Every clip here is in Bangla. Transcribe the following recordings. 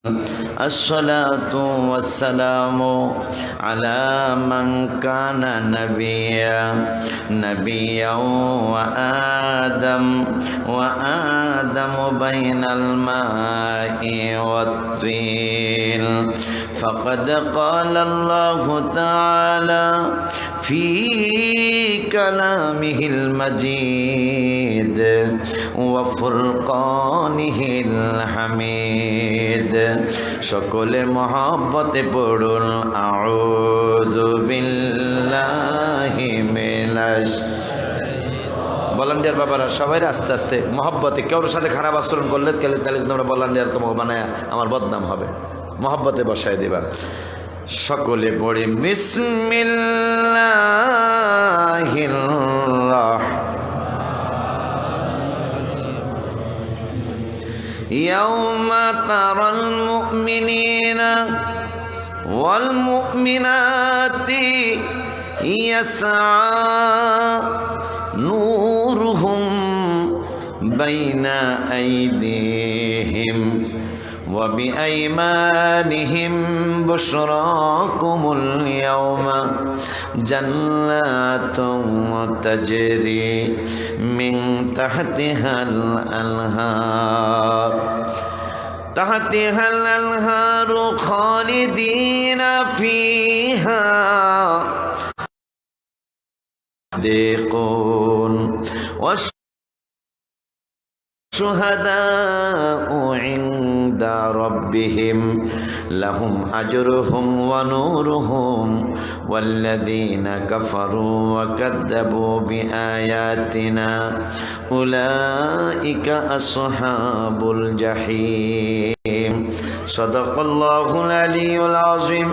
الصلاة والسلام على من كان نبيا وآدم بين الماء والطين فقد قال الله تعالى في كلامه المجيد وفرقانه الحميد সকলে মহব্বতে পড়ুন আউযু বিল্লাহি মিনাশ ভলান্টিয়ার বাবারা সবাই আস্তে আস্তে মহব্বতে কারোর সাথে খারাপ আচরণ করলে তাহলে তোমরা ভলান্টিয়ার তোমাকে বানায় আমার বদনাম হবে মহব্বতে বসায় দিবা সকলে পড়ে বিসমিল্লাহির يوم ترى المؤمنين والمؤمنات يسعى نورهم بين أيديهم وبأيمانهم بشراكم اليوم جنات تجري من تحتها الأنهار خالدين فيها يصدقون والشهداء عند ربهم لهم أجرهم ونورهم والذين كفروا وكذبوا بآياتنا أولئك أصحاب الجحيم صدق الله العلي العظيم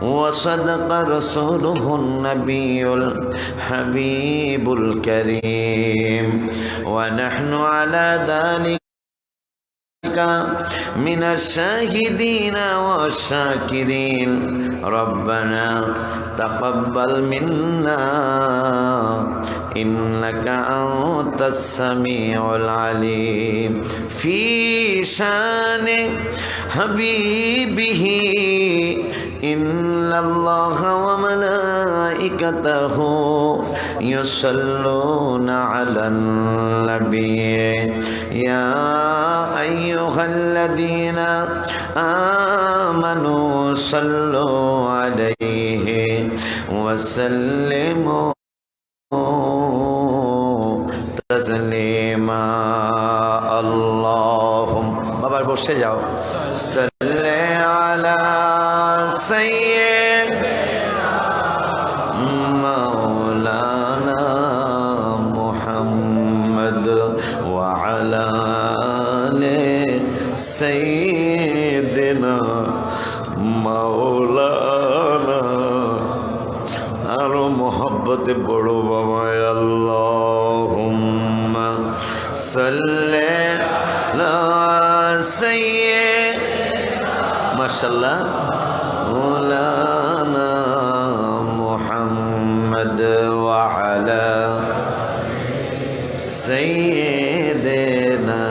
وصدق رسوله النبي الحبيب الكريم ونحن على ذلك من الشاهدين والشاكرين ربنا تقبل منا إنك أنت السميع العليم في شان حبيبه إن الله وملائكته يصلون على النبي يا أيها الذين آمنوا صلوا عليه وسلموا تسليما اللهم বাবার বসে যাও সাল্লি আলা সাইয়্যিদিনা মাওলানা মুহাম্মদ ওয়া আলা আলি সাইয়্যিদিনা মাওলানা আরো মোহব্বতে বড় বাবা আল্লাহুম্মা সাল্লি আলা সাইয়্যিদিনা মাশাআল্লাহ মাওলানা মুহাম্মদ ওয়া আলা সাইয়্যিদিনা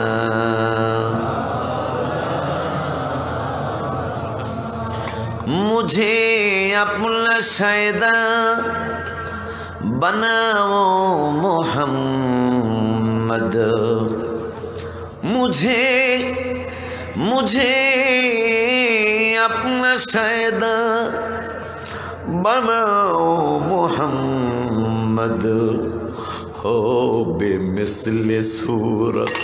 मुझे अपना शायदा बनाओ मोहम्मद मुझे अपना शायदा बनाओ मोहम्मद हो बेमिस्ले सूरत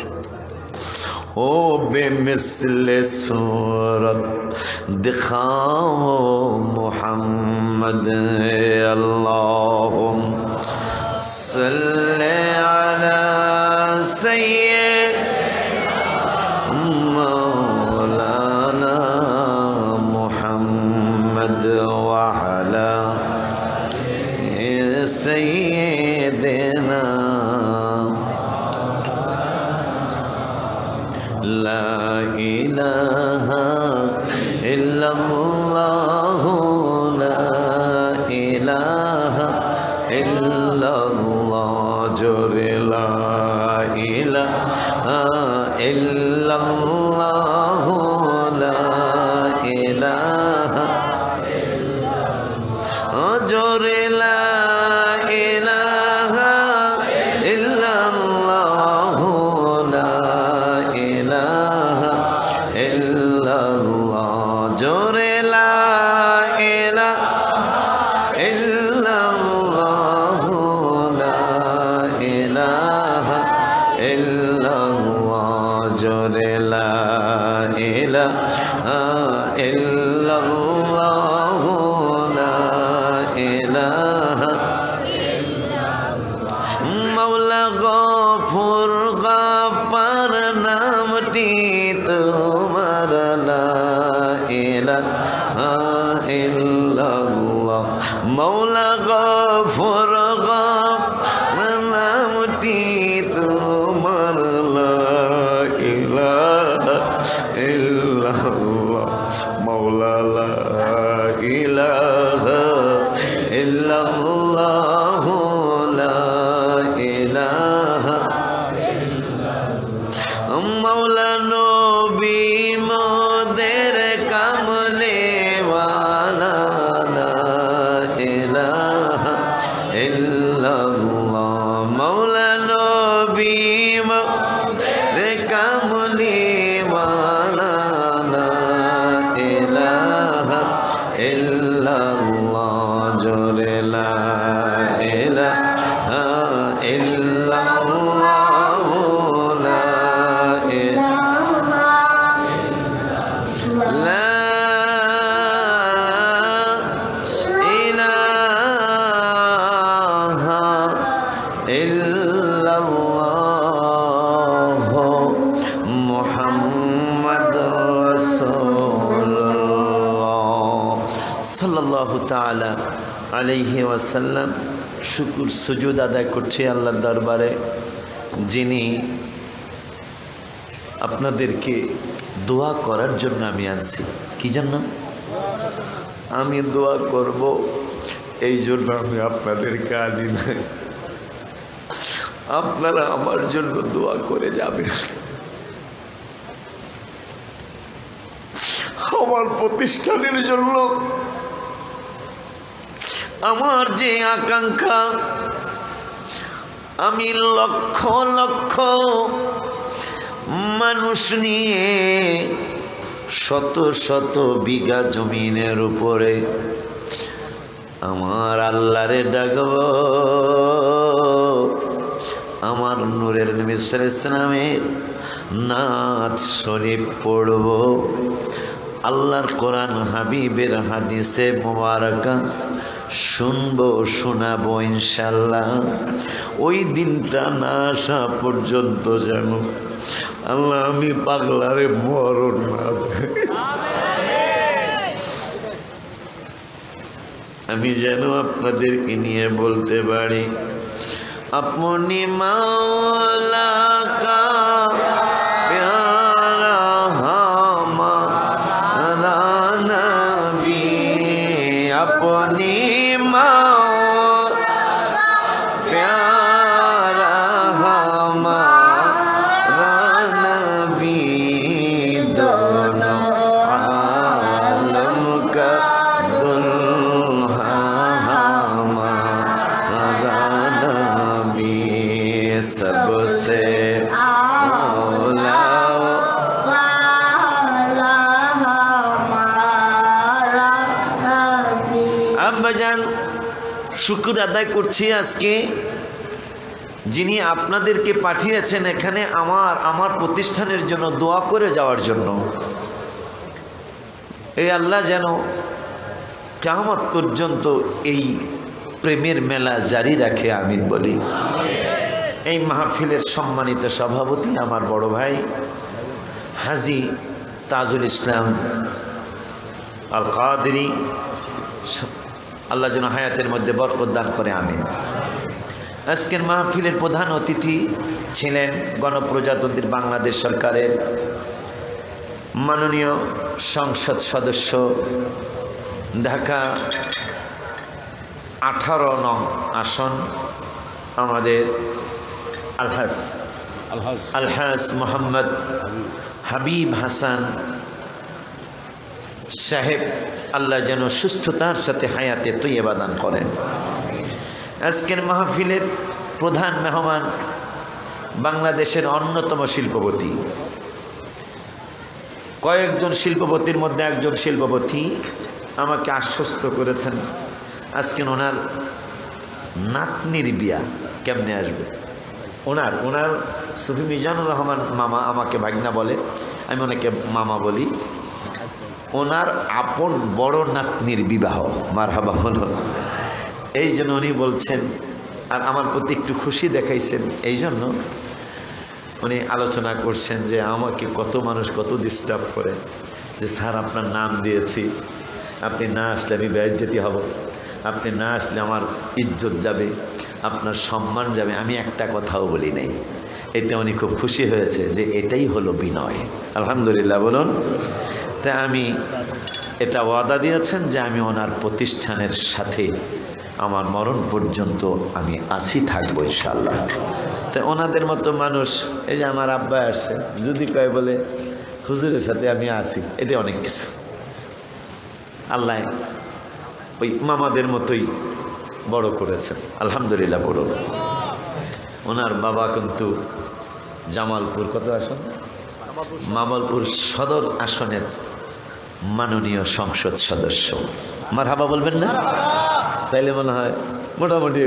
हो बेमिस्ले सूरत दिखाओ मोहम्मद अल्लाहुम्मा सल्ले अला सय्यिदिना मौलाना मुहम्मद व अला सय्यिदिना ला इलाहा इल्लल्लाह ला इलाहा इल्लल्लाह जो ইল্লাল্লাহ জোরে লা ইলাহা ইল্লাল্লাহ লা ইলাহা ইল্লাল্লাহ জোরে লা ইলাহা ইল্লাল্লাহ লা ইলাহা মওলা গফুর গফার নামটি তোমার লা ইলাহা ইল্লাল্লাহ মওলা গফুর গফার নামটি তোমার লা ইলাহা ইল্লাল্লাহ মওলা লা ইলাহা ইল্লাল্লাহ লা ইলাহা মওলা নবী মোদের কামলে ওয়ালা লা ইলাহা ইল্লাল্লাহ মওলা নবী মোদের কামলে ওয়ালা লা ইলাহা ইল্লাল্লাহ জোরে লা ইলাহা ইল্লাল্লাহ লা ইলাহা ইল্লাল্লাহ মুহাম্মাদুর রাসূলুল্লাহ সাল্লাল্লাহু তাআলা আলাইহি ওয়াসাল্লাম। শুকর সুজুদ আদায় করছি আল্লাহর দরবারে, যিনি আপনাদেরকে দোয়া করার জন্য আমি আসছি। কি জন্য? আমি দোয়া করব, এই জন্য আমি আপনাদেরকে আনি নাই। আপনারা আমার জন্য দোয়া করে যাবেন। আমার প্রতিষ্ঠানের জন্য আমার যে আকাঙ্ক্ষা, আমি লক্ষ লক্ষ মানুষ নিয়ে শত শত বিঘা জমিনের উপরে আমার আল্লাহরে ডাকব, আমার নূরের নবী সাল্লাল্লাহু আলাইহি ওয়াসাল্লামের নাত শরীফ পড়ব, আল্লাহর কোরআন হাবিবের হাদিসে মুবারাকা শুনবো শোনাবো ইনশাল্লাহ। ওই দিনটা না আসা পর্যন্ত যেন আল্লাহ আমি পাগলারে মরণ না দেয়, আমি যেন আপনাদেরকে নিয়ে বলতে পারি আপনি মাওলা কা প্যারা হামারা নবী, আপনি মাওলা প্যারা হামারা নবী, দোনো আলম কা দুলহা হামারা নবী, सबसे আব্বাজান শুকর আদায় করছি আজকে যিনি আপনাদেরকে পাঠিয়েছেন এখানে আমার প্রতিষ্ঠানের জন্য দোয়া করে যাওয়ার জন্য। এই আল্লাহ যেন কিয়ামত পর্যন্ত এই প্রেমের মেলা জারি রাখে, আমিন বলি। এই মাহফিলের সম্মানিত সভাপতি আমার বড় ভাই হাজী তাজুল ইসলাম আল কাদেরী, আল্লাহ যেন হায়াতের মধ্যে বরকত দান করে, আমিন। আজকের মাহফিলের প্রধান অতিথি ছিলেন গণপ্রজাতন্ত্রী বাংলাদেশ সরকারের মাননীয় সংসদ সদস্য, ঢাকা 18 নং আসন আমাদের আলহাজ মোহাম্মদ হাবিব হাসান সাহেব, আল্লাহ যেন সুস্থতার সাথে হায়াতে তৈয়বা দান করেন। আজকের মাহফিলের প্রধান মেহমান বাংলাদেশের অন্যতম শিল্পপতি কয়েকজন শিল্পপতির মধ্যে একজন শিল্পপতি আমাকে আশ্বস্ত করেছেন আজকে ওনার নাতনির বিয়া কেমনে আসবে। ওনার সুফি মিজানুর রহমান মামা আমাকে ভাগনা বলে, আমি ওনাকে মামা বলি। ওনার আপন বড় নাতনির বিবাহ, মারহাবা বলুন। এই জন্য উনি বলছেন, আর আমার প্রতি একটু খুশি দেখাইছেন, এই জন্য উনি আলোচনা করছেন যে আমাকে কত মানুষ কত ডিস্টার্ব করে যে স্যার আপনার নাম দিয়েছি, আপনি না আসলে আমি বেইজ্জতি হব, আপনি না আসলে আমার ইজ্জত যাবে, আপনার সম্মান যাবে। আমি একটা কথাও বলি নাই। এতে উনি খুব খুশি হয়েছে যে এটাই হলো বিনয়। আলহামদুলিল্লাহ বলুন। তা আমি এটা ওয়াদা দিয়েছেন যে আমি ওনার প্রতিষ্ঠানের সাথে আমার মরণ পর্যন্ত আমি আসি থাকবো ইনশাআল্লাহ। তা ওনাদের মতো মানুষ, এই যে আমার আব্বা আসছে, যদি কয় বলে হুজুরের সাথে আমি আসি, এটা অনেক কিছু। আল্লাহ ওই মামাদের মতোই বড় করেছেন, আলহামদুলিল্লাহ বড়। ওনার বাবা কিন্তু জামালপুর কত আসন, মামলপুর সদর আসনের মাননীয় সংসদ সদস্য। মারহাবা বলবেন না? তাইলে মনে হয় মোটামুটি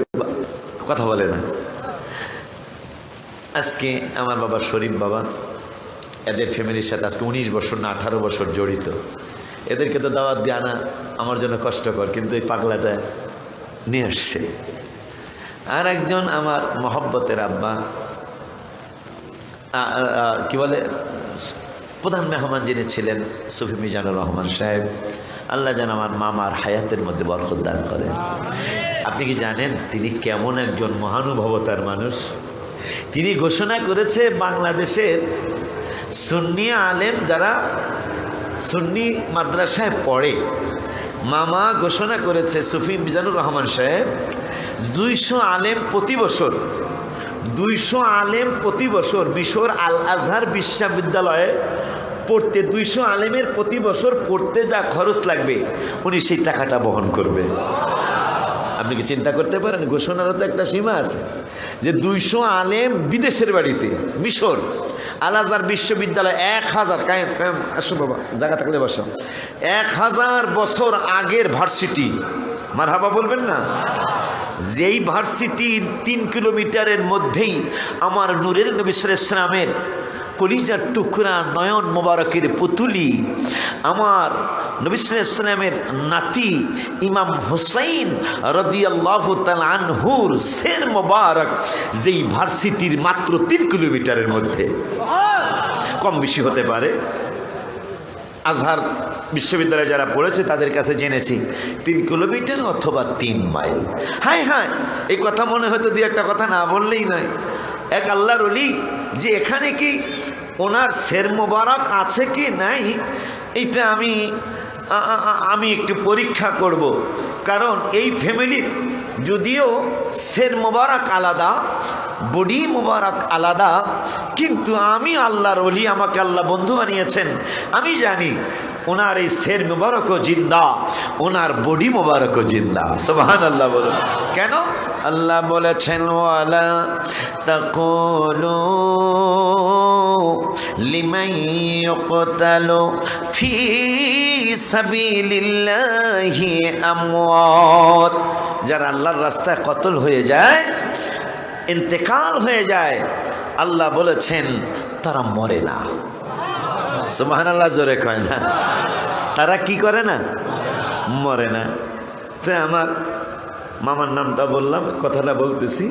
কথা বলে না। আজকে আমার বাবা শরীফ বাবা এদের ফ্যামিলির সাথে আজকে 19 বছর না 18 বছর জড়িত। এদেরকে তো দাওয়াত দিয়ে আনা আমার জন্য কষ্টকর, কিন্তু এই পাগলাটা নিয়ে আসছে। আর একজন আমার মহব্বতের আব্বা, কি বলে, প্রধান মেহমান যিনি ছিলেন সুফি মিজানুর রহমান সাহেব, আল্লাহ যেন আমার মামার হায়াতের মধ্যে বরকত দান করেন। আপনি কি জানেন তিনি কেমন একজন মহানুভবতার মানুষ? তিনি ঘোষণা করেছে বাংলাদেশের সুন্নি আলেম যারা সুন্নি মাদ্রাসায় পড়ে, মামা ঘোষণা করেছে সুফি মিজানুর রহমান সাহেব 200 আলেম প্রতি বছর, 200 আলেম প্রতি বছর মিশর আল আজহার বিশ্ববিদ্যালয়ে পড়তে, 200 আলেমের প্রতি বছর পড়তে যা খরচ লাগবে উনি সেই টাকাটা বহন করবে। আপনি কি চিন্তা করতে পারেন? ঘোষণারও তো একটা সীমা আছে যে 200 আলেম বিদেশের বাড়িতে, মিশর আল আজহার বিশ্ববিদ্যালয় 1000 কায়েম আসো বাবা জায়গা থাকলে বসো, 1000 বছর আগের ভার্সিটি। মারহাবা বলবেন না? যেই ভার্সিটির 3 কিলোমিটারের মধ্যেই আমার নূরের নবী সাল্লাল্লাহু আলাইহি ওয়াসাল্লামের কলিজার টুকরা নয়ন মোবারকের পুতুলি আমার নবী সাল্লাল্লাহু আলাইহি ওয়াসাল্লামের নাতি ইমাম হুসাইন রাদিয়াল্লাহু তাআলা আনহুর সের মোবারক, যেই ভার্সিটির মাত্র 3 কিলোমিটারের মধ্যে, কম বেশি হতে পারে। আজহার বিশ্ববিদ্যালয়ে যারা পড়েছে তাদের কাছে জেনেছি 3 কিলোমিটার অথবা 3 মাইল। হায় হায়, এই কথা মনে হয়তো দুই একটা কথা না বললেই নয়। এক আল্লাহর ওলি যে এখানে কি ওনার সের মোবারক আছে কি নাই, এইটা আমি একটু পরীক্ষা করব। কারণ এই ফ্যামিলির যদিও সের মোবারক আলাদা, বডি মোবারক আলাদা, কিন্তু আমি আল্লাহর ওলি, আমাকে আল্লাহ বন্ধু বানিয়েছেন, আমি জানি ওনার এই সের মোবারকও জিন্দা, ওনার বডি মোবারকও জিন্দা। সুবহানাল্লাহ বলুন। কেন? আল্লাহ বলেছেন ওয়ালা তাকুলু লিমান ইয়ুকতালু ফি সাবিলিল্লাহি আমওয়াত, যারা আল্লাহর রাস্তায় কতল হয়ে যায়, ইন্তেকাল হয়ে যায়, আল্লাহ বলেছেন তারা মরে না। সুবহানাল্লাহ জোরে কয় না? তারা কি করে না? মরে না। তো আমার মামার নামটা বললাম, কথাটা বলতেছি।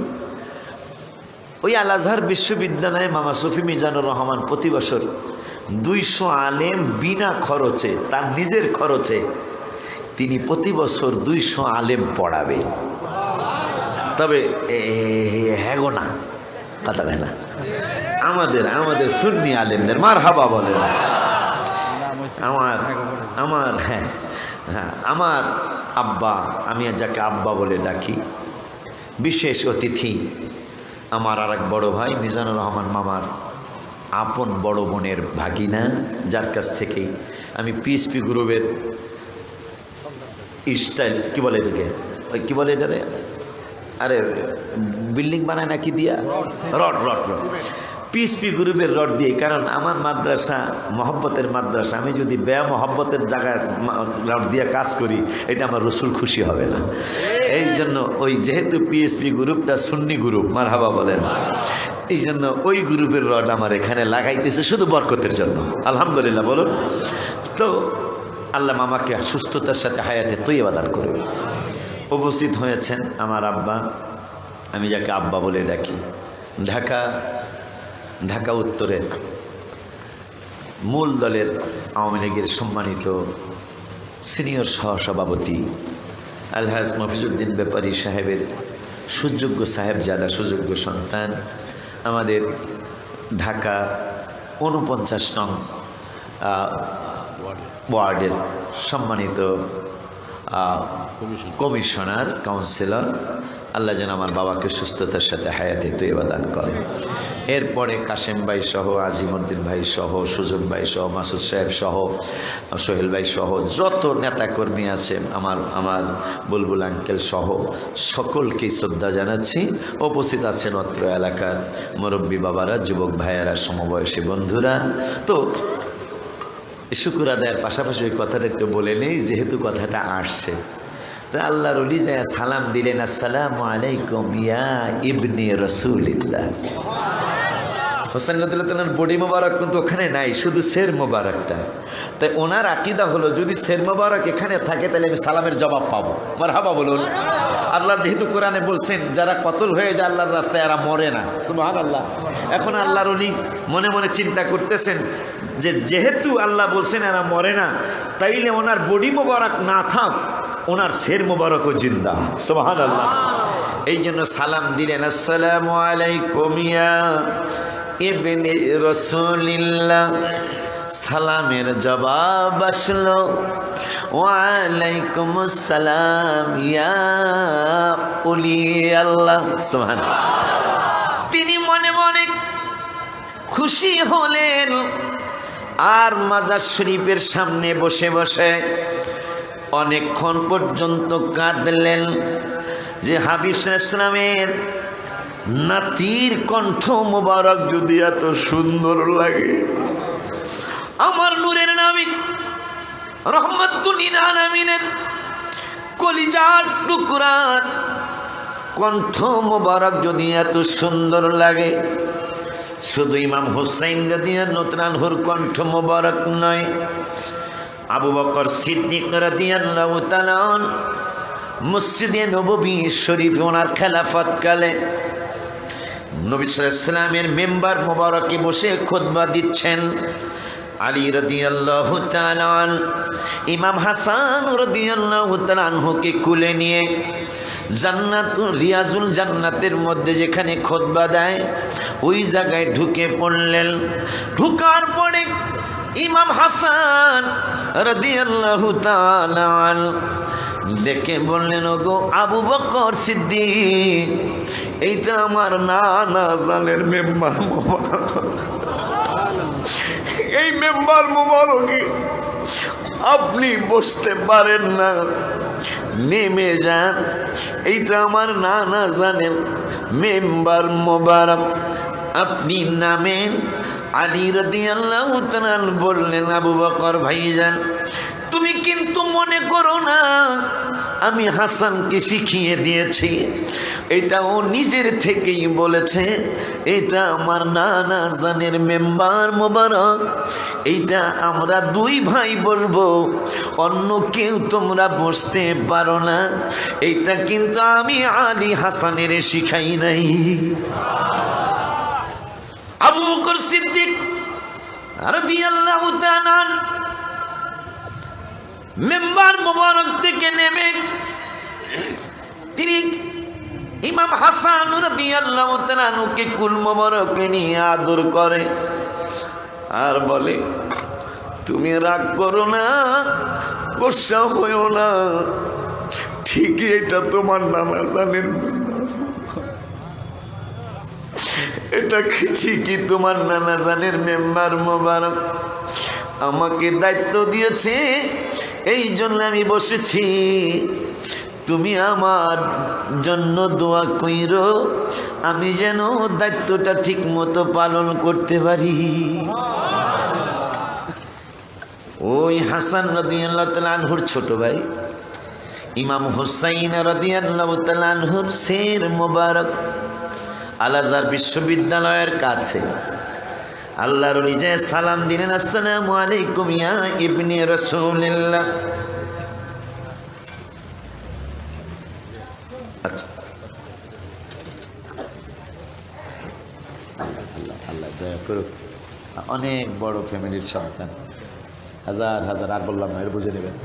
ওই আল আজহার বিশ্ববিদ্যালয়ে মামা সুফি মিজানুর রহমান প্রতি বছর 200 আলেম বিনা খরচে, তার নিজের খরচে তিনি প্রতি বছর 200 আলেম পড়াবে। তবে হ্যাঁ গো না, কথা হয় না, আমাদের সুন্নি আলেমদের মারহাবা বলে। আমার আব্বা, আমি যাকে আব্বা বলে ডাকি, বিশেষ অতিথি আমার আর এক বড় ভাই মিজানুর রহমান মামার আপন বড় বোনের ভাগিনা, যার কাছ থেকেই আমি পিএসপি গ্রুপের স্টাইল কি বলে এটাকে, কি বলে এটারে, আরে বিল্ডিং বানায় না কি দিয়া, রড পিএসপি গ্রুপের রড দিয়ে, কারণ আমার মাদ্রাসা মহব্বতের মাদ্রাসা, আমি যদি মহব্বতের জায়গায় রড দিয়ে কাজ করি এটা আমার রসুল খুশি হবে না। এই জন্য ওই যেহেতু পিএসপি গ্রুপটা সুন্নি গ্রুপ, মারহাবা বলেন, এই জন্য ওই গ্রুপের রড আমার এখানে লাগাইতেছে শুধু বরকতের জন্য। আলহামদুলিল্লাহ বলুন। তো আল্লাহ আমাকে সুস্থতার সাথে হায়াতে তৈয়বা দান করুন। উপস্থিত হয়েছেন আমার আব্বা, আমি যাকে আব্বা বলে ডাকি, ঢাকা উত্তরের মূল দলের আওয়ামী লীগের সম্মানিত সিনিয়র সহসভাপতি আলহাজ মফিজউদ্দিন ব্যাপারী সাহেবের সুযোগ্য সাহেবজাদা, সুযোগ্য সন্তান, আমাদের ঢাকা ৪৯ নং ওয়ার্ডের সম্মানিত কমিশনার, কাউন্সিলর, আল্লাহ যেন আমার বাবাকে সুস্থতার সাথে হায়াতে তৈয়বা দান করেন। এরপরে কাশেম ভাই সহ, আজিমউদ্দিন ভাই সহ, সুজন ভাই সহ, মাসুদ সাহেব সহ, সোহেল ভাই সহ যত নেতাকর্মী আছে, আমার বুলবুল আঙ্কেল সহ সকলকেই শ্রদ্ধা জানাচ্ছি। উপস্থিত আছেন অত্র এলাকার মুরব্বী বাবারা, যুবক ভাইয়েরা, সমবয়সী বন্ধুরা। তো শুকুর আদায়ের পাশাপাশি ওই কথাটা একটু বলে নেই, যেহেতু কথাটা আসছে। তো আল্লাহর ওলি যায় সালাম দিলেন, আসসালামু আলাইকুম ইয়া ইবনে রাসূলিল্লাহ। হোসেন রাদিয়াল্লাহু বডি মোবারক কিন্তু ওখানে নাই, শুধু সের মোবারকটা। তাই ওনার আকীদা হলো যদি সের মোবারক এখানে থাকে তাহলে আমি সালামের জবাব পাবো। মারহাবা বলুন। আল্লাহ যেহেতু কোরআনে বলছেন যারা কতল হয়ে যায় আল্লাহর রাস্তায় এরা মরে না, সুবহানাল্লাহ। এখন আল্লাহর ওলি মনে মনে চিন্তা করতেছেন যে যেহেতু আল্লাহ বলছেন এরা মরে না, তাইলে ওনার বডি মোবারক না থাক, ওনার সের মোবারকও জিন্দা, সুবহানাল্লাহ। এই জন্য সালাম দিলেন, আসসালামু আলাইকুম ইয়া ইবনে রাসূলিল্লাহ। সালামের জবাব আসলো, ওয়ালাইকুম আসসালাম ইয়া ওলি আল্লাহ, সুবহানাল্লাহ। তিনি মনে মনে খুশি হলেন আর মাজার শরীফের সামনে বসে বসে অনেকক্ষণ পর্যন্ত কাঁদলেন যে হাবিব সাল্লাল্লাহু আলাইহি ওয়াসাল্লামের নাতির কণ্ঠ মোবারক যদি এত সুন্দর লাগে, আমার নূরের নবী রহমাতুল লিল আলামিনের কলিজার টুকরা কণ্ঠ মোবারক যদি এত সুন্দর লাগে, শুধু ইমাম হুসাইন রাদিয়াল্লাহু তাআলার কণ্ঠ মোবারক নয়, আবু বকর সিদ্দিক রাদিয়াল্লাহু তাআলা মসজিদে নববী শরীফ ওনার খেলাফত কালে নবী সাল্লাল্লাহু আলাইহি ওয়াসাল্লামের মেম্বার মোবারকে বসে খুতবা দিচ্ছেন। আলী রাদিয়াল্লাহু তাআলা ইমাম হাসান রাদিয়াল্লাহু তাআলা আনহুকে কুলে নিয়ে জান্নাতুল রিয়াজুল জান্নাতের মধ্যে যেখানে খুতবা দেয় ওই জায়গায় ঢুকে পড়লেন। ঢুকার পরে ইমাম হাসান রাদিয়াল্লাহু তাআলা দেখে বললেন, ওগো আবু বকর সিদ্দিক, এইটা আমার নানা জানের মেম্বার মোবারক, এই মেম্বার মোবারকে আপনি বসতে পারেন না, নেমে যান, এইটা আমার নানা জানের মেম্বার মোবারক, আপনি নামেন। আলী রাদিয়াল্লাহু তাআলা বললেন, আবু বকর ভাইজান, তুমি কিন্তু মনে করো না আমি হাসানকে শিখিয়ে দিয়েছি, এটা ও নিজের থেকেই বলেছে, এটা আমার নানা জানের মেম্বার মোবারক, এইটা আমরা দুই ভাই বসবো, অন্য কেউ তোমরা বসতে পারো না, এইটা কিন্তু আমি আলী হাসানের শিখাই নাই। আবু বকর সিদ্দিক রাদিয়াল্লাহু তাআলা মেম্বার মোবারক থেকে নেমে তিনি ইমাম হাসান রাদিয়াল্লাহু তাআলা কে কুল মোবারকে নিয়ে আদর করে আর বলে, তুমি রাগ করো না, গোসা হইও না, ঠিকই এটা তোমার নানা জানের, এটা ঠিকই তোমার নানা জানের মেম্বার মোবারক, আমাকে দায়িত্ব দিয়েছে এই জন্য আমি বসেছি, তুমি আমার জন্য দোয়া কইরো, আমি যেন দায়িত্বটা ঠিক মতো পালন করতে পারি। ওই হাসান রাদিয়াল্লাহু তাআলা আনহুর ছোট ভাই ইমাম হুসাইন রাদিয়াল্লাহু তাআলা আনহুর সের মোবারক আল আজহার বিশ্ববিদ্যালয়ের কাছে আল্লাহর ওলি যে সালাম দিলেন, আসসালামু আলাইকুম ইয়া ইবনে রাসূলিল্লাহ। আচ্ছা, আল্লাহ আল্লাহ দয়া করুক। অনেক বড় ফ্যামিলির সন্তান, হাজার হাজার, আর বললাম না, এর বুঝে নেবেন।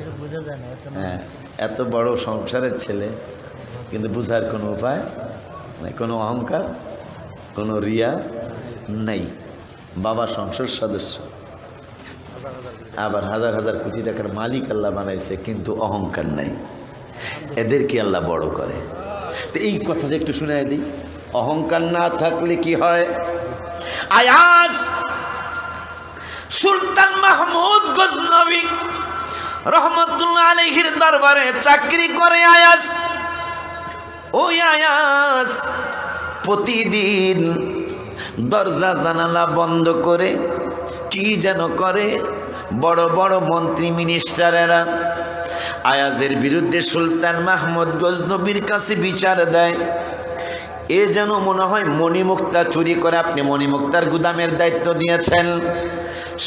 হ্যাঁ, এত বড় সংসারের ছেলে, কিন্তু বুঝার কোনো উপায় নাই, কোনো অহংকার, কোনো রিয়া নাই। বাবা সংসদ সদস্য, আবার হাজার হাজার কোটি টাকার মালিক আল্লাহ বানাইছে, কিন্তু অহংকার নাই। এদেরকে আল্লাহ বড় করে। তো এই কথাটা একটু শুনাই দিই, অহংকার না থাকলে কি হয়। আয়াস সুলতান মাহমুদ গজনবী রহমতুল্লাহ আলাইহির দরবারে চাকরি করে আয়াস। ওই আয়াস প্রতিদিন দরজা জানালা বন্ধ করে কি যেন করে, বড় বড় মন্ত্রী মিনিস্টারেরা আয়াজের বিরুদ্ধে সুলতান মাহমুদ গজনবীর কাছে বিচার দেয়। এ যেন মনে হয় মণিমুক্তা চুরি করে আপনি মণিমুক্তার গুদামের দায়িত্ব দিয়েছেন।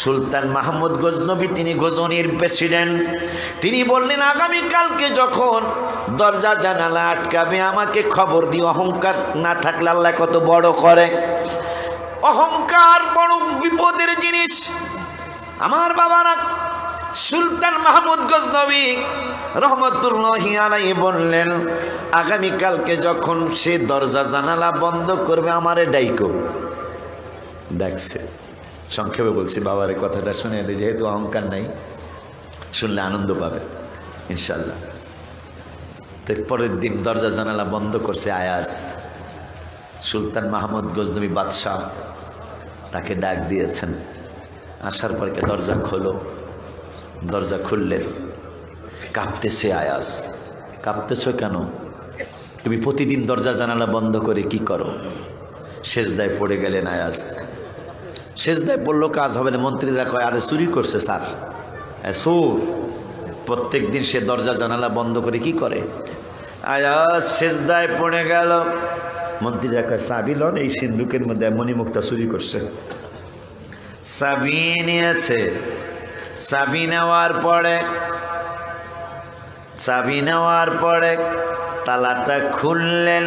সুলতান মাহমুদ গজনবী তিনি গজনির প্রেসিডেন্ট। তিনি বললেন, আগামীকালকে যখন দরজা জানালা আটকাবে আমাকে খবর দিও। অহংকার না থাকলে আল্লাহ কত বড় করে। অহংকার বড় বিপদের জিনিস। আমার বাবারা সুলতান মাহমুদ গজনবী রহমতুল্লাহি আলাইহি বললেন, আগামীকালকে যখন সে দরজা জানালা বন্ধ করবে আমারে ডাইকো। ডাকছে, সংক্ষেপে বলছি, বাবারে কথাটা শুনে দিই, যেহেতু অহংকার নাই, শুনলে আনন্দ পাবে ইনশাল্লাহ। তো পরের দিন দরজা জানালা বন্ধ করছে আয়াস। সুলতান মাহমুদ গজনবী বাদশাহ তাকে ডাক দিয়েছেন। আসার পরে দরজা খোলো। দরজা খুললেন। কাঁপতেছে আয়াস। কাঁপতেছ কেন? তুমি প্রতিদিন দরজা জানালা বন্ধ করে কি করো? সেজদায় পড়ে গেলেন আয়াস। সেজদায় পড়লো, কাজ হবে না। মন্ত্রীরা কয়, আরে চুরি করছে স্যার, চোর। প্রত্যেক দিন সে দরজা জানালা বন্ধ করে কি করে? আয়াস সেজদায় পড়ে গেল। মন্ত্রীরা কয়, চাবি লন, এই সিন্ধুকের মধ্যে মণিমুক্তা চুরি করছে। চাবি নিয়েছে। চাবি নেওয়ার পরে তালাটা খুললেন।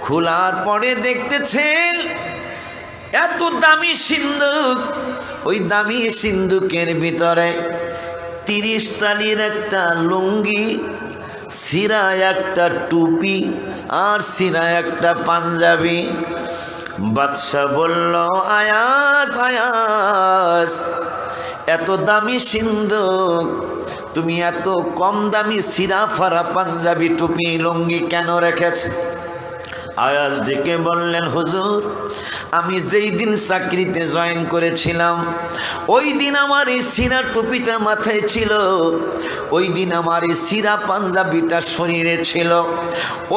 খোলার পরে দেখতেছেন এত দামি সিন্ধুক। ওই দামি সিন্ধুকের ভিতরে 30 তালির একটা লুঙ্গি, সিরা একটা টুপি, আর সিরা একটা পাঞ্জাবি। বাদশা বলল, আয়াস আয়াস, এত দামি সিন্ধুক, তুমি এত কম দামি সিরা ফারা পাঞ্জাবি টুপি লুঙ্গি কেন রেখেছ? আয়াস ডেকে বললেন, হুজুর, আমি যেই দিন চাকরিতে জয়েন করেছিলাম ওই দিন আমার এই সিরা টুপিটা মাথায় ছিল, ওই দিন আমার এই সিরা পাঞ্জাবিটা শরীরে ছিল,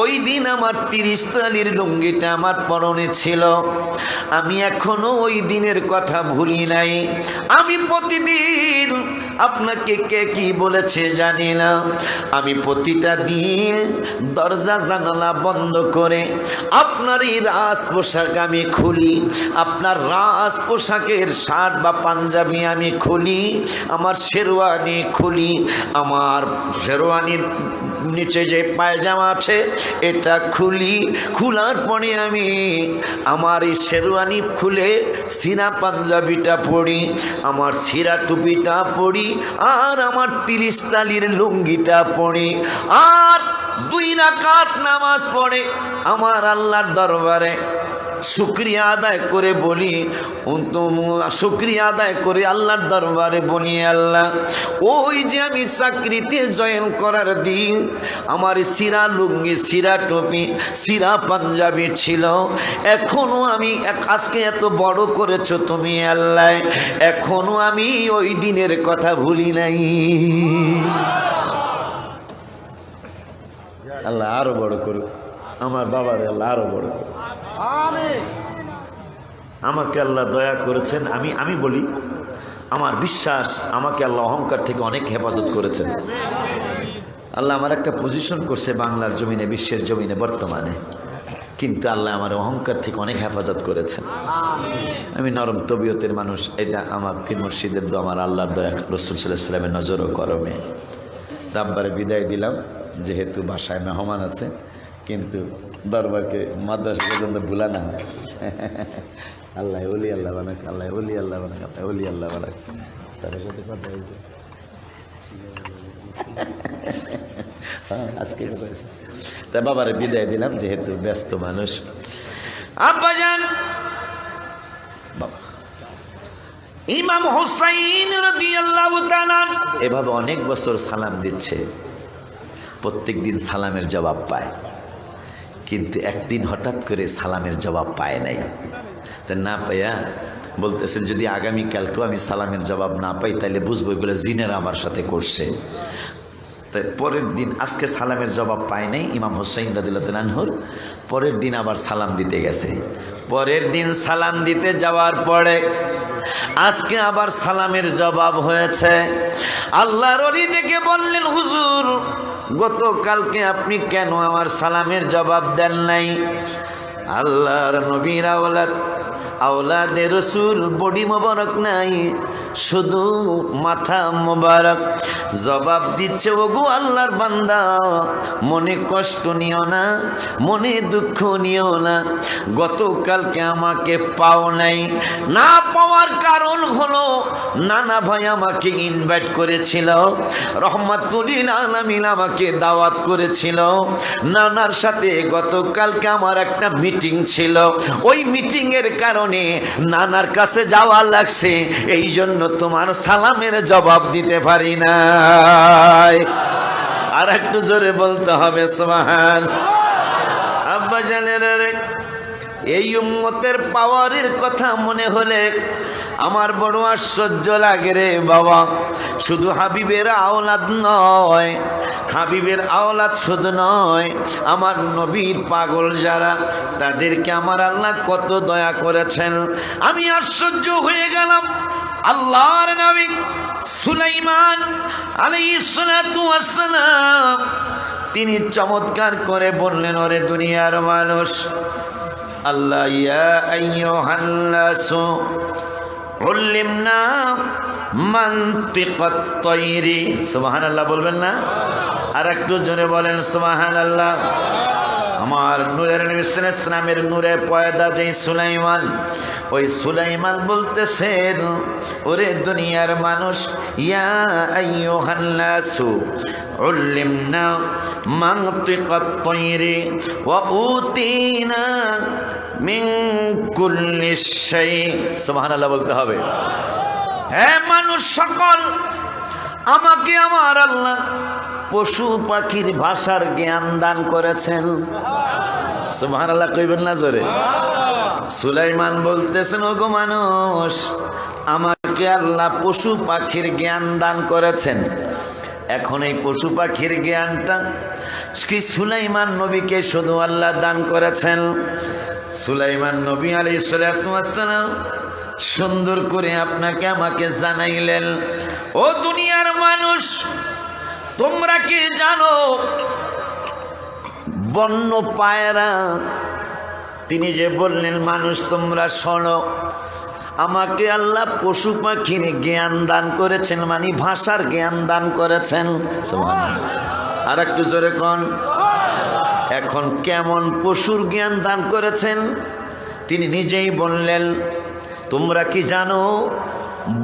ওই দিন আমার 30 তালির লুঙ্গিটা আমার পরনে ছিল। আমি এখনো ওই দিনের কথা ভুলি নাই। আমি প্রতিদিন, আপনাকে কে কি বলেছে জানি না, আমি প্রতিটা দিন দরজা জানালা বন্ধ করে আপনার এই রাজ পোশাক আমি খুলি, আপনার রাজ পোশাকের শার্ট বা পাঞ্জাবি আমি খুলি, আমার শেরওয়ানি খুলি, আমার শেরওয়ানির নিচে যে পায়জামা আছে এটা খুলি। খোলার পরে আমি আমার এই শেরওয়ানি খুলে সিরা পাঞ্জাবিটা পরি, আমার সিরা টুপিটা পরি, আর আমার 30 তালির লুঙ্গিটা পরি, আর 2 রাকাত নামাজ পড়ে আমার আল্লাহর দরবারে শুকরিয়া আদায় করে বলি, শুকরিয়া আদায় করে আল্লাহর দরবারে বলি, আল্লাহ, ওই যে আমি চাকরিতে জয়েন করার দিন আমার সিরা লুঙ্গি, সিরা টুপি, সিরা পাঞ্জাবি ছিল, এখনো আমি আজকে এত বড় করেছো তুমি আল্লাহ, এখনো আমি ওই দিনের কথা ভুলি নাই। আরো বড় করুক, আমার বাবারে আল্লাহ আরো বড় করুক। আমাকে আল্লাহ দয়া করেছেন। আমি বলি, আমার বিশ্বাস আমাকে আল্লাহ অহংকার থেকে অনেক হেফাজত করেছেন। আল্লাহ আমার একটা পজিশন করছে বাংলার জমিনে, বিশ্বের জমিনে বর্তমানে, কিন্তু আল্লাহ আমার অহংকার থেকে অনেক হেফাজত করেছেন। আমি নরম তবিয়তের মানুষ, এটা আমার পীর মুর্শিদের দোয়া, আমার আল্লাহর দয়া, রাসূল সাল্লাল্লাহু আলাইহি ওয়াসাল্লামের নজর ও করমে। তারপরে বিদায় দিলাম, যেহেতু বাসায় মেহমান আছে, কিন্তু দরবারকে মাদ্রাসা পর্যন্ত ভুলা না। আল্লাহ ওলি আল্লাহ বানাক, আল্লাহ ওলি আল্লাহ বানাক, আল্লাহ ওলি আল্লাহ বানাক। স্যারের সাথে কথা হয়েছে আজকে কথা হয়েছে। তা বাবারে বিদায় দিলাম, যেহেতু ব্যস্ত মানুষ। আব্বাজান বাবা ইমাম হুসাইন রাদিয়াল্লাহু তাআলা এভাবে অনেক বছর সালাম দিচ্ছে, প্রত্যেক দিন সালামের জবাব পায়, কিন্তু একদিন হঠাৎ করে সালামের জবাব পায় নাই। তা না পাইয়া বলতেছেন, যদি আগামীকালকেও আমি সালামের জবাব না পাই তাহলে বুঝবো এগুলো জিনেরা আমার সাথে করছে। তাই পরের দিন, আজকে সালামের জবাব পায় নাই ইমাম হুসাইন রাদিয়াল্লাহু আনহুর, পরের দিন আবার সালাম দিতে গেছে। পরের দিন সালাম দিতে যাওয়ার পরে আজকে আবার সালামের জবাব হয়েছে। আল্লাহর ওলি ডেকে বললেন, হুজুর গতকালকে আপনি কেন আমার সালামের জবাব দেন নাই? আল্লাহর নবীর আওলাদে রসুল, বডি মোবারক নাই, শুধু মাথা মোবারক। জবাব দিচ্ছে, ওগো আল্লাহর বান্দা, মনে কষ্ট নিও না, মনে দুঃখ নিও না। গতকালকে আমাকে পাও নাই, না পাওয়ার কারণ হলো নানা ভাই আমাকে ইনভাইট করেছিল, রহমাতুল লিল আলামিন আমাকে দাওয়াত করেছিল। নানার সাথে গতকালকে আমার একটা মিটিং ছিল, ওই মিটিং এর কারণে নানার কাছে যাওয়া লাগছে, এই জন্য তোমার সালামের জবাব দিতে পারি নাই। আর একটু জোরে বলতে হবে সুবহান। আব্বা জানেন রে, এই উম্মতের পাওয়ারের কথা মনে হলে আমার বড় আশ্চর্য লাগে রে বাবা। শুধু হাবিবের আওলাদ নয়, হাবিবের আওলাদ শুধু নয়, আমার নবীর পাগল যারা, তাদেরকে আমার আল্লাহ কত দয়া করেছেন। আমি আশ্চর্য হয়ে গেলাম। আল্লাহর নবী সুলাইমান আলাইহিস সালাতু ওয়াস সালাম তিনি চমৎকার করে বললেন, ওরে দুনিয়ার মানুষ, আল্লাহ ইয়া আইয়ুহান নাসু উল্লিমনা মানতিকাত তায়রি, সুবহানাল্লাহ বলবেন না? আর একটু জোরে বলেন সুবহানাল্লাহ। আমার নূরের নবী সাল্লাল্লাহু আলাইহি ওয়াসাল্লামের নূরে পয়দা যেই সুলাইমান, ওই সুলাইমান বলতেছেন, ওরে দুনিয়ার মানুষ, ইয়া আইয়ুহান নাসু উল্লিমনা মানতিকাত তায়রি ওয়া উতিনা মিন কুল্লি শাই। সুবহানাল্লাহ বলতে হবে। হে মানুষ সকল, আমাকে আমার আল্লাহ পশু পাখির ভাষার জ্ঞান দান করেছেন। সুবহানাল্লাহ কইবেন না জোরে? সুলাইমান বলতেছেন, ওগো মানুষ, আমাকে আল্লাহ পশু পাখির জ্ঞান দান করেছেন। এখন এই পশু পাখির জ্ঞানটা কি সুলাইমান নবীকে শুধু আল্লাহ দান করেছেন? সুলাইমান নবী আলাইহিস সালাতু ওয়াস সালাম সুন্দর করে আপনাকে আমাকে জানাইলেন, ও দুনিয়ার মানুষ, তোমরা কি জানো বন্য পায়রা, তিনি যে বললেন, মানুষ তোমরা শোনো, আমাকে আল্লাহ পশু পাখির জ্ঞান দান করেছেন, মানে ভাষার জ্ঞান দান করেছেন। আর একটু জোরে কোন। এখন কেমন পশুর জ্ঞান দান করেছেন? তিনি নিজেই বললেন, তোমরা কি জানো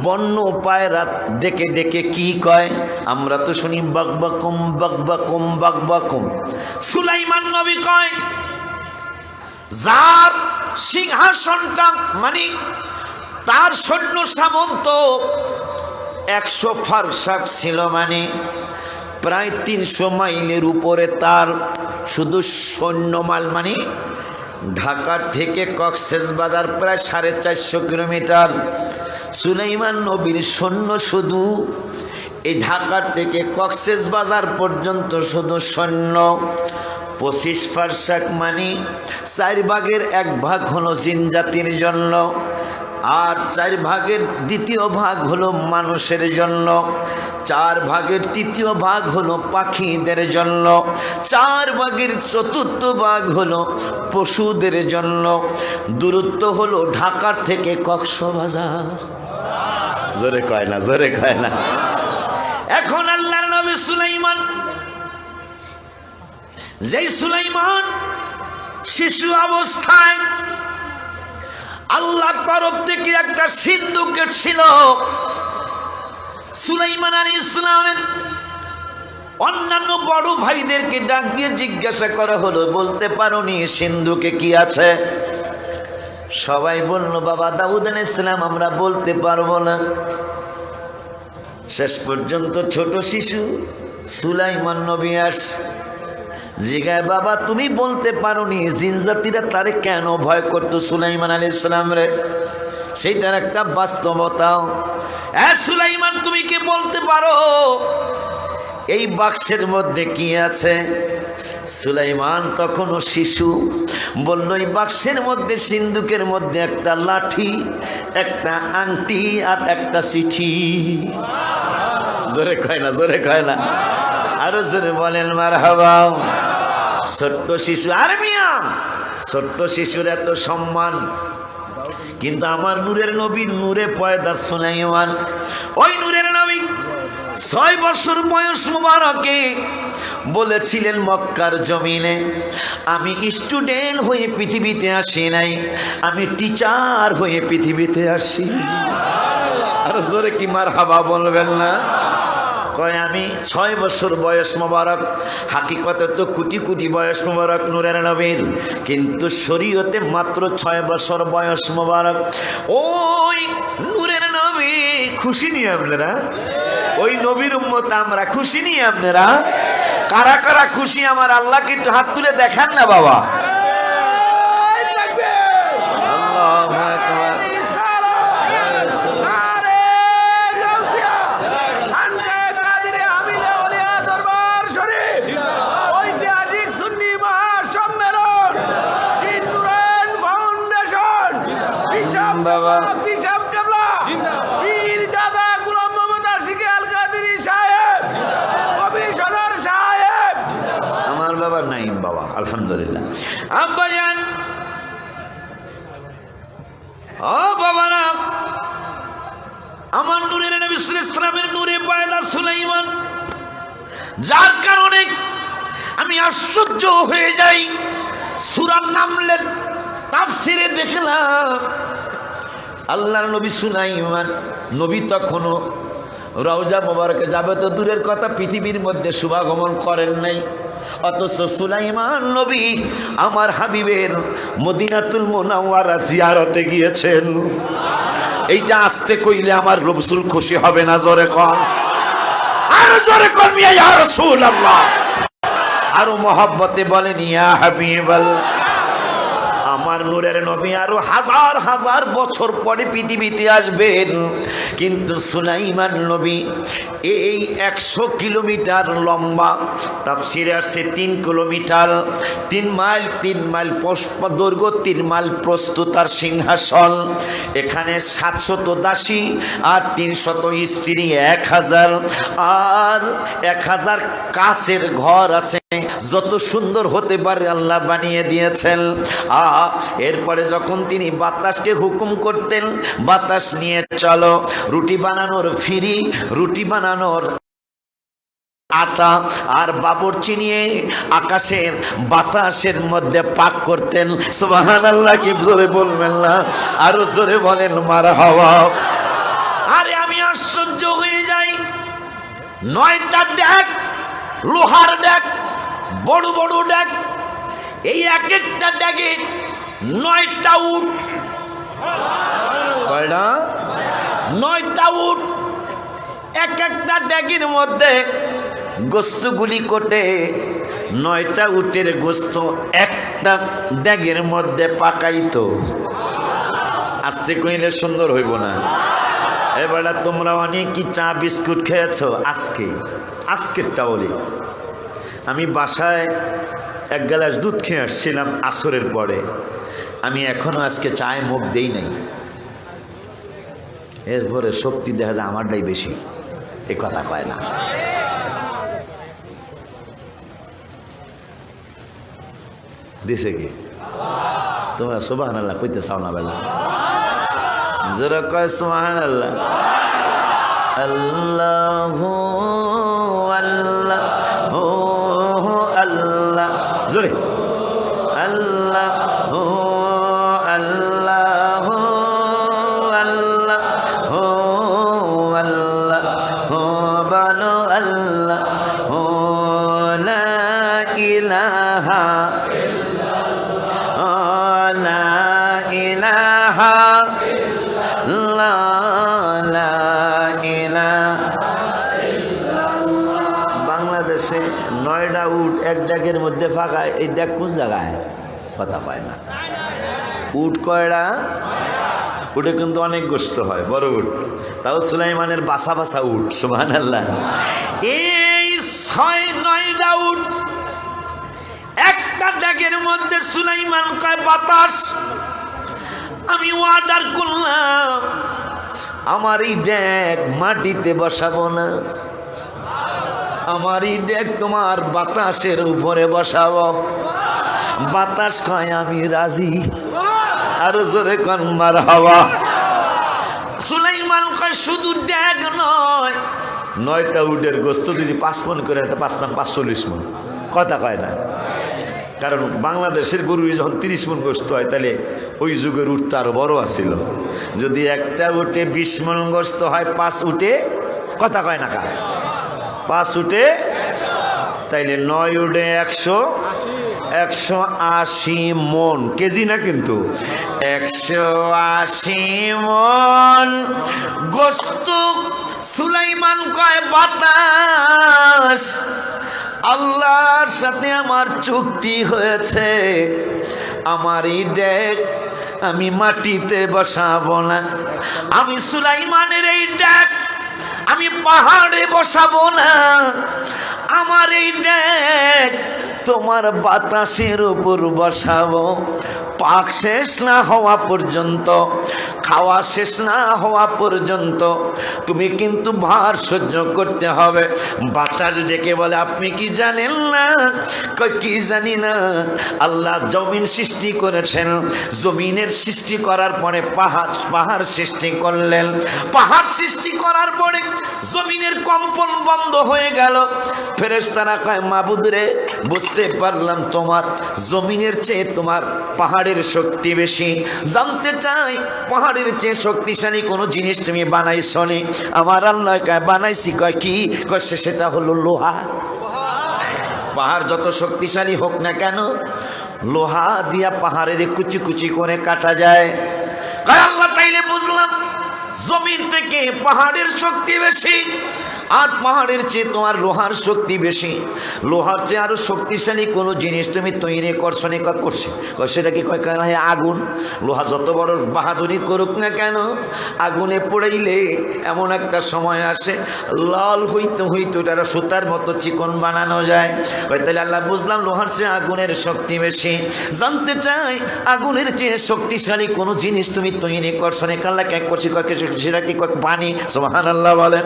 বন্য পায়রা ডেকে ডেকে কি কয়? আমরা তো শুনি বাকবাকুম বাকবাকুম বাকবাকুম। সুলাইমান নবী কয়, যার সিংহাসনটা, মানে তার সৈন্য সামন্ত 100 ফারসাক ছিল, মানে প্রায় 300 মাইলের উপরে তার শুধু সৈন্যমাল, মানে ঢাকার থেকে কক্সবাজার প্রায় 450 কিলোমিটার। সুলাইমান নবীর সৈন্য শুধু এই ঢাকার থেকে কক্সবাজার পর্যন্ত শুধু সৈন্য 25 ফারসাক মানে 4 ভাগের 1 ভাগ হলো জিন জাতির জন্য, আর 4 ভাগের 2য় ভাগ হলো মানুষের জন্য, 4 ভাগের 3য় ভাগ হলো পাখিদের জন্য, 4 ভাগের 4র্থ ভাগ হলো পশুদের জন্য। দূরত্ব হলো ঢাকা থেকে কক্সবাজার। জোরে কয় না, জোরে কয় না। এখন আল্লাহর নবী সুলাইমান, যেই সুলাইমান শিশু অবস্থায় আল্লাহর তরফ থেকে একটা সিন্ধুক ছিল, সুলাইমান আলাইহিস সালামের অন্যান্য বড় ভাইদেরকে ডাক দিয়ে জিজ্ঞাসা করা হলো, বলতে পারো নি সিন্ধুকে কি আছে? সবাই বলল, বাবা দাউদ আলাইহিস সালাম আমরা বলতে পারবো না। শেষ পর্যন্ত ছোট শিশু সুলাইমান নবী জিগায়, বাবা তুমি বলতে পারো নি জিন জাতিরা তারে কেন ভয় করতো সুলাইমান আলাইহিস সালাম রে? সেইটার একটা বাস্তবতা। সুলাইমান তুমি কি বলতে পারো এই বাক্সের মধ্যে কি আছে? সুলাইমান তখনও শিশু, বলল এই বাক্সের মধ্যে সিন্ধুকের মধ্যে একটা লাঠি, একটা আংটি আর একটা চিঠি। জোরে কয় না, জোরে কয় না, আরো জোরে বলেন মারহাবা। ছোট্ট শিশু, আর মিয়া ছোট্ট শিশুর এত সম্মান, কিন্তু আমার নূরের নবীর নূরে পয়দা সুলাইমান, ওই নূরের নবী 6 বছর বয়স মুবারকে বলেছিলেন মক্কার জমিনে, আমি স্টুডেন্ট হয়ে পৃথিবীতে আসি নাই, আমি টিচার হয়ে পৃথিবীতে আসি। আর জোরে কি মারহাবা বলবেন না? কয় আমি 6 বছর বয়স মোবারক, হাকিকতে তো কোটি কোটি বয়স মোবারক নূরের নবীর, কিন্তু শরীয়তে মাত্র 6 বছর বয়স মোবারক। ওই নূরের নবী খুশি নিয়ে আপনারা, ওই নবীর উম্মত আমরা খুশি নিয়ে আপনারা, কারা কারা খুশি আমার আল্লাহকে একটু হাত তুলে দেখান না বাবা। আমার বাবা নাইম বাবা, আলহামদুলিল্লাহ। আব্বাজান, ও বাবারা, আমার নূরের নবী সাল্লাল্লাহু আলাইহি ওয়াসাল্লামের নূরে পয়দা সুলাইমান, যার কারণে আমি আশ্চর্য হয়ে যাই। সূরা নামলের তাফসিরে দেখলাম আল্লাহর নবী সুলাইমান নবী তখনও রওজা মোবারকে যাবে তো দূরের কথা, পৃথিবীর মধ্যে শুভাগমন করেন নাই, অথচ সুলাইমান নবী আমার হাবিবের মদিনাতুল মুনাওয়ারা জিয়ারতে গিয়েছেন। এইটা আস্তে কইলে আমার রাসূল খুশি হবে না? জোরে কর, আর জোরে কর মিয়া ইয়া রাসূলুল্লাহ, আরো মহব্বতে বলেন ইয়া হাবিবাল্লাহ। আমার নূরের নবী আরো হাজার হাজার বছর পরে পৃথিবীতে আসবেন, কিন্তু সুলাইমান নবী এই 100 কিলোমিটার লম্বা, তাফসিরে আসছে 3 কিলোমিটার, 3 মাইল, 3 মাইল দৈর্ঘ্য, 3 মাইল প্রস্থ তার সিংহাসন। এখানে 700 দাসী আর 300 স্ত্রী, 1000 আর 1000 কাচের ঘর আছে, যত সুন্দর হতে পারে আল্লাহ বানিয়ে দিয়েছেন। এরপরে যখন তিনি বাতাসকে হুকুম করতেন, বাতাস নিয়ে চলো, রুটি বানানোর ফিরি, রুটি বানানোর আটা আর বাবরচি নিয়ে আকাশের বাতাসের মধ্যে পাক করতেন। সুবহানাল্লাহ, কি জোরে বলবেন না, আরো জোরে বলেন মারহাবা। আরে আমি আশ্চর্য হয়ে যাই, 9টা ডেক, লোহার ডেক, বড় বড় ডেক, এই এক একটা ডেকে 9টা উট। কয়টা? 9টা উট। এক একটা ডেকের মধ্যে গোস্তগুলি কোটে, 9টা উটের গোস্ত একটা ডেকের মধ্যে পাকাইতো। আস্তে কইলে সুন্দর হইব না। এবারে তোমরা অনেক কি চা বিস্কুট খেয়েছো আজকে, আজকেরটা বলি, আমি বাসায় এক গ্লাস দুধ খেয়ে আসছিলাম আসরের পরে, আমি এখনো আজকে চায় মুখ দেই নাই। এরপরে শক্তি দেখা যায় আমারটাই বেশি, এ কথা কয় না। দিছে কি তোমরা সুবহানাল্লাহ কইতে চাও না বেলা? যারা কয় সুবহানাল্লাহ, আল্লাহু আল্লাহু আল্লাহ, জোরে আল্লাহু আল্লাহু আল্লাহু আল্লাহু বলো আল্লাহু লা ইলাহা বাংলাদেশে 9টা উট এক ডেকের মধ্যে ফাঁকা। এই ডেক কোন জায়গায়? কথা পায় না। উট কয়টা? উটে কিন্তু অনেক গোস্ত হয়, বড় উট। তাও সুলাইমানের বাসা বাসা উট, সুবহানাল্লাহ। এই 6-9টা উট একটা ডেকের মধ্যে। সুলাইমান কয় বাতাস, আমি অর্ডার করলাম আমার এই ডেক মাটিতে বসাবো না, আমার এই ডেক তোমার বাতাসের উপরে বসাবো। বাতাস কয় আমি রাজি, আরো জোরে কোন মারহাবা। সুলাইমান কয় শুধু ডেক নয়, 9টা উটের গোস্ত যদি 5 মণ করে 5 মণ 45 মণ, কথা কয় না। কারণ বাংলাদেশের গরু যখন 30 মণ গোস্ত হয়, তাহলে ওই যুগের উট তো আরো বড় আছিল। যদি একটা উটে 20 মণ গোস্ত হয়, 5 উটে, কথা কয় না, 5 উটে, তাইলে 9 উটে 180 মণ, কেজি না কিন্তু, 180 মণ গোস্ত। সুলাইমান কয় বাতাস, আল্লাহর সাথে আমার চুক্তি হয়েছে, আমার এই ডেক আমি মাটিতে বসাবো না। আমি সুলাইমানের এই ডেক আমি পাহাড়ে বসাবো না, আমার এই ডেক তোমার বাতাসের উপর বসাবো। পাক শেষ না হওয়া পর্যন্ত, খাওয়া শেষ না হওয়া পর্যন্ত তুমি কিন্তু ভার সহ্য করতে হবে। বাতাস ডেকে বলে আপনি কি জানেন না? কি জানি না, আল্লাহ জমিন সৃষ্টি করেছেন, জমিনের সৃষ্টি করার পরে পাহাড় সৃষ্টি করলেন, পাহাড় সৃষ্টি করার পরে জমিনের কম্পন বন্ধ হয়ে গেল। ফেরেশতারা কয় মাবুদ রে, বুঝতে পারলাম তোমার জমিনের চেয়ে তোমার পাহাড়ের শক্তি বেশি। জানতে চাই পাহাড়ের চেয়ে শক্তিশালী কোন জিনিস তুমি বানাইছো নি? আমার আল্লাহ কয় বানাইছি। কয় কি? কয় সেটা হলো লোহা। পাহাড় যত শক্তিশালী হোক না কেন, লোহা দিয়া পাহাড়ের কুচি কুচি করে কাটা যায়। কয় আল্লাহ তাইলে বুঝলাম জমিন থেকে পাহাড়ের শক্তি বেশি, আর পাহাড়ের চেয়ে তোমার লোহার শক্তি বেশি। লোহার চেয়ে আরো শক্তিশালী কোনো জিনিস তুমি তৈরি করছো নি? করছে। সেটা কি? কয় আগুন। লোহা যত বড় বাহাদুরি করুক না কেন, আগুনে পড়াইলে এমন একটা সময় আসে লাল হইতে হইতে ওটা সুতার মতো চিকন বানানো যায়। তাহলে আল্লাহ বুঝলাম লোহার চেয়ে আগুনের শক্তি বেশি। জানতে চাই আগুনের চেয়ে শক্তিশালী কোনো জিনিস তুমি তৈরি করছো নি? কাল্লা কে করছি? সেটা কি? পানি। সুবহানাল্লাহ বলেন।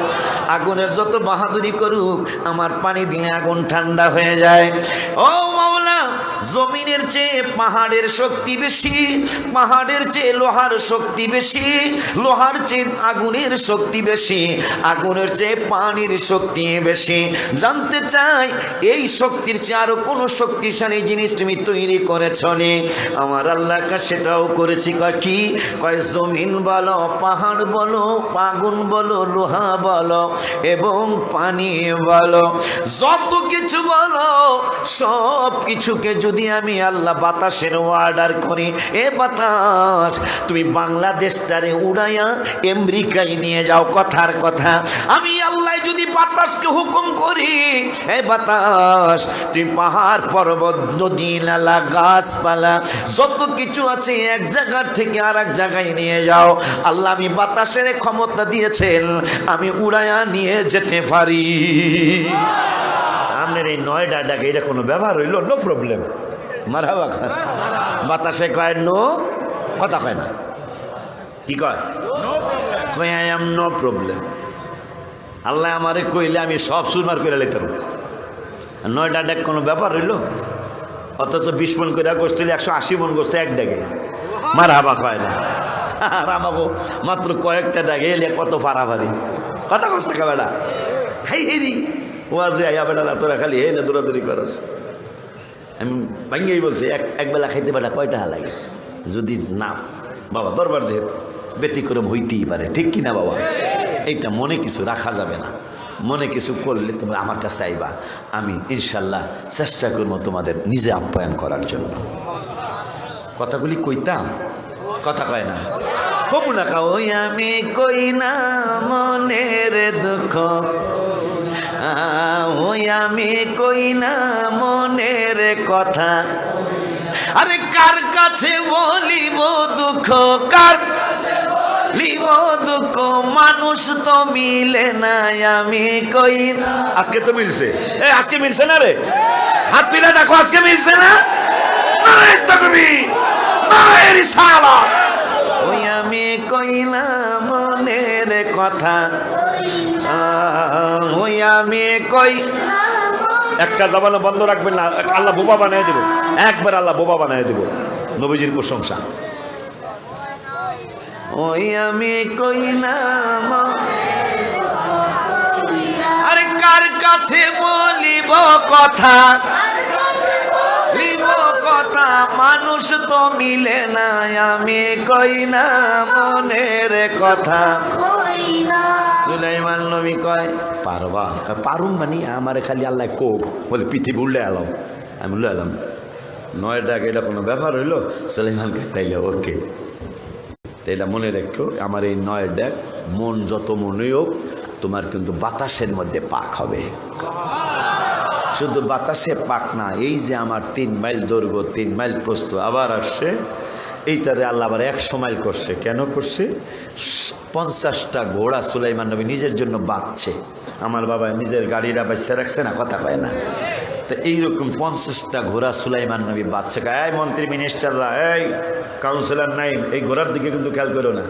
আগুনের যত বাহাদুরি করুক, আমার পানি দিলে আগুন ঠান্ডা হয়ে যায়। ও মাওলা, জমিনের চেয়ে পাহাড়ের শক্তি বেশি, পাহাড়ের চেয়ে লোহার শক্তি বেশি, লোহার চেয়ে আগুনের শক্তি বেশি, আগুনের চেয়ে পানির শক্তি বেশি। জানতে চাই এই শক্তির চেয়ে আরো কোনো শক্তিশালী জিনিস তুমি তৈরি করেছ নি? আমার আল্লাহ সেটাও করেছি। কয় কি? কয় জমিন বলো, পাহাড় বলো, আগুন বলো, লোহা বলো এবং পানি বলো, যত কিছু বলো সব কিছুকে যদি আমি আল্লাহ বাতাসের অর্ডার করি, এ বাতাস তুমি বাংলাদেশটারে উড়াইয়া আমেরিকায় নিয়ে যাও। কথার কথা, আমি আল্লাহ যদি বাতাসকে হুকুম করি, এ বাতাস তুমি পাহাড় পর্বত নদী নালা গাছপালা যত কিছু আছে এক জায়গার থেকে আর এক জায়গায় নিয়ে যাও। আল্লাহ আমি বাতাসের ক্ষমতা দিয়েছেন, আমি উড়াইয়া নিয়ে যেতে পারি। আপনি আপনার এই 9টা ডাকে এটা কোনো ব্যবহার হইল? No problem. মারহাবা খান। বাতাসে কয় নো, কথা কয় না, কি কয়? কয় আই এম নো প্রবলেম। আল্লাহ আমারে কইলে আমি সব সুরমার করে লাইতাম। 9টা ডাক কোনো ব্যাপার হইল? অথচ 20 মন করে গোস্ত 180 মন গোস্ত এক ডাকে। মারহাবা কয় না। আর আমাকে মাত্র কয়েকটা ডাকে এলে কত পারাপারি, কথা কষ্ট খা বেড়া। হাই হেরি ওয়াজে আয়া বেড়া না, তোরা খালি হে না দৌড়াদৌড়ি করস। আমি ভাঙ্গেই বলছি এক বেলা খাইতে বেড়া কয়টা লাগে? যদি না বাবা দরবার যেহেতু ব্যতিক্রম হইতেই পারে, ঠিক কিনা বাবা? এইটা মনে কিছু রাখা যাবে না। মনে কিছু করলে তোমরা আমার কাছে আইবা, আমি ইনশাল্লাহ চেষ্টা করবো তোমাদের নিজে আপ্যায়ন করার জন্য। কথাগুলি কইতাম, কথা কয় না, কমু না খাও। ওই আমি কই না মনের দুঃখ, ওই আমি কই না মনের কথা, আরে কার কাছে বলিব দুঃখ, কার লিব দুঃখ, মানুষ তো মিলে না, আমি কই। আজকে তো মিলছে, আজকে মিলছে না রে? হাত তুলে দেখো, আজকে মিলছে না? ওই আমি কই না মনের কথা, ওই আমি কই। একটা জবানও বন্ধ রাখবেন না, আল্লাহ বোবা বানায় দেব, একবার আল্লাহ বোবা বানায় দেব। নবীজির প্রশংসা। ওই আমি কই না, আরে কার কাছে বলিব কথা, লিব কথা, মানুষ তো মিলে না, আমি কই না মনের কথা। সুলাইমান নবী কয় পারবা? পারুম মানে আমার খালি আল্লাহ কোক বলে পৃথিবী উল্লে এলাম। আমি উল্লে এলাম 9টা এটা কোনো ব্যাপার হইলো? সুলাইমান কয় তাইলে ওকে, এটা মনে রেখো, আমার এই 9টা মন যত মনে হোক তোমার কিন্তু বাতাসের মধ্যে পাক হবে। শুধু বাতাসে পাক না, এই যে আমার 3 মাইল দৈর্ঘ্য 3 মাইল প্রস্থ আবার আসছে, এইটারে আল্লাহ আবার 100 মাইল করছে। কেন করছে? 50টা ঘোড়া সুলাইমান নবী নিজের জন্য বাঁধছে। আমার বাবা নিজের গাড়িটা বাঁচতে রাখছে না, কথা পায় না। তো এইরকম 50টা ঘোড়া সুলাইমান নবী বাঁধছে। এই মন্ত্রী মিনিস্টাররা, এই কাউন্সিলর নাই, এই ঘোড়ার দিকে কিন্তু খেয়াল করো না,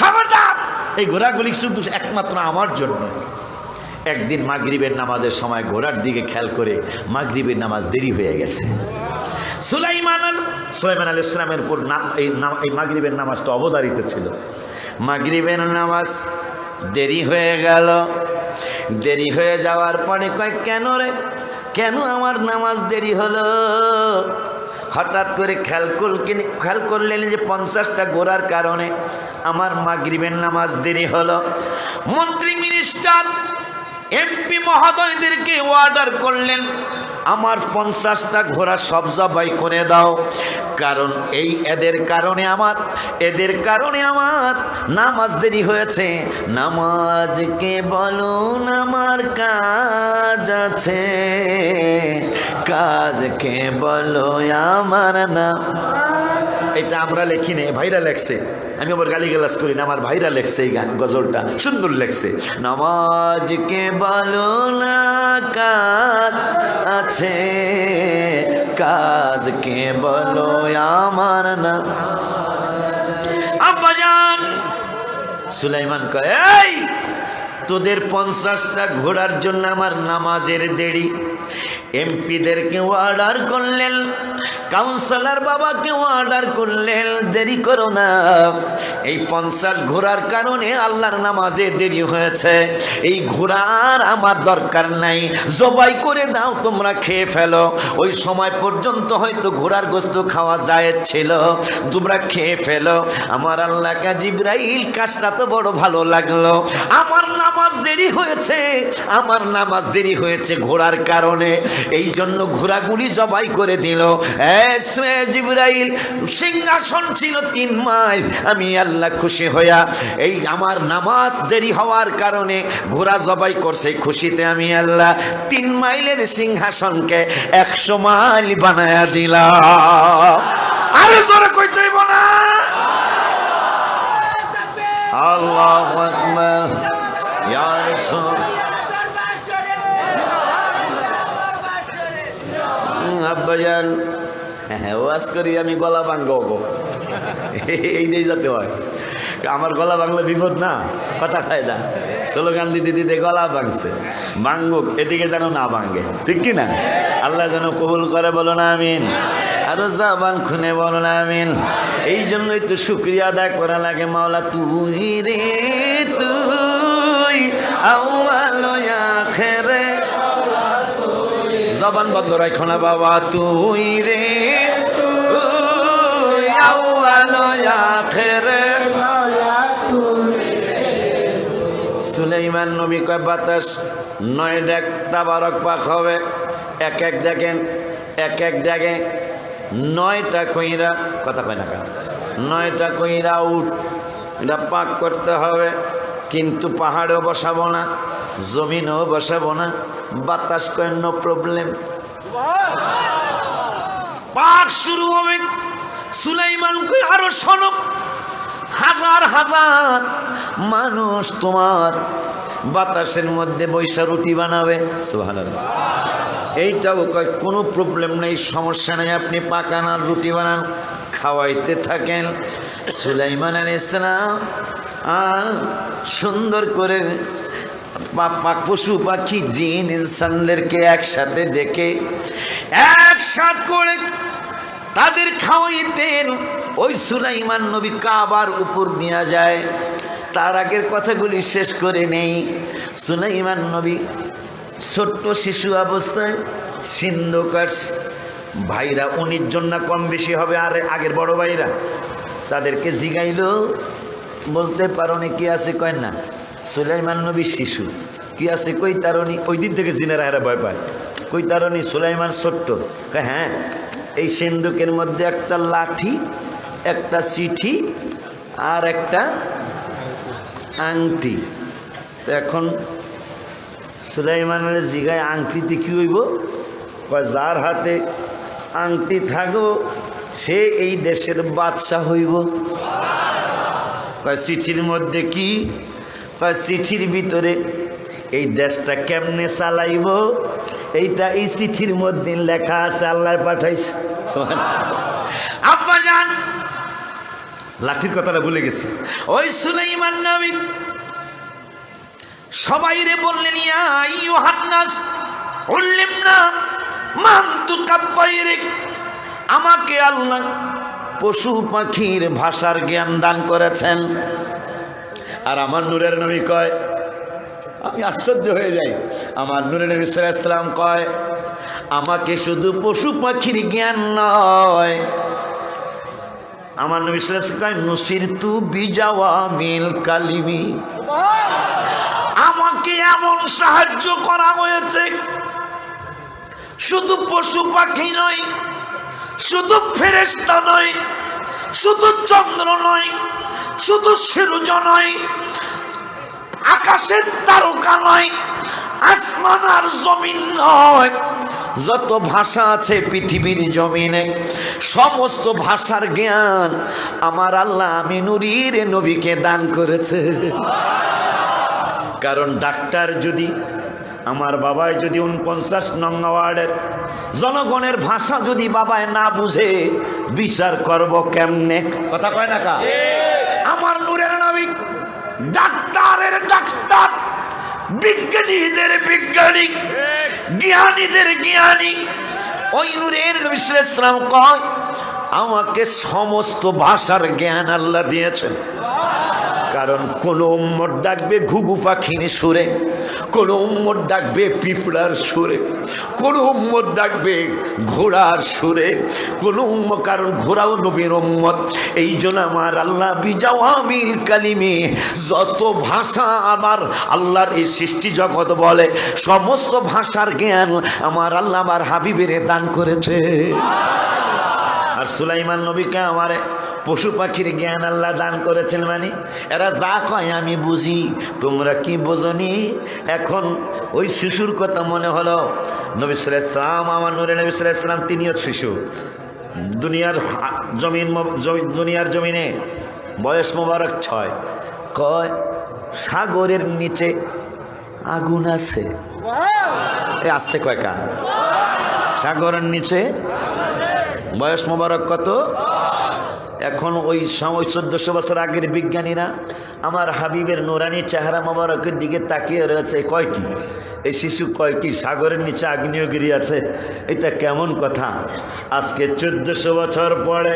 খবরদার। এই ঘোড়াগুলি শুধু একমাত্র আমার জন্য। একদিন মাগরিবের নামাজের সময় ঘোড়ার দিকে খেয়াল করে মাগরিবের নামাজ দেরি হয়ে গেছে। সুলাইমান আলাইহিস সালামের উপর এই মাগরিবের নামাজটা অবধারিত ছিল। মাগরিবের নামাজ দেরি হয়ে গেল। দেরি হয়ে যাওয়ার পরে কয় কেন রে, কেন আমার নামাজ দেরি হলো? হঠাৎ করে খেয়াল করলেন যে 50টা ঘোড়ার কারণে আমার মাগরিবের নামাজ দেরি হলো। মন্ত্রী মিনিস্টার এমপি মহোদয়দেরকে অর্ডার করলেন, আমার 50টা ঘোড়া সব জবাই করে দাও, কারণ এদের কারণে আমার নামাজ দেরি হয়েছে। নামাজকে বলুন আমার কাজ আছে, কাজকে বলো আমার না। এটা আমরা লিখি না, ভাইরা লেখছে। আমি আবার গালিগালাজ করি না, আমার ভাইরা লেখছে এই গান, গজলটা সুন্দর লেখছে। নামাজকে বলো না কাজ আছে, কাজকে বলো আমার না। আব্বাজান সুলাইমান কয়, এই তোদের 50টা ঘোড়ার জন্য আমার নামাজের দেরি। এমপিদেরকে অর্ডার করলেন, কাউন্সিলর বাবাকে অর্ডার করলেন, দেরি করো না, এই 50 ঘোড়ার কারণে আল্লাহর নামাজে দেরি হয়েছে। এই ঘোড়ার আমার দরকার নাই, জবাই করে দাও, তোমরা খেয়ে ফেলো। ওই সময় পর্যন্ত হয়তো ঘোড়ার গোশত খাওয়া জায়েজ ছিল, তোমরা খেয়ে ফেলো। আমার আল্লাহকে জিবরাইল কাজটা তো বড় ভালো লাগলো। আমার নামাজ দেরি হয়েছে ঘোড়ার কারণে, এই জন্য ঘোড়াগুলি জবাই করে দিল। জিবরাইল সিংহাসন ছিল 3 মাইল, আমি আল্লাহ খুশি হইয়া এই আমার নামাজ দেরি হওয়ার কারণে ঘোড়া জবাই করছে, খুশিতে আমি আল্লাহ 3 মাইলের সিংহাসনকে 100 মাইল বানায়া দিলাম। আরে জোরে কইতে হইব না? আল্লাহু আকবার, ইয়া রাসূল। আব্বাজান হ্যাঁ ওয়াজ করি আমি গলা ভাঙ্গো এইটাই যাতে হয়, আমার গলা ভাঙলে বিপদ না, কথা খায় না, স্লোগান দিতে দিতে গলা ভাঙছে, ভাঙ্গুক, এদিকে যেন না ভাঙ্গে, ঠিক কি না? আল্লাহ যেন কবুল করে, বলো না আমিন। আরো জাবান খুনে বলো না আমিন। এই জন্যই তো শুকরিয়া আদায় করা লাগে, মাওলা তুই রে তুই আউয়াল আখিরে, জবান বন্ধ রাখো না বাবা, তুই রে তুই আউয়াল আখিরে। সুলাইমান নবী কয় বাতাস 9 ডাক তাবারক পাক হবে, এক এক ডাকে 9টা কইরা, কথা কয় না, 9টা কইরা উঠ, এটা পাক করতে হবে। কিন্তু পাহাড়েও বসাবো না, জমিনেও বসাবো না, বাতাস কয় নো প্রবলেম, পাক শুরু হবে। সুলাইমান কয় আরো শোনো, হাজার হাজার মানুষ তোমার বাতাসের মধ্যে বৈশা রুটি বানাবে, সুবহানাল্লাহ। এইটাও কয় কোনো প্রবলেম নেই, সমস্যা নেই, আপনি পাকান আর রুটি বানান, খাওয়াইতে থাকেন। সুলাইমান আলাইহিস সালাম সুন্দর করে পশু পাখি জিন ইনসানদেরকে একসাথে ডেকে একসাথ করে তাদের খাওয়াইতেন। ওই সুলাইমান নবী কাবার উপর নিয়ে যায়। তার আগের কথাগুলি শেষ করে নেই। সুলাইমান নবী ছোট্ট শিশু অবস্থায় সিন্ধুকার ভাইরা 19 জন না কম বেশি হবে, আর আগের বড় ভাইরা তাদেরকে জিগাইল, বলতে পারো নি কি আছে? কয় না, সুলাইমান নবী শিশু, কি আছে কই তারনি? ওই দিন থেকে জিনেরা এরা ভয় পায়, কই তারনি? সুলাইমান ছোট্ট। হ্যাঁ, এই সিন্ধুকের মধ্যে একটা লাঠি, একটা চিঠি আর একটা আংটি। এখন সুলাইমানের জিগায় আংটিতে কি হইব? যার হাতে আংটি থাকবো সে এই দেশের বাদশা হইব। চিঠির মধ্যে কি? চিঠির ভিতরে এই দেশটা কেমনে চালাইব এইটা এই চিঠির মধ্যে লেখা আছে, আল্লাহ পাঠাইছে। আব্বা জান, লাঠির কথাটা ভুলে গেছি। ওই সুলাইমান নবী সবাই রে বললেন, ইয়া আইয়ুহান নাস উল্লিমনা মানতুকাত তায়রিক, আমাকে আল্লাহ পশু পাখির ভাষার জ্ঞান দান করেছেন। আর আমার নূরের নবী কয়, আমি আশ্চর্য হয়ে যাই, আমার নূরের নবী সাল্লাল্লাহু আলাইহি ওয়াসাল্লাম কয়, আমাকে শুধু পশু পাখির জ্ঞান নয়, আমার নবী সাল্লাল্লাহু আলাইহি ওয়াসাল্লাম কয় নুসিরতু বিজাওয়ামিল কালিমি, আমাকে এমন সাহায্য করা হয়েছে, শুধু পশু পাখি নয়, শুধু ফেরেশতা নয়, শুধু চন্দ্র নয়, শুধু সূর্য নয়, আকাশের তারকা নয়, আসমান আর জমিন নয়, যত ভাষা আছে পৃথিবীর জমিনে সমস্ত ভাষার জ্ঞান আমার আল্লাহ আমি নূরের নবীকে দান করেছে। কারণ ডাক্তার যদি, আমার বাবায় যদি 49 নং ওয়ার্ডের জনগণের ভাষা যদি বাবায় না বুঝে, বিচার করব কেমনে? কথা কয় না কা? আমার নূরের নবী ডাক্তারের ডাক্তার, বিজ্ঞানীদের বিজ্ঞানী, জ্ঞানীদের জ্ঞানী। ওই নূরের নবী সাল্লাল্লাহু আলাইহি ওয়াসাল্লাম কয়, আমাকে সমস্ত ভাষার জ্ঞান আল্লাহ দিয়েছেন। কারণ কোন উম্মত ডাকবে ঘুঘু পাখির সুরে, কোন উম্মত ডাকবে পিঁপড়ার সুরে, কোন উম্মত ডাকবে ঘোড়ার সুরে, কোন উম্মত, কারণ ঘোড়াও নবীর উম্মত। এই জন্য আমার আল্লাহ বিজাওয়ামিল কালিমি, যত ভাষা আমার আল্লাহর এই সৃষ্টি জগৎ বলে সমস্ত ভাষার জ্ঞান আমার আল্লাহ আমার হাবিবের দান করেছে। আর সুলাইমান নবীকে আমারে পশু পাখির জ্ঞান আল্লাহ দান করেছেন। মানে এরা যা কয় আমি বুঝি, তোমরা কি বোঝনি? এখন ওই শিশুর কথা মনে হলো। নবী সাল্লাল্লাহু আলাইহি ওয়াসাল্লাম, আমার নূরের নবী সাল্লাল্লাহু আলাইহি ওয়াসাল্লাম, তিনিও শিশু। দুনিয়ার জমিনে বয়স মোবারক 6। কয় সাগরের নিচে আগুন আছে, এ আসতে কয় কা সাগরের নিচে। বয়স মোবারক কত? এখন ওই সময় 1400 বছর আগের বিজ্ঞানীরা আমার হাবিবের নুরানি চেহারা মোবারকের দিকে তাকিয়ে রয়েছে, কয় কি এই শিশু, কয় কি সাগরের নিচে আগ্নেয়গিরি আছে? এটা কেমন কথা? আজকে 1400 বছর পরে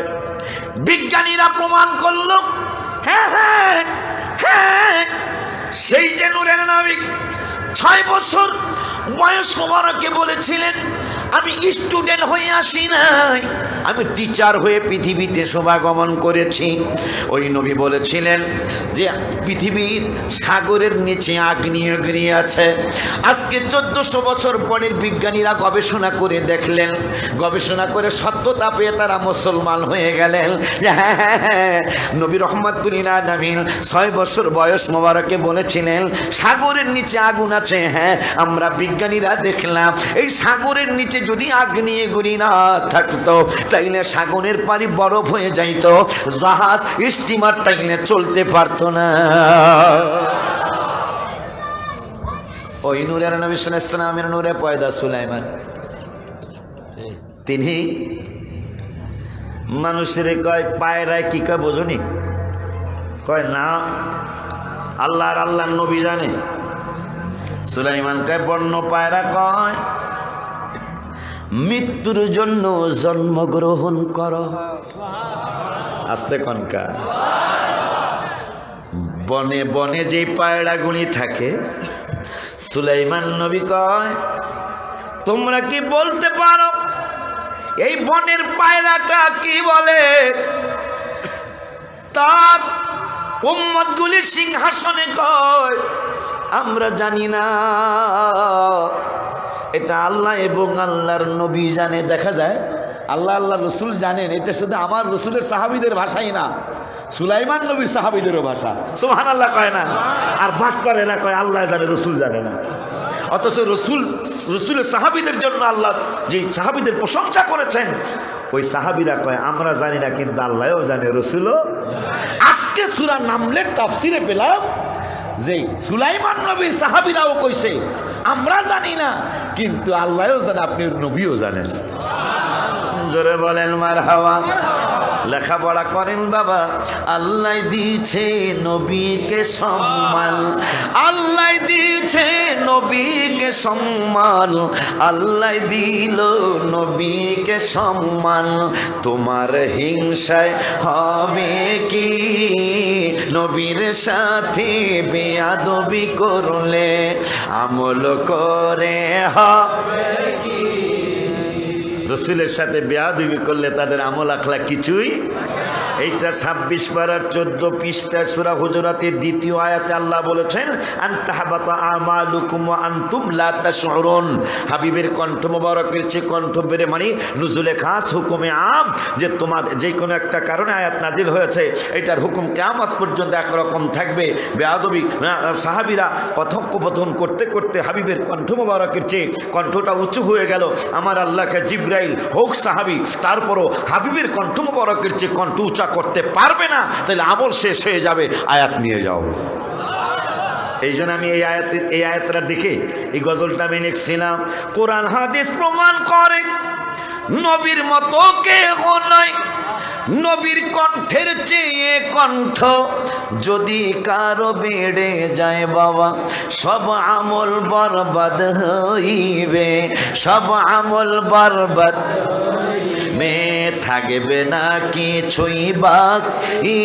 বিজ্ঞানীরা প্রমাণ করল, হ্যাঁ হ্যাঁ হ্যাঁ, সেই যে নূরের নবী 6 বছর বয়স মোবারকে বলেছিলেন, আমি স্টুডেন্ট হয়ে আসি নাই, আমি টিচার হয়ে পৃথিবীতে শোভাগমন করেছি। ওই নবী বলেছিলেন যে পৃথিবীর সাগরের নিচে আগ্নেয়গিরি আছে। আজকে 1400 বছর পরের বিজ্ঞানীরা গবেষণা করে দেখলেন, গবেষণা করে সত্যতা পেয়ে তারা মুসলমান হয়ে গেলেন। হ্যাঁ, নবী রহমাতুল্লিল আলামিন 6 বছর বয়স মোবারকে বলেছিলেন সাগরের নিচে আগুন আছে। হ্যাঁ, আমরা বিজ্ঞানীরা দেখলাম এই সাগরের নিচে যদি আগ্নেয়গিরি না থাকতো তাইলে সাগরের পানি বরফ হয়ে যাইত, জাহাজ স্টিমার তাইলে চলতে পারতো না। ওই নূরের নবী সাল্লাল্লাহু আলাইহি ওয়াসাল্লামের নূরে পয়দা সুলাইমান, তিনি মানুষের কয় পায়রায় কি কয় বোঝনি? কয় না, আল্লাহর নবী জানে। সুলাইমান কয় বন্য পায়রা কয় মৃত্যুর জন্য জন্মগ্রহণ করো। আস্তে কনকা, বনে বনে যে পায়রাগুলি থাকে, সুলাইমান নবী কয় তোমরা কি বলতে পারো এই বনের পায়রাটা কি বলে? তার উম্মতগুলি সিংহাসনে কয় আমরা জানি না, এটা আল্লাহ এবং আল্লাহর নবী জানে। দেখা যায় আল্লাহ রসুল জানেন, এটা শুধু আমার রসুলের সাহাবীদের ভাষাই না, সুলাইমান নবীর সাহাবীদেরও ভাষা। সুবহানাল্লাহ কয় না? আর বাস করে না, কয় আল্লাহ জানে রসুল জানে না। অথচ রসুলের সাহাবীদের জন্য আল্লাহ যে সাহাবীদের প্রশংসা করেছেন, ওই সাহাবীরা কয় আমরা জানি না, কিন্তু আল্লাহও জানে, রসুলও। আজকে সূরা নামলের তাফসিরে পেলাম যে সুলাইমান নবীর সাহাবীরাও কইছে আমরা জানি না, কিন্তু আল্লাহও জানে, আপনি নবীও জানেন। জোরে বলেন মারহাবা। লেখাপড়া করেন বাবা। আল্লাহ দিয়েছে নবীকে সম্মান, আল্লাহ দিয়েছে নবীকে সম্মান, আল্লাহ দিল নবীকে সম্মান। তোমার হিংসায় হবে কি নবীর সাথে বেয়াদবি করলে, আমল করে হবে কি? রসুলের সাথে বেয়াদবি করলে তাদের আমল আখলা কিছুই। এইটা 26 পারার 14 পৃষ্ঠা সূরা হুজুরাতের 2য় আয়াতে আল্লাহ বলেছেন আনতাহাবাতা আমালুকুম ওয়া আনতুম লা তাশউরুন। হাবিবের কণ্ঠ মোবারকের চেয়ে কণ্ঠ বেড়ে মানে নুজুলে খাস হুকুমে আম, যে তোমার যে কোনো একটা কারণে আয়াত নাজিল হয়েছে, এটার হুকুম কিয়ামত পর্যন্ত একরকম থাকবে। বেয়াদবি সাহাবীরা কথোপকথন করতে করতে হাবিবের কণ্ঠ মোবারকের চেয়ে কণ্ঠটা উঁচু হয়ে গেল। আমার আল্লাহকে জিবরাইল হোক সাহাবী, তারপরও হাবিবের কণ্ঠ মোবারকের চেয়ে কণ্ঠ উঁচা করতে পারবে না, তাহলে আমল শেষ হয়ে যাবে, আয়াত নিয়ে যাও। এই জন্য আমি এই আয়াতটা দেখে এই গজলটা আমি লিখছিলাম। কোরআন হাদিস প্রমাণ করে নবীর মতো কেহ নয়, নবীর কণ্ঠের চেয়ে কণ্ঠ যদি কারো বেড়ে যায় বাবা, সব আমল বরবাদ হইবে, সব আমল বরবাদ থাকবে না কিছুই বাকি।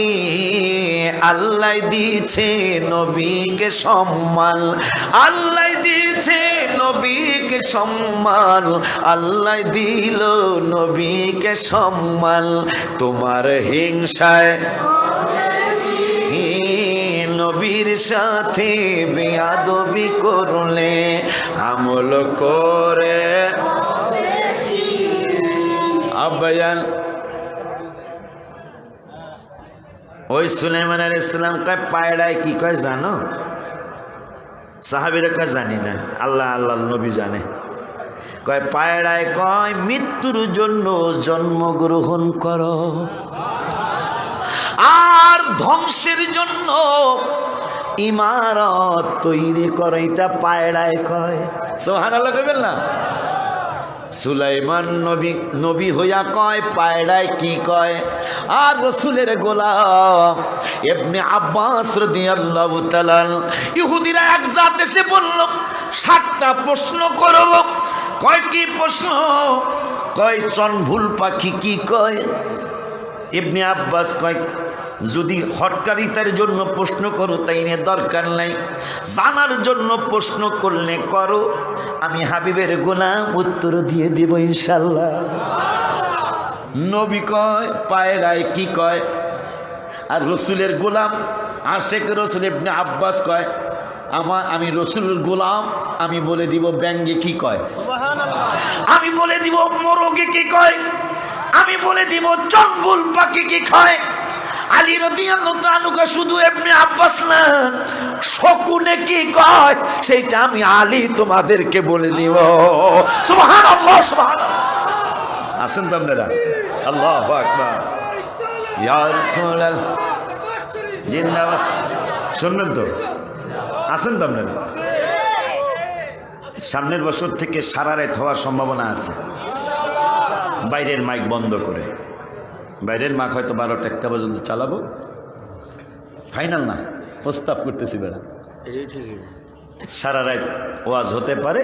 আল্লাহ দিয়েছে নবীকে সম্মান, আল্লাহ দিয়েছে নবীকে সম্মান, আল্লাহ দিল নবীকে সম্মান। তোমার হিংসায় নবীর সাথে বেয়াদবি করলে, আমল করে আব্বাজান। ওই সুলাইমান আলাইহিস সালাম কয় পায়রায় কি কয় জানো? সাহাবীরা কয় জানি না, আল্লাহ নবী জানে। কয় পায়রায় কয় মৃত্যুর জন্য জন্মগ্রহণ করো, আর ধ্বংসের জন্য ইমারত তৈরি করো, এটা পায়রায় কয়। সুবহানাল্লাহ কইবেন না? সুলাইমান নবী হইয়া কয় পায়রায় কি কয়, আর রসুলের গোলাম ইবনে আব্বাস রাদিয়াল্লাহু তাআলা ইহুদিরা এক জাত এসে বলল 7টা প্রশ্ন করব। কয় কি প্রশ্ন? কয় চনভুল পাখি কি কয়? ইবনে আব্বাস কয় যদি হটকারিতার জন্য প্রশ্ন করো তাই নিয়ে দরকার নাই, জানার জন্য প্রশ্ন করলে করো, আমি হাবিবের গোলাম উত্তর দিয়ে দেব ইনশাল্লাহ। নবী কয় পায়রায় কি কয়, আর রসুলের গোলাম আশেক রসুল ইবনে আব্বাস কয় আমি রসুলের গোলাম, আমি বলে দিব ব্যাঙ্গে কি কয়, আমি বলে দিব মোরগে কি কয়, আমি বলে দিব চম্বুল পাখি কি কয়। আলী রাদিয়াল্লাহু তাআলা শুধু ইবনে আব্বাস না, শকুনে কি কয় সেইটা আমি আলী তোমাদেরকে বলে দিব। সুবহানাল্লাহ, সুবহানাল্লাহ। আসেন তো আপনারা, আল্লাহু আকবার, ইয়া রাসূলুল্লাহ, জিন্দাবাদ। শুনবেন তো, আসেন তো আপনারা। সামনের বছর থেকে সারা রাত হওয়ার সম্ভাবনা আছে, বাইরের মাইক বন্ধ করে। বাইরের মাইক হয়তো 12টা 1টা পর্যন্ত চালাবো, ফাইনাল না, প্রস্তাব করতেছি বেড়া। সারা রাত ওয়াজ হতে পারে,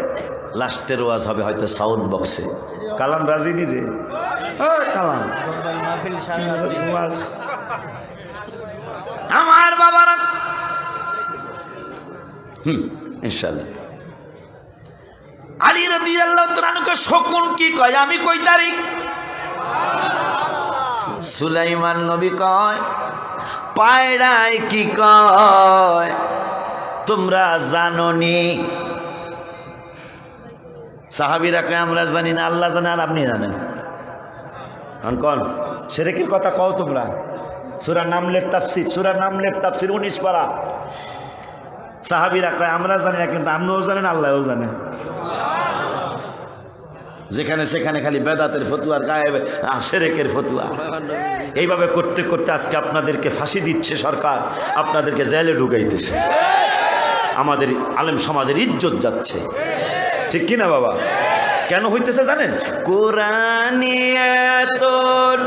লাস্টের ওয়াজ হবে হয়তো সাউন্ড বক্সে। কালাম রাজিনী রে, কালাম আমার বাবারা, ইনশাআল্লাহ। আলী রাদিয়াল্লাহু তাআলা শকুন কি কয়, আমি কই তারিখ। সুলাইমান নবী কয় পায়রায় কি কয়, তোমরা জানোনি? সাহাবীরা কয় আমরা জানি না, আল্লাহ জানে আর আপনি জানেন। কোন শিরকের কথা কও তোমরা? সূরা নামলের তাফসীর, সূরা নামলের তাফসীর 19 পারা। সাহাবীরা কয় আমরা জানি না, কিন্তু আপনিও জানেন, আল্লাহও জানেন। যেখানে সেখানে খালি বেদাতের ফতুয়া আর গায়েবে শিরকের ফতুয়া। এইভাবে করতে করতে আজকে আপনাদেরকে ফাঁসি দিচ্ছে সরকার, আপনাদেরকে জেলে ঢুকাইতেছে, আমাদের আলেম সমাজের ইজ্জত যাচ্ছে। ঠিক কি না বাবা? কেন হইতেছে জানেন? কোরআনে এত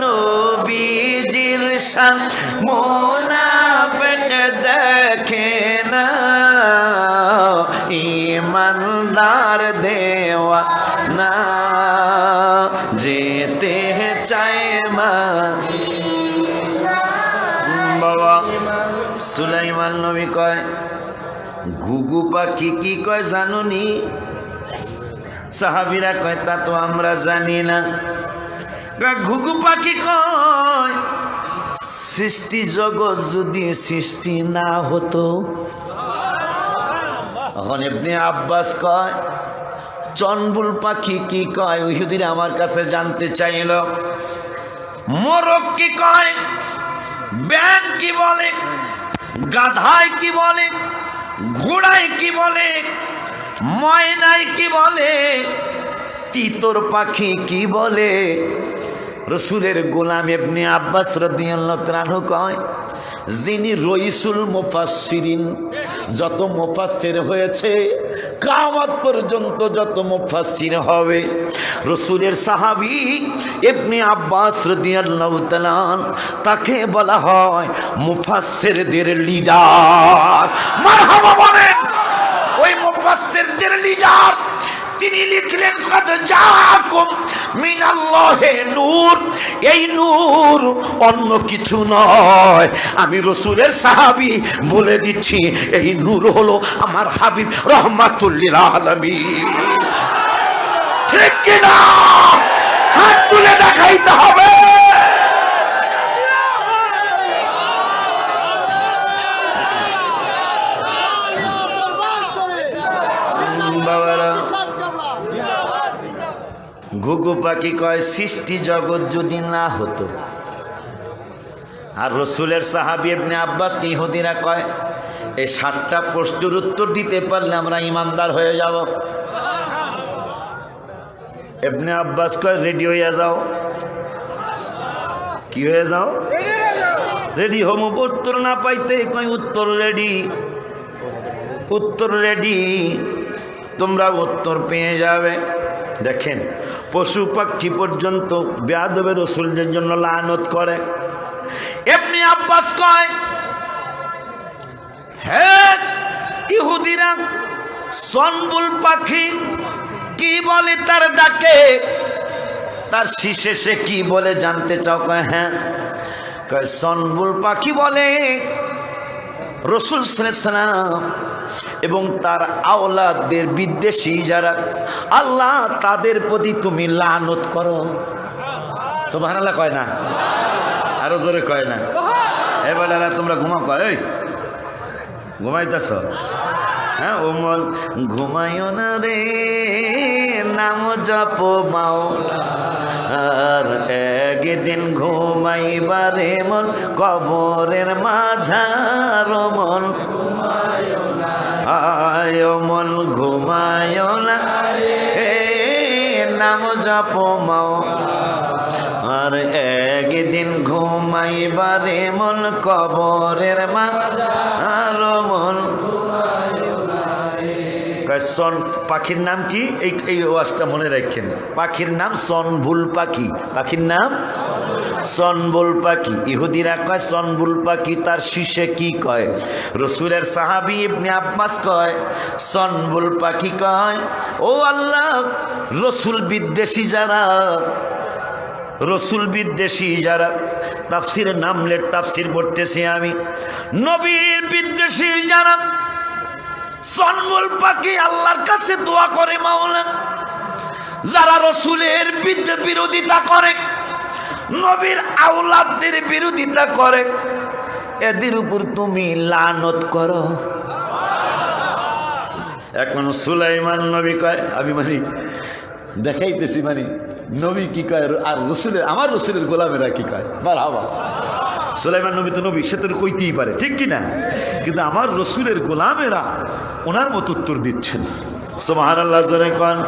নবীজির শান মুনাফিক দেখে না, ঈমানদার দেওয়া না যেতে চায় মা। বাবা সুলাইমান নবী কয় ঘুঘু পাখি কি কয় জানুনি? সাহাবীরা কয় তা তো আমরা জানি না। ঘুঘু পাখি কয় সৃষ্টি জগৎ যদি সৃষ্টি না হতো। এখন ইবনে আব্বাস কয় চনবুল পাখি কি কয়? ইহুদিরা আমার কাছে জানতে চাইল। মোরগ কি কয়? ব্যাং কি বলে? গাধায় কি বলে? ঘোড়ায় কি বলে? ময়নায় কি বলে? তিতর পাখি কি বলে? রসুলের গোলাম ইবনে আব্বাস রাদিয়াল্লাহু তাআলা কয় যিনি রইসুল মুফাসসিরিন, যত মুফাসসির হয়েছে কিয়ামত পর্যন্ত যত মুফাসসির হবে, রসুলের সাহাবী ইবনে আব্বাস রাদিয়াল্লাহু তাআলা তাকে বলা হয় মুফাসসিরদের লিডার। মারহাবা বলেন। ওই মুফাসসিরদের লিডার তিনি লিখলেন কদ জাআকুম মিনাল্লাহি নূর। এই নূর অন্য কিছু নয়, আমি রসুলের সাহাবী বলে দিচ্ছি, এই নূর হলো আমার হাবিব রাহমাতুল লিল আলামিন। ঠিক কি না? হাত তুলে দেখাইতে হবে। ঘুঘু পাখি কয় সৃষ্টি জগৎ যদি না হতো। আর রসুলের সাহাবী ইবনে আব্বাস ইহুদিরা কয় এই 7টা প্রশ্নের উত্তর দিতে পারলে আমরা ইমানদার হয়ে যাব। ইবনে আব্বাস কয় রেডি হয়ে যাও। কি হয়ে যাও? রেডি হম। উত্তর না পাইতে কয় উত্তর রেডি, উত্তর রেডি, তোমরা উত্তর পেয়ে যাবে। দেখেন পশু পাখি পর্যন্ত বেয়াদবে রাসূলের জন্য লানত করে। ইবনে আব্বাস কয়, হে ইহুদিরা, সনবুল পাখি কি বলে তার ডাকে, তার শীষে সে কি বলে জানতে চাও? কয় হ্যাঁ। কয় সনবুল পাখি বলে রাসূল সাল্লাল্লাহু আলাইহি ওয়াসাল্লাম এবং তার আওলাদদের বিদ্বেষী যারা, আল্লাহ তাদের প্রতি তুমি লানত করো। সুবহানাল্লাহ কয় না? আরো জোরে কয় না? এবার তোমরা ঘুমাও, কয় এই ঘুমাইতেছ? হ্যাঁ, ওমল ঘুমাইও না রে, নাম জপ মাওলা, আর একদিন ঘুমাইবারে মন কবরের মাঝার মন, আয় মন ঘুমাইও না রে, নাম জপ মাওলা, আর একদিন ঘুমাইবারে মন কবরের মাঝার মন। সন পাখির নাম কি? এই ওয়াজটা মনে রাখেন, পাখির নাম সনবুল পাখি। পাখির নাম সনবুল পাখি। ইহুদিরা কয় সনবুল পাখি, তার শীষে কি কয়? রাসূলের সাহাবী ইবনে আব্বাস কয় সনবুল পাখি কয়, ও আল্লাহ, রাসূল বিদ্বেষী যারা, রাসূল বিদ্বেষী যারা, তাফসিরে নামলের তাফসির পড়তেছি আমি, নবীর বিদ্বেষী যারা সনবুল পাখি আল্লাহর কাছে দোয়া করে, মাওলা যারা রাসূলের বিরোধিতা করে, নবীর আওলাদদের বিরোধিতা করে, এদের উপর তুমি লানত করো। এখন সুলাইমান নবী কয়, আমি মানে দেখাইতেছি মানে নবী কি কয় আর রাসূলের, আমার রাসূলের গোলামেরা কি কয়। মারহাবা। সুলাইমান নবী তো নবী, সে তো কইতেই পারে, ঠিক কিনা? কিন্তু আমার রাসূলের গোলামেরা ওনার মতো উত্তর দিচ্ছেন। সুবহানাল্লাহ জোরে কোন।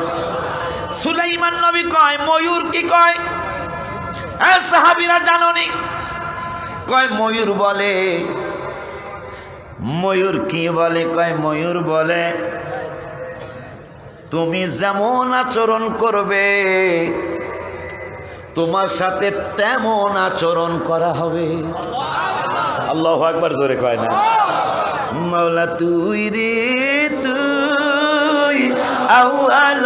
সুলাইমান নবী কয় ময়ূর কি কয়? সাহাবীরা জানোনি? কয় ময়ূর বলে। ময়ূর কি বলে? কয় ময়ূর বলে তুমি যেমন আচরণ করবে তোমার সাথে তেমন আচরণ করা হবে। আল্লাহু আকবার জোরে কয় না? মাওলা তুই রে তুই আউয়াল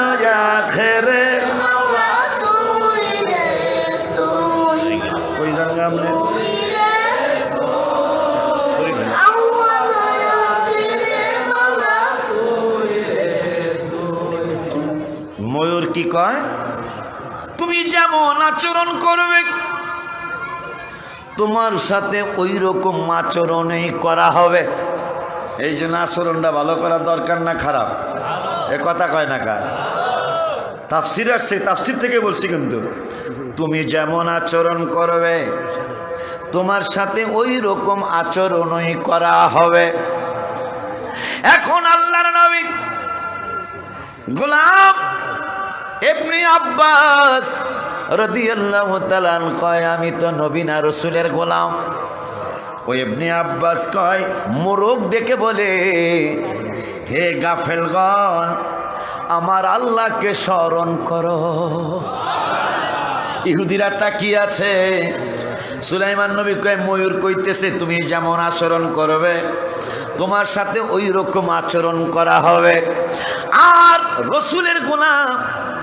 আখিরে, মাওলা তুই রে তুই, কই জায়গা আমনে আউয়াল আখিরে, মাওলা তুই রে তুই। ময়ূর কি কয়? তুমি যেমন আচরণ করবে তোমার সাথে ওই রকম আচরণই করা হবে। এই জন্য আচরণটা ভালো করার দরকার না খারাপ? এ কথা কয় না কার? তাফসির আসছে, তাফসির থেকে বলছি কিন্তু তুমি যেমন আচরণ করবে তোমার সাথে ওই রকম আচরণই করা হবে। এখন আল্লাহর নবী গোলাম ইবনে আব্বাস রাদিয়াল্লাহু তাআলা কয় আমি তো নবী না রাসূলের গোলাম। ওই ইবনে আব্বাস কয় মোরগ ডেকে বলে, হে গাফেলগণ, আমার আল্লাহকে স্মরণ করো। ইহুদিরা তাকিয়ে আছে। সুলাইমান নবী কয় ময়ূর কইতেছে তুমি যেমন আচরণ করবে তোমার সাথে ওই রকম আচরণ করা হবে। আর রাসূলের গোলাম,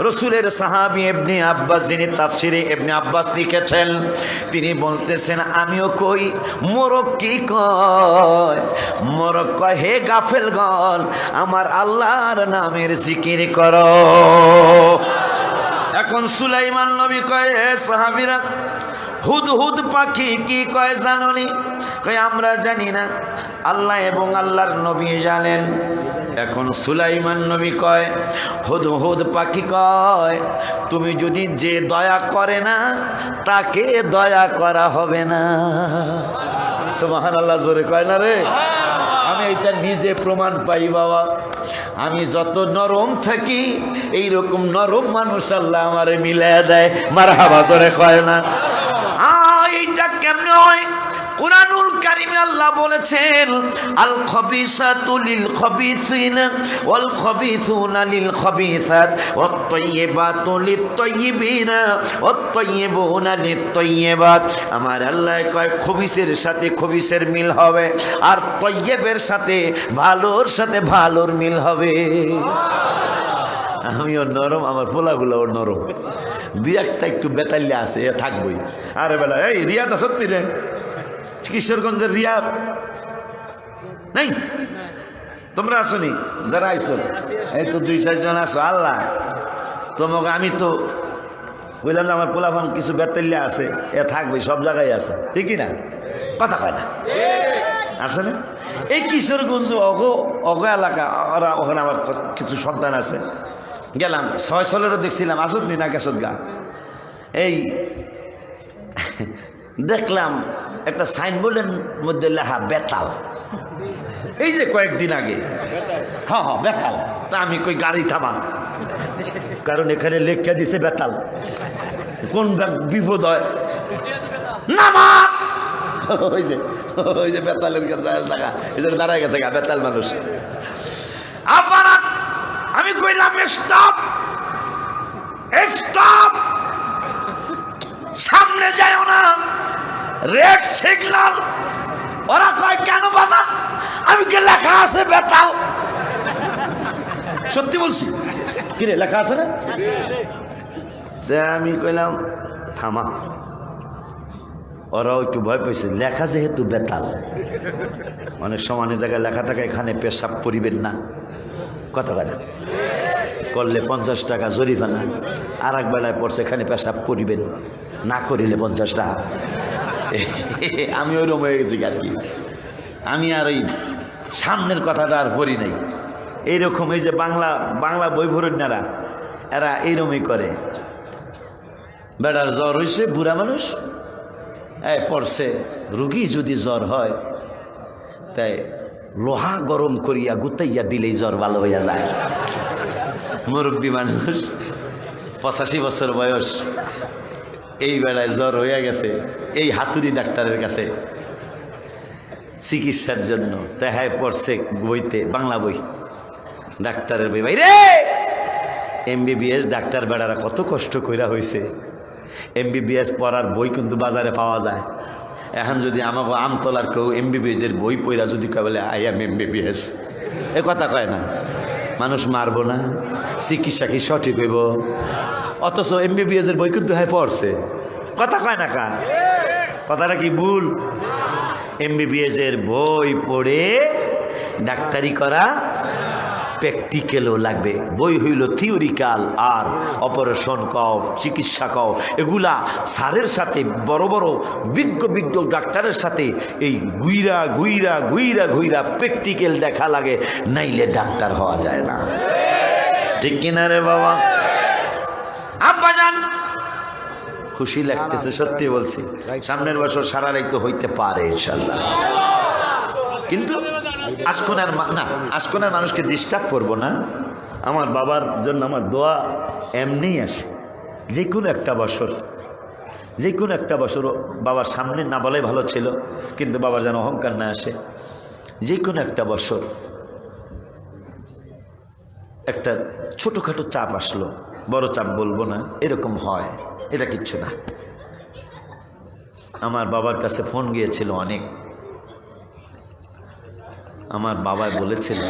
রাসূলের সাহাবী ইবনে আব্বাস, যিনি তাফসিরে ইবনে আব্বাস লিখেছেন, তিনি বলতেছেন আমিও কই মোরগ কি কয়? মোরগ কয় হে গাফেলগণ, আমার আল্লাহর নামের জিকির করো। এখন সুলাইমান নবী কয় হে সাহাবীরা, হুদহুদ পাখি কি কয় জানোনি? কয় আমরা জানি না, আল্লাহ এবং আল্লাহর নবী জানেন। এখন সুলাইমান নবী কয় হুদহুদ পাখি কয় তুমি যদি যে দয়া করে না তাকে দয়া করা হবে না। সুবহানাল্লাহ জোরে কয় না রে? আমি এটা নিজে প্রমাণ পাই বাবা। আমি যত নরম থাকি এইরকম নরম মানুষ আল্লাহ আমারে মিলায়া দেয়। মারহাবা জোরে কয় না? এইটা কেমনে হয়? কুরআনুল কারীমে আল্লাহ বলেছেন আল খাবিসাতু লিল খাবিসিনা ওয়াল খাবিসুনা লিল খাবিসাত ওয়াত তাইয়্যিবাতু লিত তাইয়্যিবিনা ওয়াত তাইয়্যিবুনা লিত তাইয়্যিবাত। আমার আল্লাহ কয় খবিসের সাথে খবিসের মিল হবে, আর তাইয়্যিবের সাথে ভালোর সাথে ভালোর মিল হবে। আমিও নরম, আমার পোলাগুলো নরম, দুই একটা একটু বেতাল্যা আছে, এ থাকবই। আরে বেলা এই রিয়াদ সত্যি রে, কিশোরগঞ্জের রিয়াদ নাই? তোমরা আসনি? যারা আইসো এই তো 2-4 জন আসো। আল্লাহ তোমাকে আমি তো বললাম যে আমার পোলাফান কিছু বেতাল্যা আছে, এ থাকবে, সব জায়গায় আছে, ঠিকই না? কথা কয় না আছে না? এই কিশোরগঞ্জ অগ এলাকা, ওরা ওখানে আমার কিছু সন্তান আছে। গেলাম 6 সালেরও দেখছিলাম, আসত নি না কেসত গা। এই দেখলাম একটা সাইনবোর্ডের মধ্যে লেখা বেতাল। এই যে কয়েকদিন আগে, হ্যাঁ হ্যাঁ বেতাল। তা আমি কই গাড়ি থামান, কারণ এখানে লেখা দিছে বেতাল, কোন বিপদ হয় নামা। ওই যে বেতালের কাছে টাকা এই যে দাঁড়ায় গেছে গা বেতাল মানুষ। আবার আমি কইলাম স্টপ স্টপ, সামনে যাও না, রেড সিগন্যাল। ওরা কয় কেন বাজার? আমি কি লেখা আছে বেতাল? সত্যি বলছি, কিরে লেখা আছে না? আমি কইলাম থামা। ওরাও একটু ভয় পেয়েছে, লেখা যেহেতু বেতাল, অনেক সমানের জায়গায় লেখা থাকে এখানে পেশাব করিবেন না, কত কথা করলে 50 টাকা জরিমানা, আর এক বেলায় পড়ছে এখানে পেশাব করিবেন না, করিলে 50 টাকা। আমি ওইরকম হয়ে গেছি আর কি, আমি আর ওই সামনের কথাটা আর পড়ি নাই। এইরকম এই যে বাংলা বই ভরণারা এরা এইরকমই করে। বেড়ার জ্বর হয়েছে, বুড়া মানুষ পড়ছে, রুগী যদি জ্বর হয় তাই লোহা গরম করিয়া গুতাইয়া দিলেই জ্বর ভালো হইয়া যায়। মুরব্বী মানুষ 85 বছর বয়স, এই বেলায় জ্বর হইয়া গেছে, এই হাতুড়ি ডাক্তারের কাছে চিকিৎসার জন্য। তাই হ্যাঁ পড়ছে বইতে, বাংলা বই, ডাক্তারের বই। ভাই রে MBBS ডাক্তার বেড়ারা কত কষ্ট কইরা হয়েছে। MBBS পড়ার বই কিন্তু বাজারে পাওয়া যায়। এখন যদি আমাকে আমতলার কেউ MBBS এর বই পড়া যদি কয় বলে আই এম MBBS, এ কথা কয় না, মানুষ মারবো না, চিকিৎসা কি সঠিক হইব? অথচ MBBS এর বই কিন্তু হ্যাঁ পড়ছে, কথা কয় না কা? কথাটা কি ভুল? MBBS এর বই পড়ে ডাক্তারি করা প্র্যাকটিক্যালও লাগবে। বই হইল থিওরিক্যাল, আর অপারেশন কও, চিকিৎসা কও, এগুলা স্যারের সাথে বড় বড় বিজ্ঞ ডাক্তারের সাথে এই ঘুইরা প্র্যাকটিক্যাল দেখা লাগে, নাইলে ডাক্তার হওয়া যায় না। ঠিক কিনা রে বাবা? আব্বাজান খুশি লাগতেছে, সত্যি বলছি। সামনের বছর সারা রাইতো হইতে পারে ইনশাল্লাহ, কিন্তু আজকোনার মানুষকে ডিস্টার্ব করবো না। আমার বাবার জন্য আমার দোয়া এমনিই আসে। যে কোনো একটা বছর বাবার সামনে না বলাই ভালো ছিল, কিন্তু বাবার যেন অহংকার না আসে। যে কোনো একটা বছর একটা ছোটোখাটো চাপ আসলো, বড় চাপ বলবো না, এরকম হয়, এটা কিচ্ছু না। আমার বাবার কাছে ফোন গিয়েছিল অনেক। আমার বাবা বলেছিল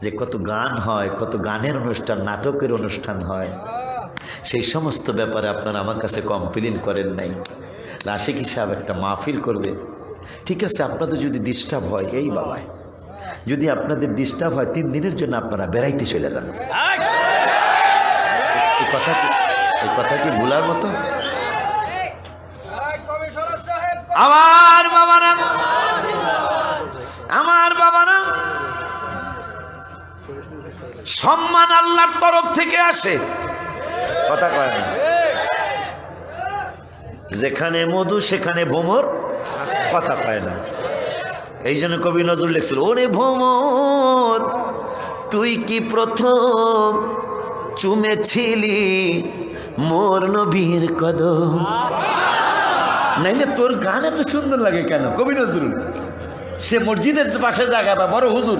যে কত গান হয়, কত গানের অনুষ্ঠান, নাটকের অনুষ্ঠান হয়, সেই সমস্ত ব্যাপারে আপনারা আমার কাছে কমপ্লেন করেন নাই। আশিকি সাহেব একটা মাহফিল করবে, ঠিক আছে, আপনাদের যদি ডিস্টার্ব হয়, এই বাবায় যদি আপনাদের ডিস্টার্ব হয় 3 দিনের জন্য আপনারা বেড়াইতে চলে যান। এই কথা কি ভুলার মতো? আমার বাবারা সম্মান আল্লাহর তরফ থেকে আসে, কথা কয় না। যেখানে মধু সেখানে ভ্রমর, কথা কয় না। এই জন্য কবি নজরুল লিখছিল, ওরে ভ্রমর তুই কি প্রথম চুমেছিলি মোর নবীর কদম। নাইলে তোর গান এত সুন্দর লাগে কেন? কবি নজরুল সে মসজিদের পাশে জায়গা পায়, বড় হুজুর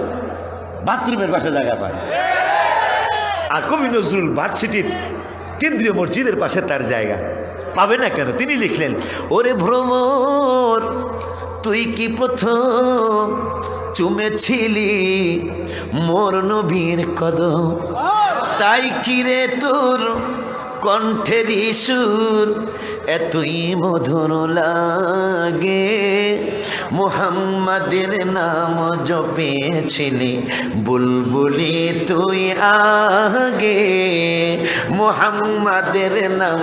বাথরুমের পাশে জায়গা পায়, আর কবি নজরুল ভার্সিটির কেন্দ্রীয় মসজিদের পাশে তার জায়গা পাবে না কেন? তিনি লিখলেন, ওরে ভ্রমর তুই কি প্রথম চুমেছিলি মোর নবীর কদম, তাই কিরে তোর কণ্ঠের সুর এতই মধুর লাগে, মুহাম্মাদের নাম জপেছিলি বুলবুলি তুই আগে, মুহাম্মাদের নাম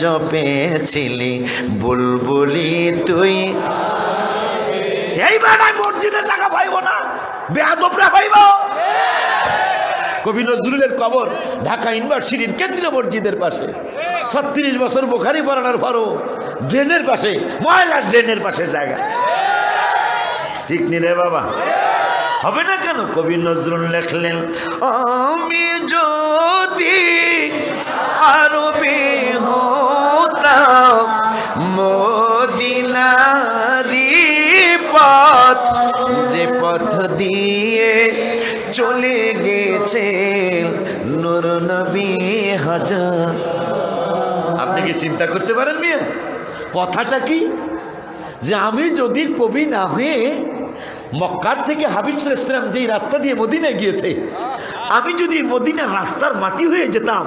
জপেছিলি বুলবুলি তুই। এইবার মসজিদে জায়গা পাইব না, বেয়াদবরা পাইব। কবি নজরুলের কবর ঢাকা ইউনিভার্সিটির কেন্দ্রীয় মসজিদের পাশে, 36 বছর বুখারী পড়ানোর পরও ড্রেনের পাশে, ময়লার ড্রেনের পাশে জায়গা। ঠিক নি রে বাবা? হবে না কেন? কবি নজরুল লেখলেন, আমি যদি আরবি হতাম মদিনারি পথ, যে পথ দিয়ে চলে গেছে নূর নবী হাজার। আপনি কি চিন্তা করতে পারেন মিয়া কথাটা কি? যে আমি যদি কবি না হয়ে মক্কার থেকে হাবিব সাল্লাল্লাহু আলাইহি ওয়াসাল্লাম যেই রাস্তা দিয়ে মদিনায় গিয়েছে, আমি যদি মদিনার রাস্তার মাটি হয়ে যেতাম,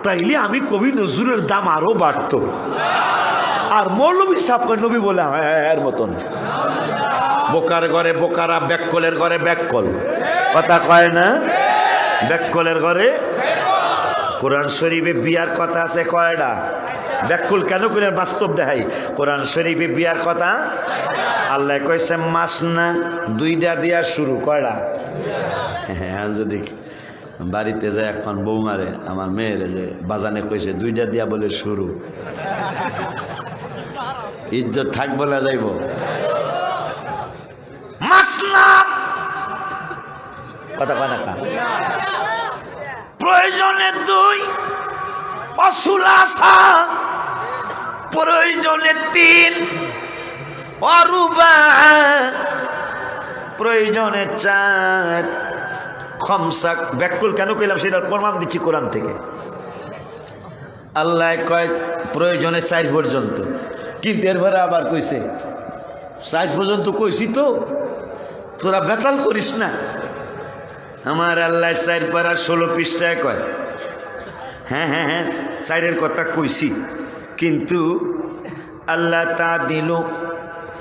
তাইলে আমি কবি নজরুলের দাম আরো বাড়ত। আর মৌলবী সাহেব নবী বলে এর মতন। বোকার ঘরে বোকারা, ব্যাককলের ঘরে ব্যাককল, কথা কয় না? ব্যাককলের ঘরে। কোরআন শরীফে বিয়ার কথা আছে কয়টা? ব্যাককুল কেন করে বাস্তব দেখাই। কোরআন শরীফে বিয়ার কথা আল্লাহ কইছে মাস না, 2টা দিয়া শুরু। কয়টা? হ্যাঁ, যদি বাড়িতে যায় এখন বৌমারে, আমার মেয়ের যে বাজানে কইছে 2টা দিয়া বলে শুরু, ইজ্জত থাকবো না যাইব? মাসনা কথা কয় না, প্রয়োজনে 2, অসুলাসা প্রয়োজনে 3, অরুবা প্রয়োজনে 4, খমসা। ব্যাককুল কেন কইলাম সেটার প্রমাণ দিচ্ছি কোরআন থেকে। আল্লাহ কয় প্রয়োজনে 4 পর্যন্ত, কিন্তু এরপরে আবার কইছে 4 পর্যন্ত কইছি তো, তোরা বেতাল করিস না। আমার আল্লাহ 4 পারা 16 পৃষ্ঠায় কয়, হ্যাঁ হ্যাঁ হ্যাঁ 4-এর কথা কইছি, কিন্তু আল্লাহ তা দিল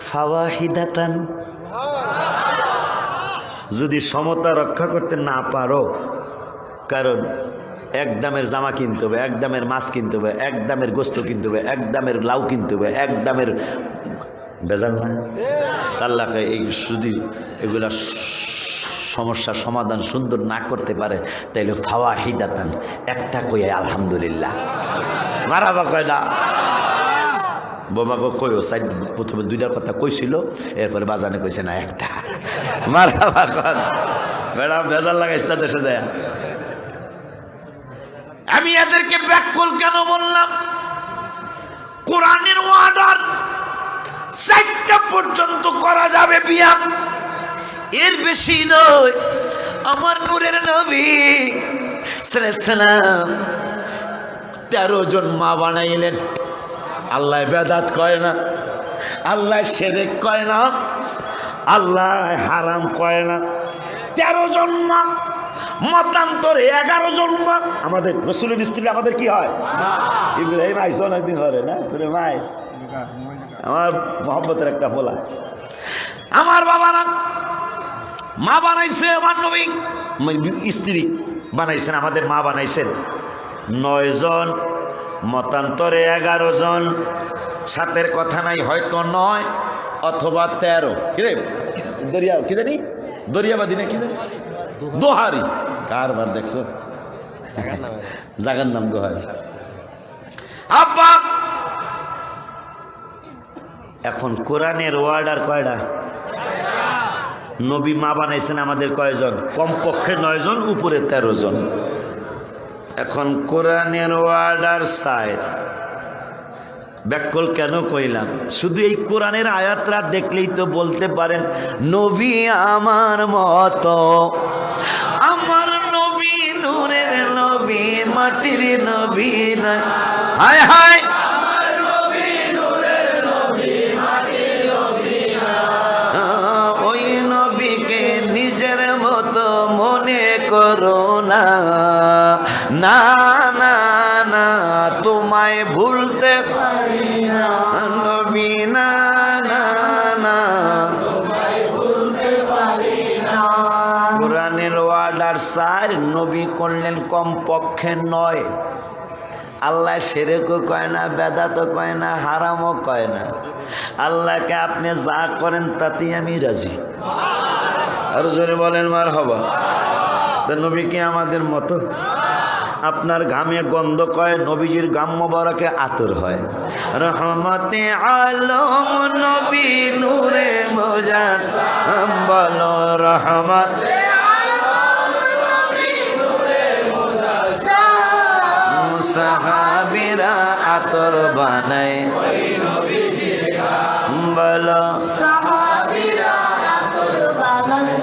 ফাওয়াহিদাতান। যদি সমতা রক্ষা করতে না পারো, কারণ এক দামের জামা কিনতে হবে, এক দামের মাছ কিনতে হবে, এক দামের গোস্ত কিনতে হবে, এক দামের লাউ কিনতে হবে, এক দামের বেজাল না। আল্লাহকে এই যদি এগুলা সমস্যার সমাধান সুন্দর না করতে পারে, তাইলে ফাওয়াহিদাতান, একটা কইয়া আলহামদুলিল্লাহ, মারাবা কয় না। বোমাকে কইও সাইড, প্রথমে 2টার কথা কইছিল, এরপরে বাজানে কইছে না একটা। মারাবা কয় ম্যাডাম, বেজাল লাগাইস তা দেশে যায়। আমি এদেরকে ব্যাককল কেন বললাম? কোরআনের অর্ডার 4টা পর্যন্ত করা যাবে বিয়া, এর বেশি নয়। আমার নূরের নবী সাল্লাল্লাহু আলাইহি সাল্লাম 13 জন মা বানাইলেন। আল্লাহ বেদাত কয় না, আল্লাহ শিরক কয় না, আল্লাহ হারাম কয় না। 13 জন মা, মতান্তরে 11 জন মা। আমাদের রাসূলের স্ত্রী আমাদের কি হয়? ইব্রাহিম আইসা অনেকদিন ধরে না তোরে মাই, আমার মহব্বতের একটা ফোলা। আমার বাবারা মা বানাইছে, আমার নবী স্ত্রী বানাইছেন, আমাদের মা বানাইছেন 9 জন, মতান্তরে 11 জন। সাথের কথা নাই, হয়তো 9 অথবা 13। কিরে দরিয়া কি জানি, দরিয়াবাদী না কি জানি, দোহারি কারবার দেখছো, জাগার নাম দোহারি। আব্বা এখন কোরআনের ওয়ার্ডার কয়টা? নবী মা বানাইছেন আমাদের কয়জন? কমপক্ষে 9 জন, উপরে 13 জন। এখন কোরআনের ওয়ার্ডার 4, ব্যাকল কেন কইলাম? শুধু এই কোরআনের আয়াতরা দেখলেই তো বলতে পারেন নবী আমার মতো, আমার নবী নূরের নবী, মাটির নবী না। হায় হায়, ওই নবীকে নিজের মতো মনে করো না, না না না, তোমায় ভুলতে পারি না নবী, না না না, তোমায় ভুলতে পারি না। কোরআনের ওয়ার্ডার 4 নবী করলেন কমপক্ষে 9। আল্লাহ শিরকও কয় না, বেদাতও কয় না, হারামও কয় না। আল্লাহকে আপনি যা করেন তাতেই আমি রাজি। আর জোরে বলেন মারহাবা। তা নবী কি আমাদের মতো? আপনার ঘামে গন্ধ কয়, নবীজির গাম মোবারকে আতর হয়। রহমতে আলম নবী নূরে মুজাসসাম, বলো রহমত সাহাবীরা আতর বানায়, বলো সাহাবীরা আতর বানায়।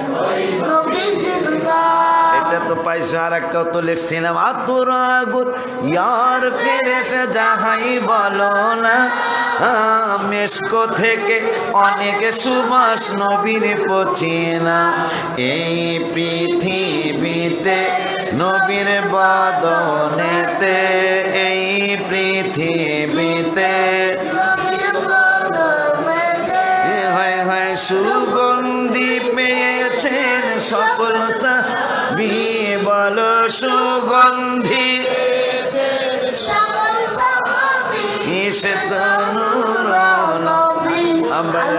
এটা তো পাইছো, আর একটা তো লিখছিলাম আতর আগুন ইয়ার ফিরেছে যাহাই বলো না, মেশকো থেকে অনেক সুবাস নবীর পচিনা। এই পৃথিবীতে নবীর বদনেতে, এই পৃথিবীতে হয় হয় সুগন্ধি পেয়েছেন সকল সাহাবী, বলো সুগন্ধি সে তো নূর নবী, আমার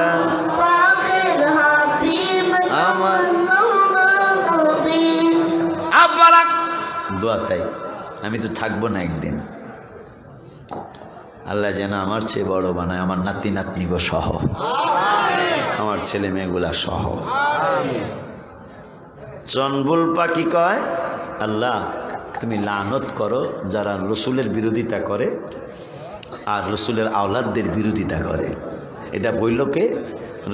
আবার দোয়া চাই। আমি তো থাকবো না একদিন, আল্লাহ যেন আমার চেয়ে বড় বানায়, আমার নাতি নাতনিগো সহ, আমার ছেলে মেয়েগুলা সহ। চনবুল পাখি কয়, আল্লাহ তুমি লানত করো যারা রসুলের বিরোধিতা করে আর রসুলের আওলাদদের বিরোধিতা করে। এটা বলল কে?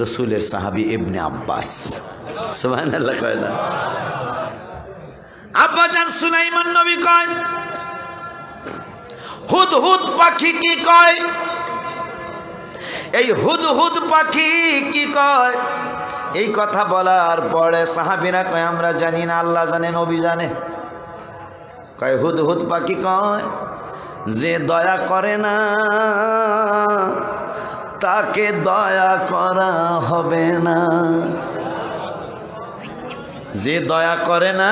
রসুলের সাহাবী ইবনে আব্বাস। সুবহানাল্লাহ কয় না? আব্বাজান সুলাইমান নবী কয়, হুদহুদ পাখি কি কয়? এই হুদহুদ পাখি কি কয়? এই কথা বলার পরে সাহাবীরা কয় আমরা জানি না, আল্লাহ জানে, নবী জানে। কয় হুদহুদ পাখি কয়, যে দয়া করে না তাকে দয়া করা হবে না, যে দয়া করে না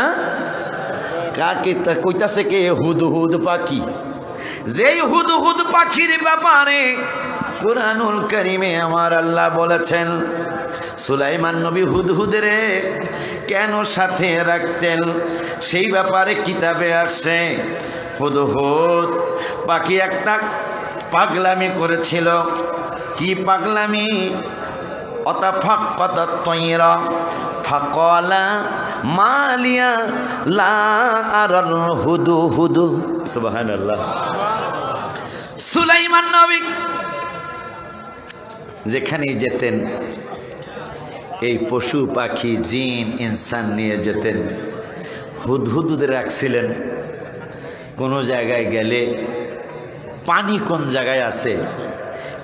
কাকে কইতাছে কে? হুদহুদ পাখি। যেই হুদহুদ পাখির ব্যাপারে কুরআনুল কারীমে আমার আল্লাহ বলেছেন, সুলাইমান নবী হুদহুদরে কেন সাথে রাখতেন সেই ব্যাপারে কিতাবে আসছে। হুদহুদ পাখি একটা পাগলামি করেছিল। কি পাগলামি? অতাফাক্কাতাত তায়রা ফাকালা মালিয়া লা আরাল হুদহুদু। সুবহানাল্লাহ। সুলাইমান নবী যেখানেই যেতেন এই পশু পাখি জিন ইনসান নিয়ে যেতেন। হুদহুদুদের রাখছিলেন। কোনো জায়গায় গেলে পানি কোন জায়গায় আছে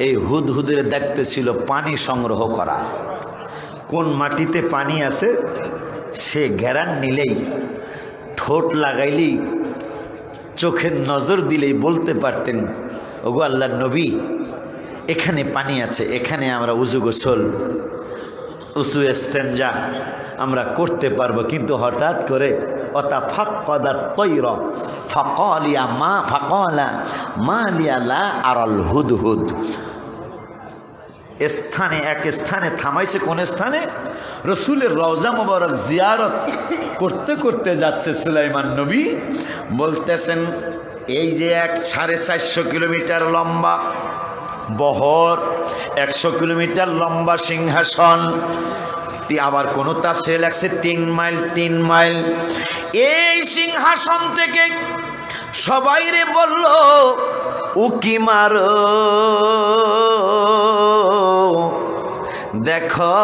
এই হুদহুদের দায়িত্ব ছিল পানি সংগ্রহ করা। কোন মাটিতে পানি আছে সে ঘেরান নিলেই, ঠোঁট লাগাইলেই, চোখের নজর দিলেই বলতে পারতেন, ওগো আল্লাহর নবী এখানে পানি আছে, এখানে আমরা উযু গোসল উসু ইস্তেনজা আমরা করতে পারবো। কিন্তু হঠাৎ করে অতাফাক্কাদাত তায়রা ফাকালা মা লিয়া লা আরাল হুদহুদ। স্থানে এক স্থানে থামাইছে। কোন স্থানে? রসুলের রওজা মুবারক জিয়ারত করতে করতে যাচ্ছে সুলাইমান নবী। বলতেছেন এই যে 450 কিলোমিটার লম্বা বহর, 100 কিলোমিটার লম্বা সিংহাসন, আবার কোন তাফসীরে লাগছে 3 মাইল 3 মাইল। এই সিংহাসন থেকে সবাই রে বলল উকি মারো, দেখো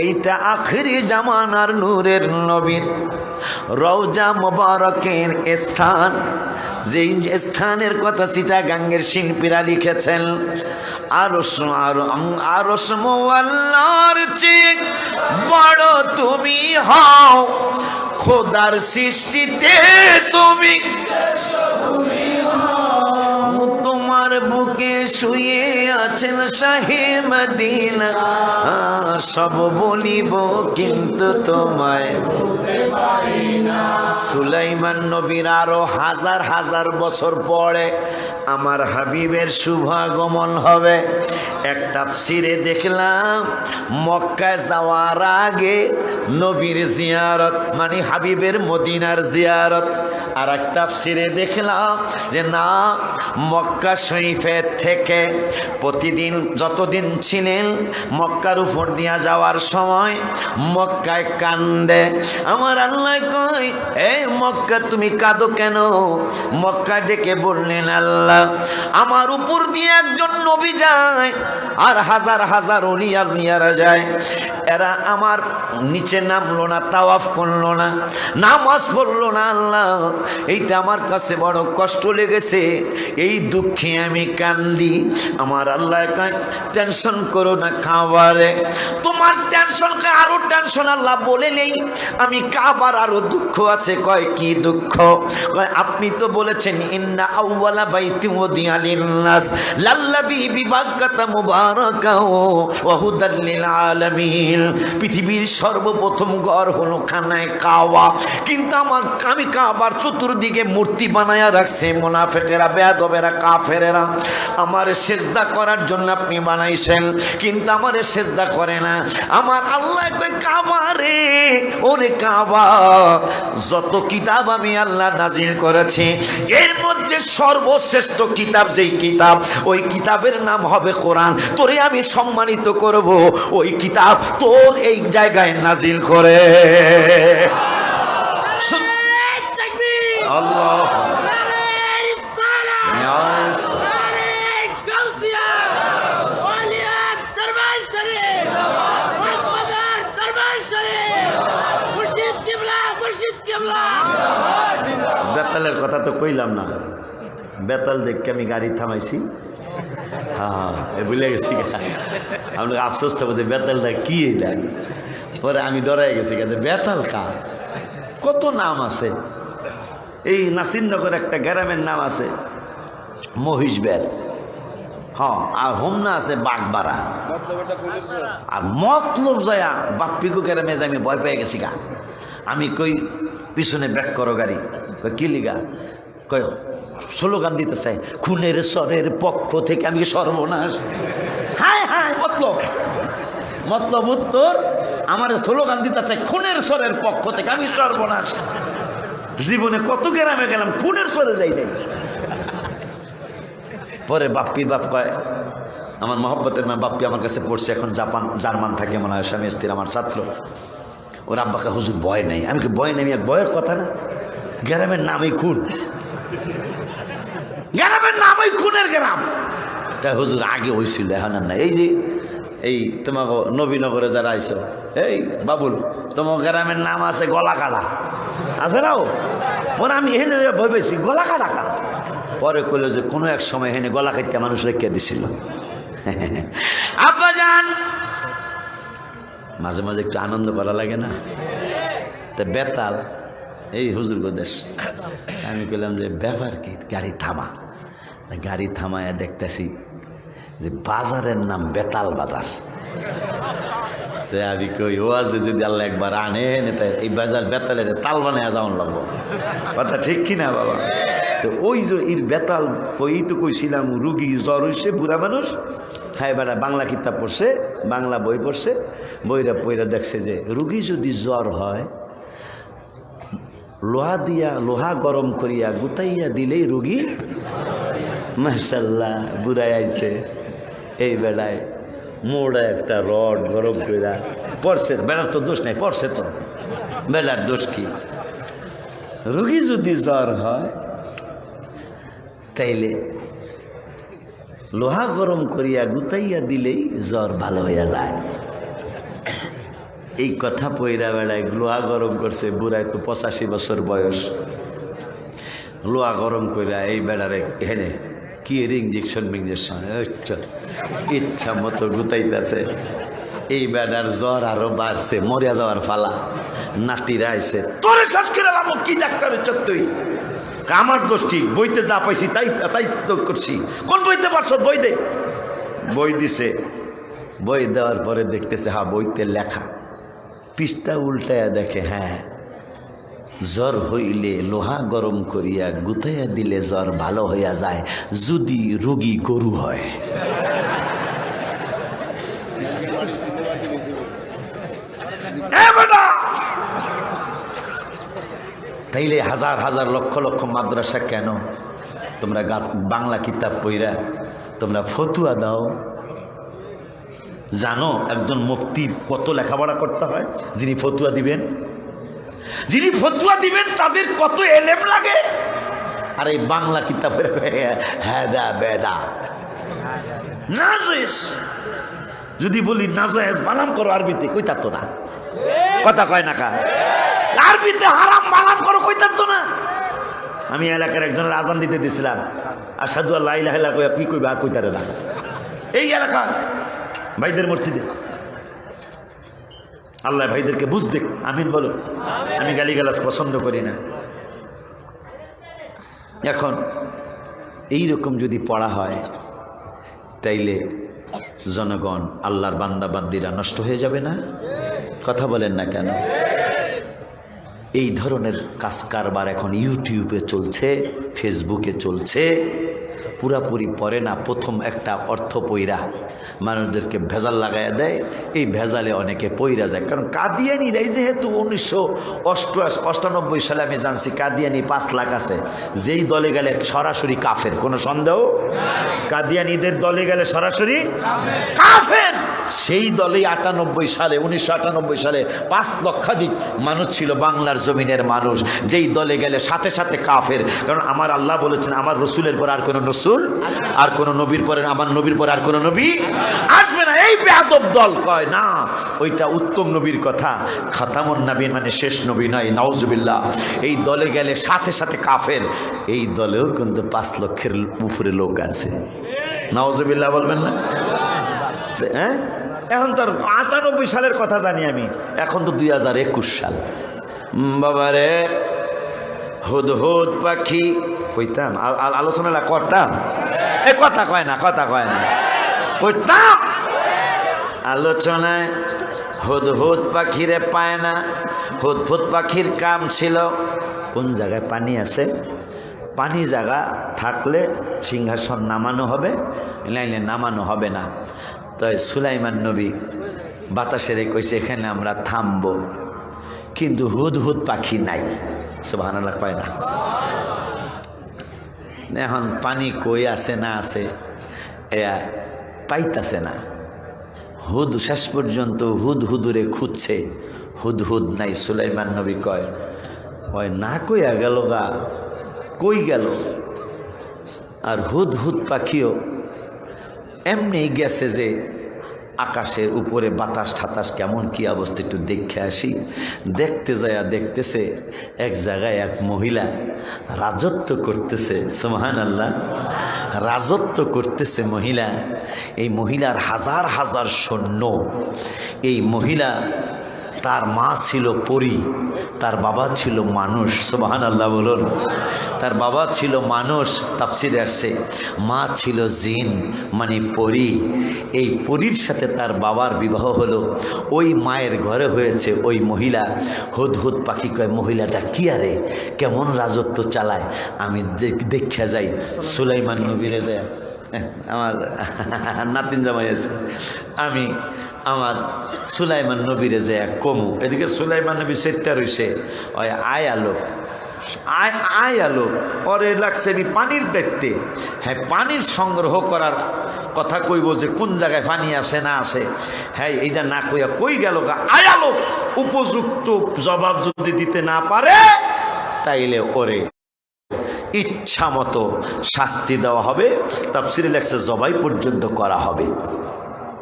এইটা আখিরি জামানার নূরের নবীর রওজা মুবারকের স্থান। যেই স্থানের কথা চিটাগাঙ্গের শিল্পীরা লিখেছেন, আরশ মোয়াল্লার চেয়ে বড় তুমি হও, খোদার সৃষ্টিতে তুমি তোমার বুকে শুয়ে আছেন শাহে মদিনা, সব বলিব কিন্তু তোমায় বলতে পারি না। সুলাইমান নবীর আরো হাজার হাজার বছর পরে আমার হাবিবের শুভাগমন হবে। এক তাফসিরে দেখলাম মক্কায় যাওয়ার আগে নবীর জিয়ারত, মানে হাবিবের মদিনার জিয়ারত। আর এক তাফসিরে দেখলাম যে না, মক্কা শরীফের থেকে প্রতিদিন যতদিন ছিলেন মক্কার উপর দিয়া যাওয়ার সময় মক্কায় কান্দে। আমার আল্লাহ কয়, এই মক্কা তুমি কাঁদো কেন? মক্কা ডেকে বললেন, আল্লাহ আমার উপর দিয়ে একজন নবী যায় আর হাজার হাজার ওলিয়ারা যায়, এরা আমার নিচে নামলো না, তাওয়াফ করলো না, নামাজ পড়লো না। আল্লাহ এইটা আমার কাছে বড় কষ্ট লেগেছে, এই দুঃখে আমি কান্দি। আমার আল্লাহ কয়, টেনশন করো না কাবারে, তোমার টেনশন আরো টেনশন আল্লাহ বলে নেই, আমি কাবার আরো দুঃখ আছে। কয় কি দুঃখ? কয় আপনি তো বলেছেন ইন্না আউওয়ালা বাইতি উদিয়া লিন্নাস লাল্লাযী বিবাক্কাতা মুবারাকাও ওয়া হুদাল লিল আলামিন, পৃথিবীর সর্বপ্রথম ঘর হলো খানায় কাবা, কিন্তু আমি কাবার চতুর্দিকে মূর্তি বানায়া রাখছে মুনাফিকেরা, বেয়াদবেরা, কাফেরেরা। আমার সেজদা করার জন্য আপনি বানাইছেন, কিন্তু আমারে সেজদা করে না। আমার আল্লাহ কই, কাবা রে, ওরে কাবা, যত কিতাব আমি আল্লাহ নাজিল করেছি এর মধ্যে সর্বশ্রেষ্ঠ কিতাব যেই কিতাব, ওই কিতাবের নাম হবে কোরআন। তোরে আমি সম্মানিত করব, ওই কিতাব তোর এই জায়গায় নাজিল করে। আল্লাহ বেতালের কথা তো কইলাম না, বেতাল দেখে আমি গাড়ি থামাইছি। হ্যাঁ ভুলে গেছি, আপনাকে আফসোস থাকবো যে বেতালটা কি দেয়। পরে আমি ডরাই গেছি, বেতাল কার কত নাম আছে। এই নাসিরনগর একটা গ্রামের নাম আছে মহিষবের, হ্যাঁ, আর হোমনা আছে বাগবাড়া, আর মতলব জয়া বাপ্পিকু গ্রামে আমি ভয় পেয়ে গেছি গা। আমি কই পিছনে ব্যাক করো গাড়ি, কি লিগা? কই স্লোগান দিতে চাই, খুনের স্বরের পক্ষ থেকে আমি সর্বনাশ। হায় হায়, মতলব উত্তর, আমার স্লোগান দিতে চাই খুনের স্বরের পক্ষ থেকে আমি সর্বনাশ। জীবনে কত গ্রামে গেলাম, খুনের স্বরে যাই নাই। পরে বাপ্পির বাপ কয়, আমার মহব্বতের মা বাপ্পি আমার কাছে পড়ছে, এখন জার্মান থাকে মনে হয়, স্বামী স্ত্রীর আমার ছাত্র। ওর আব্বাকে, হুজুর ভয় নেই। আমি কি ভয় নেই? ভয়ের কথা না, গ্রামের নামই খুন, গ্রামের নামই খুনের গ্রাম। তাই হুজুর আগে হয়েছিল, এখন আর না। এই যে এই তোমাকে নবীনগরে যারা আইসো, এই বাবুল, তোমার গ্রামের নাম আছে গলাকাটা, আছে না? ওরা আমি এখানে ভয় পেয়েছি, গলাকাটা কা। পরে কইল যে কোনো এক সময় এখানে গলা কাটতে মানুষ রেখে দিছিল। আব্বা যান, মাঝে মাঝে একটু আনন্দ করা লাগে না? তা বেতাল এই হুজুর গোদেশ। আমি কইলাম যে ব্যাপার কি? গাড়ি থামা। গাড়ি থামায়া দেখতেছি যে বাজারের নাম বেতাল বাজার। আমি কই, ও আছে যদি আল্লাহ একবার আনেন, এই বাজার বেতালের তাল বানায় যাওয়ান লাগবো। কথা ঠিক কিনা বাবা? তো ওই যে এর বেতাল ওই তো কইছিলাম, রুগী জ্বর হইছে, বুড়া মানুষ, হ্যাঁ বেড়া বাংলা কিতাব পড়ছে, বাংলা বই পড়ছে, বইরা পইরা দেখছে যে রুগী যদি জ্বর হয়, লোহা গরম করিয়া গুতাইয়া দিলেই রুগী। মাশাআল্লাহ, বুড়াই আইছে, এই বেড়ায় মোড়া একটা রড গরম করিয়া পড়ছে। বেড়ার তো দোষ নাই, পড়ছে তো, বেড়ার দোষ কি? রোগী যদি জ্বর হয় তাইলে লোহা গরম করিয়া গুতাইয়া দিলেই জ্বর ভালো হইয়া যায়। এই কথা পইরা বেড়ায় লোহা গরম করছে, বুড়ায় তো 85 বছর বয়স। লোহা গরম করিয়া এই বেড়ারে হেনে কি ইঞ্জেকশন ইচ্ছা মতো গুতাইতেছে। এই বেড়ার জ্বর আরো বাড়ছে, মরিয়া যাওয়ার ফালা। নাতিরা এসে তোরে শ্বাস করে কি ডাক্তারের তুই? আমার দোষটি, বইতে যা পাইছি তাই তাই করছি। কোন বইতে পারছ? বই দে। বই দিছে, বই দেওয়ার পরে দেখতেছে হ্যাঁ বইতে লেখা। পৃষ্ঠা উল্টায়া দেখে হ্যাঁ জ্বর হইলে লোহা গরম করিয়া গুতাইয়া দিলে জ্বর ভালো হইয়া যায় যদি রোগী গরু হয়। তাইলে হাজার হাজার লক্ষ লক্ষ মাদ্রাসা কেন? তোমরা বাংলা কিতাব পইরা তোমরা ফতুয়া দাও। জানো একজন মুফতির কত লেখাপড়া করতে হয়? যিনি ফতুয়া দিবেন, যিনি ফতুয়া দিবেন তাদের কত এলেম লাগে। আর এই বাংলা কিতাবের হেদা বেদা নাজেস। যদি বলি নাজায়েজ মালাম করো আরবিতে, কইতা তো না। কথা কয় না কা? আরবিতে হারাম মালাম করো, কইতা তো না। আমি এলাকার একজনের আজান দিতে দিছিলাম, আশহাদু আল্লা ইলাহা ইল্লাল্লাহ কইয়া কি কইবা আর কইতারে না। এই এলাকা ভাইদের মসজিদে আল্লাহ ভাইদেরকে বুঝ দেখ, আমিন বলো। আমি গালিগালাজ পছন্দ করি না। এখন এইরকম যদি পড়া হয় তাইলে জনগণ আল্লাহর বান্দা বান্দিরা নষ্ট হয়ে যাবে না? কথা বলেন না কেন? এই ধরনের কাজ কারবার এখন ইউটিউবে চলছে, ফেসবুকে চলছে। পুরাপুরি পড়ে না, প্রথম একটা অর্থ পইরা মানুষদেরকে ভেজাল লাগাইয়া দেয়। এই ভেজালে অনেকে পইরা যায়। কারণ কাদিয়ানিরাই যেহেতু 1998 সালে আমি জানছি কাদিয়ানি 5 লাখ আছে। যেই দলে গেলে সরাসরি কাফের, কোনো সন্দেহ? কাদিয়ানিদের দলে গেলে সরাসরি কাফের। সেই দলেই 1998 সালে 5 লক্ষাধিক মানুষ ছিল বাংলার জমিনের মানুষ। যেই দলে গেলে সাথে সাথে কাফের। কারণ আমার আল্লাহ বলেছেন আমার রসুলের পর আর কোনো রসুল, আর কোন নবীর পরে, আমার নবীর পরে আর কোন নবী আসবে না। এই বেয়াদব দল কয় না ওইটা উত্তম নবীর কথা, খাতামুন নবী মানে শেষ নবী নয়, নাউজুবিল্লাহ। এই দলে গেলে সাথে সাথে কাফের। এই দলেও কিন্তু 5 লক্ষের উপরে লোক আছে, নাউজুবিল্লাহ বলবেন না? হ্যাঁ, এখন তো 98 সালের কথা জানি আমি, এখন তো 2021 সাল। বাবারে হুদহুদ পাখি কইতাম, আলোচনা করতাম। এই কথা কয় না, কথা কয় না, কইতাম আলোচনায়। হুদহুদ পাখিরে পায় না। হুদহুদ পাখির কাম ছিল কোন জায়গায় পানি আছে, পানি জায়গা থাকলে সিংহাসন নামানো হবে, নাইলে নামানো হবে না। তাই সুলাইমান নবী বাতাসের কইছে এখানে আমরা থামবো, কিন্তু হুদহুদ পাখি নাই। সুবহানাল্লাহ কয় না? এখন পানি কই আছে না আছে পাইতাছে না। হুদ শেষ পর্যন্ত হুদহুদুরে খুঁজছে, হুদহুদ নাই। সুলাইমান নবী কয় ওই না কইয়া গেল গা, কই গেল? আর হুদহুদ পাখিও এমনি গেছে যে আকাশের উপরে বাতাস ঠাতাস কেমন কি অবস্থা একটু দেখে আসি। দেখতে যায় দেখতেছে এক জায়গায় এক মহিলা রাজত্ব করতেছে। সুবহানাল্লাহ, রাজত্ব করতেছে মহিলা। এই মহিলার হাজার হাজার সৈন্য। এই মহিলা, তার মা ছিল পরী, তার বাবা ছিল মানুষ। সুবহানাল্লাহ বলুন। তার বাবা ছিল মানুষ, তাফসিরে আসছে। মা ছিল জিন মানে পরী। এই পরীর সাথে তার বাবার বিবাহ হলো। ওই মায়ের ঘরে হয়েছে ওই মহিলা। হুদহুদ পাখি কয় মহিলাটা কি আরে কেমন রাজত্ব চালায়, আমি দেখা যাই। সুলাইমান নবীরে যায়, আমার নাতিন জামাই আছে, আমি আমার সুলাইমান নবীরে যে কমু। এদিকে সুলাইমান নবী সেটটা রয়েছে, ওই আয়ালো ওরে লাগছে পানির দেখতে। হ্যাঁ, পানির সংগ্রহ করার কথা কইব যে কোন জায়গায় পানি আছে না আছে। হ্যাঁ, এইটা না কইয়া কই গেল গা আয়ালো। উপযুক্ত জবাব যদি দিতে না পারে তাইলে ওরে ইচ্ছা মতো শাস্তি দেওয়া হবে, তাফসিরে লেখছে জবাই পর্যন্ত করা হবে।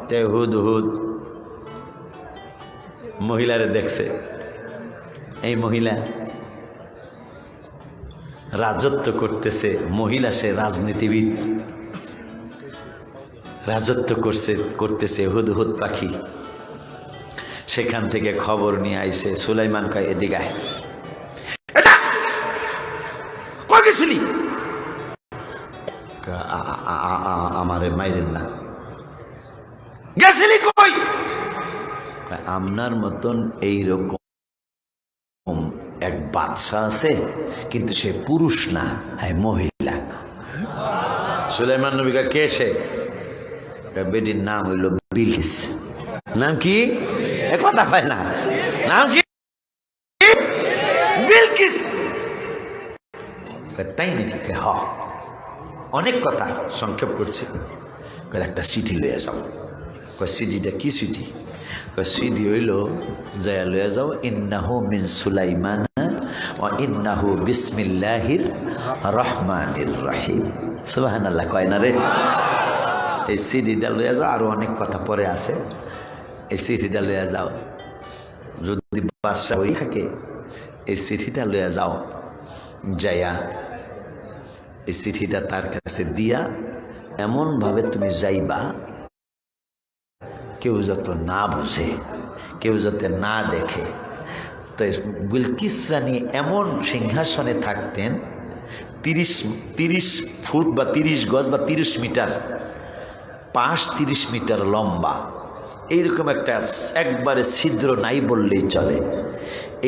তে হুদহুদ মহিলারে দেখছে, এই মহিলা রাজত্ব করতেছে, মহিলা সে রাজনীতিবিদ, রাজত্ব করতেছে হুদহুদ পাখি। সেখান থেকে খবর নিয়ে আইছে, সুলাইমান কয় এদিকে আয়, কই গেছিলি? আমারে মাইরেন না, গেছিলি কই? আপনার মতন এইরকম এক বাদশা আছে, কিন্তু সে পুরুষ না, হ্যাঁ মহিলা। সুলাইমান নবী কয় কে সে? বেটির নাম হইল বিলকিস। নাম কি? এ কথা হয় না, নাম কি? বিলকিস। তাই নাকি? হ, অনেক কথা সংক্ষেপ করছে। একটা চিঠি লইয়া যাও। চিঠিটা কি চিঠি? চিঠি হইল যাইয়া লইয়া যাও, ইন্নাহু মিন সুলাইমান ওয়া ইন্নাহু বিসমিল্লাহির রহমানির রহিম। সুবহানাল্লাহ কয় না রে? এই চিঠিটা লইয়া যাও, আরো অনেক কথা পরে আছে। এই চিঠিটা লইয়া যাও, যদি বাদশা হয়ে থাকে এই চিঠিটা লইয়া যাও, যাইয়া এই চিঠিটা তার কাছে দিয়া এমনভাবে তুমি যাইবা কেউ যত না বুঝে, কেউ যাতে না দেখে। তো বিলকিস রানী এমন সিংহাসনে থাকতেন 30 ফুট বা 30 গজ বা 30 মিটার, 30 মিটার লম্বা, এইরকম একটা একবারে ছিদ্র নাই বললেই চলে।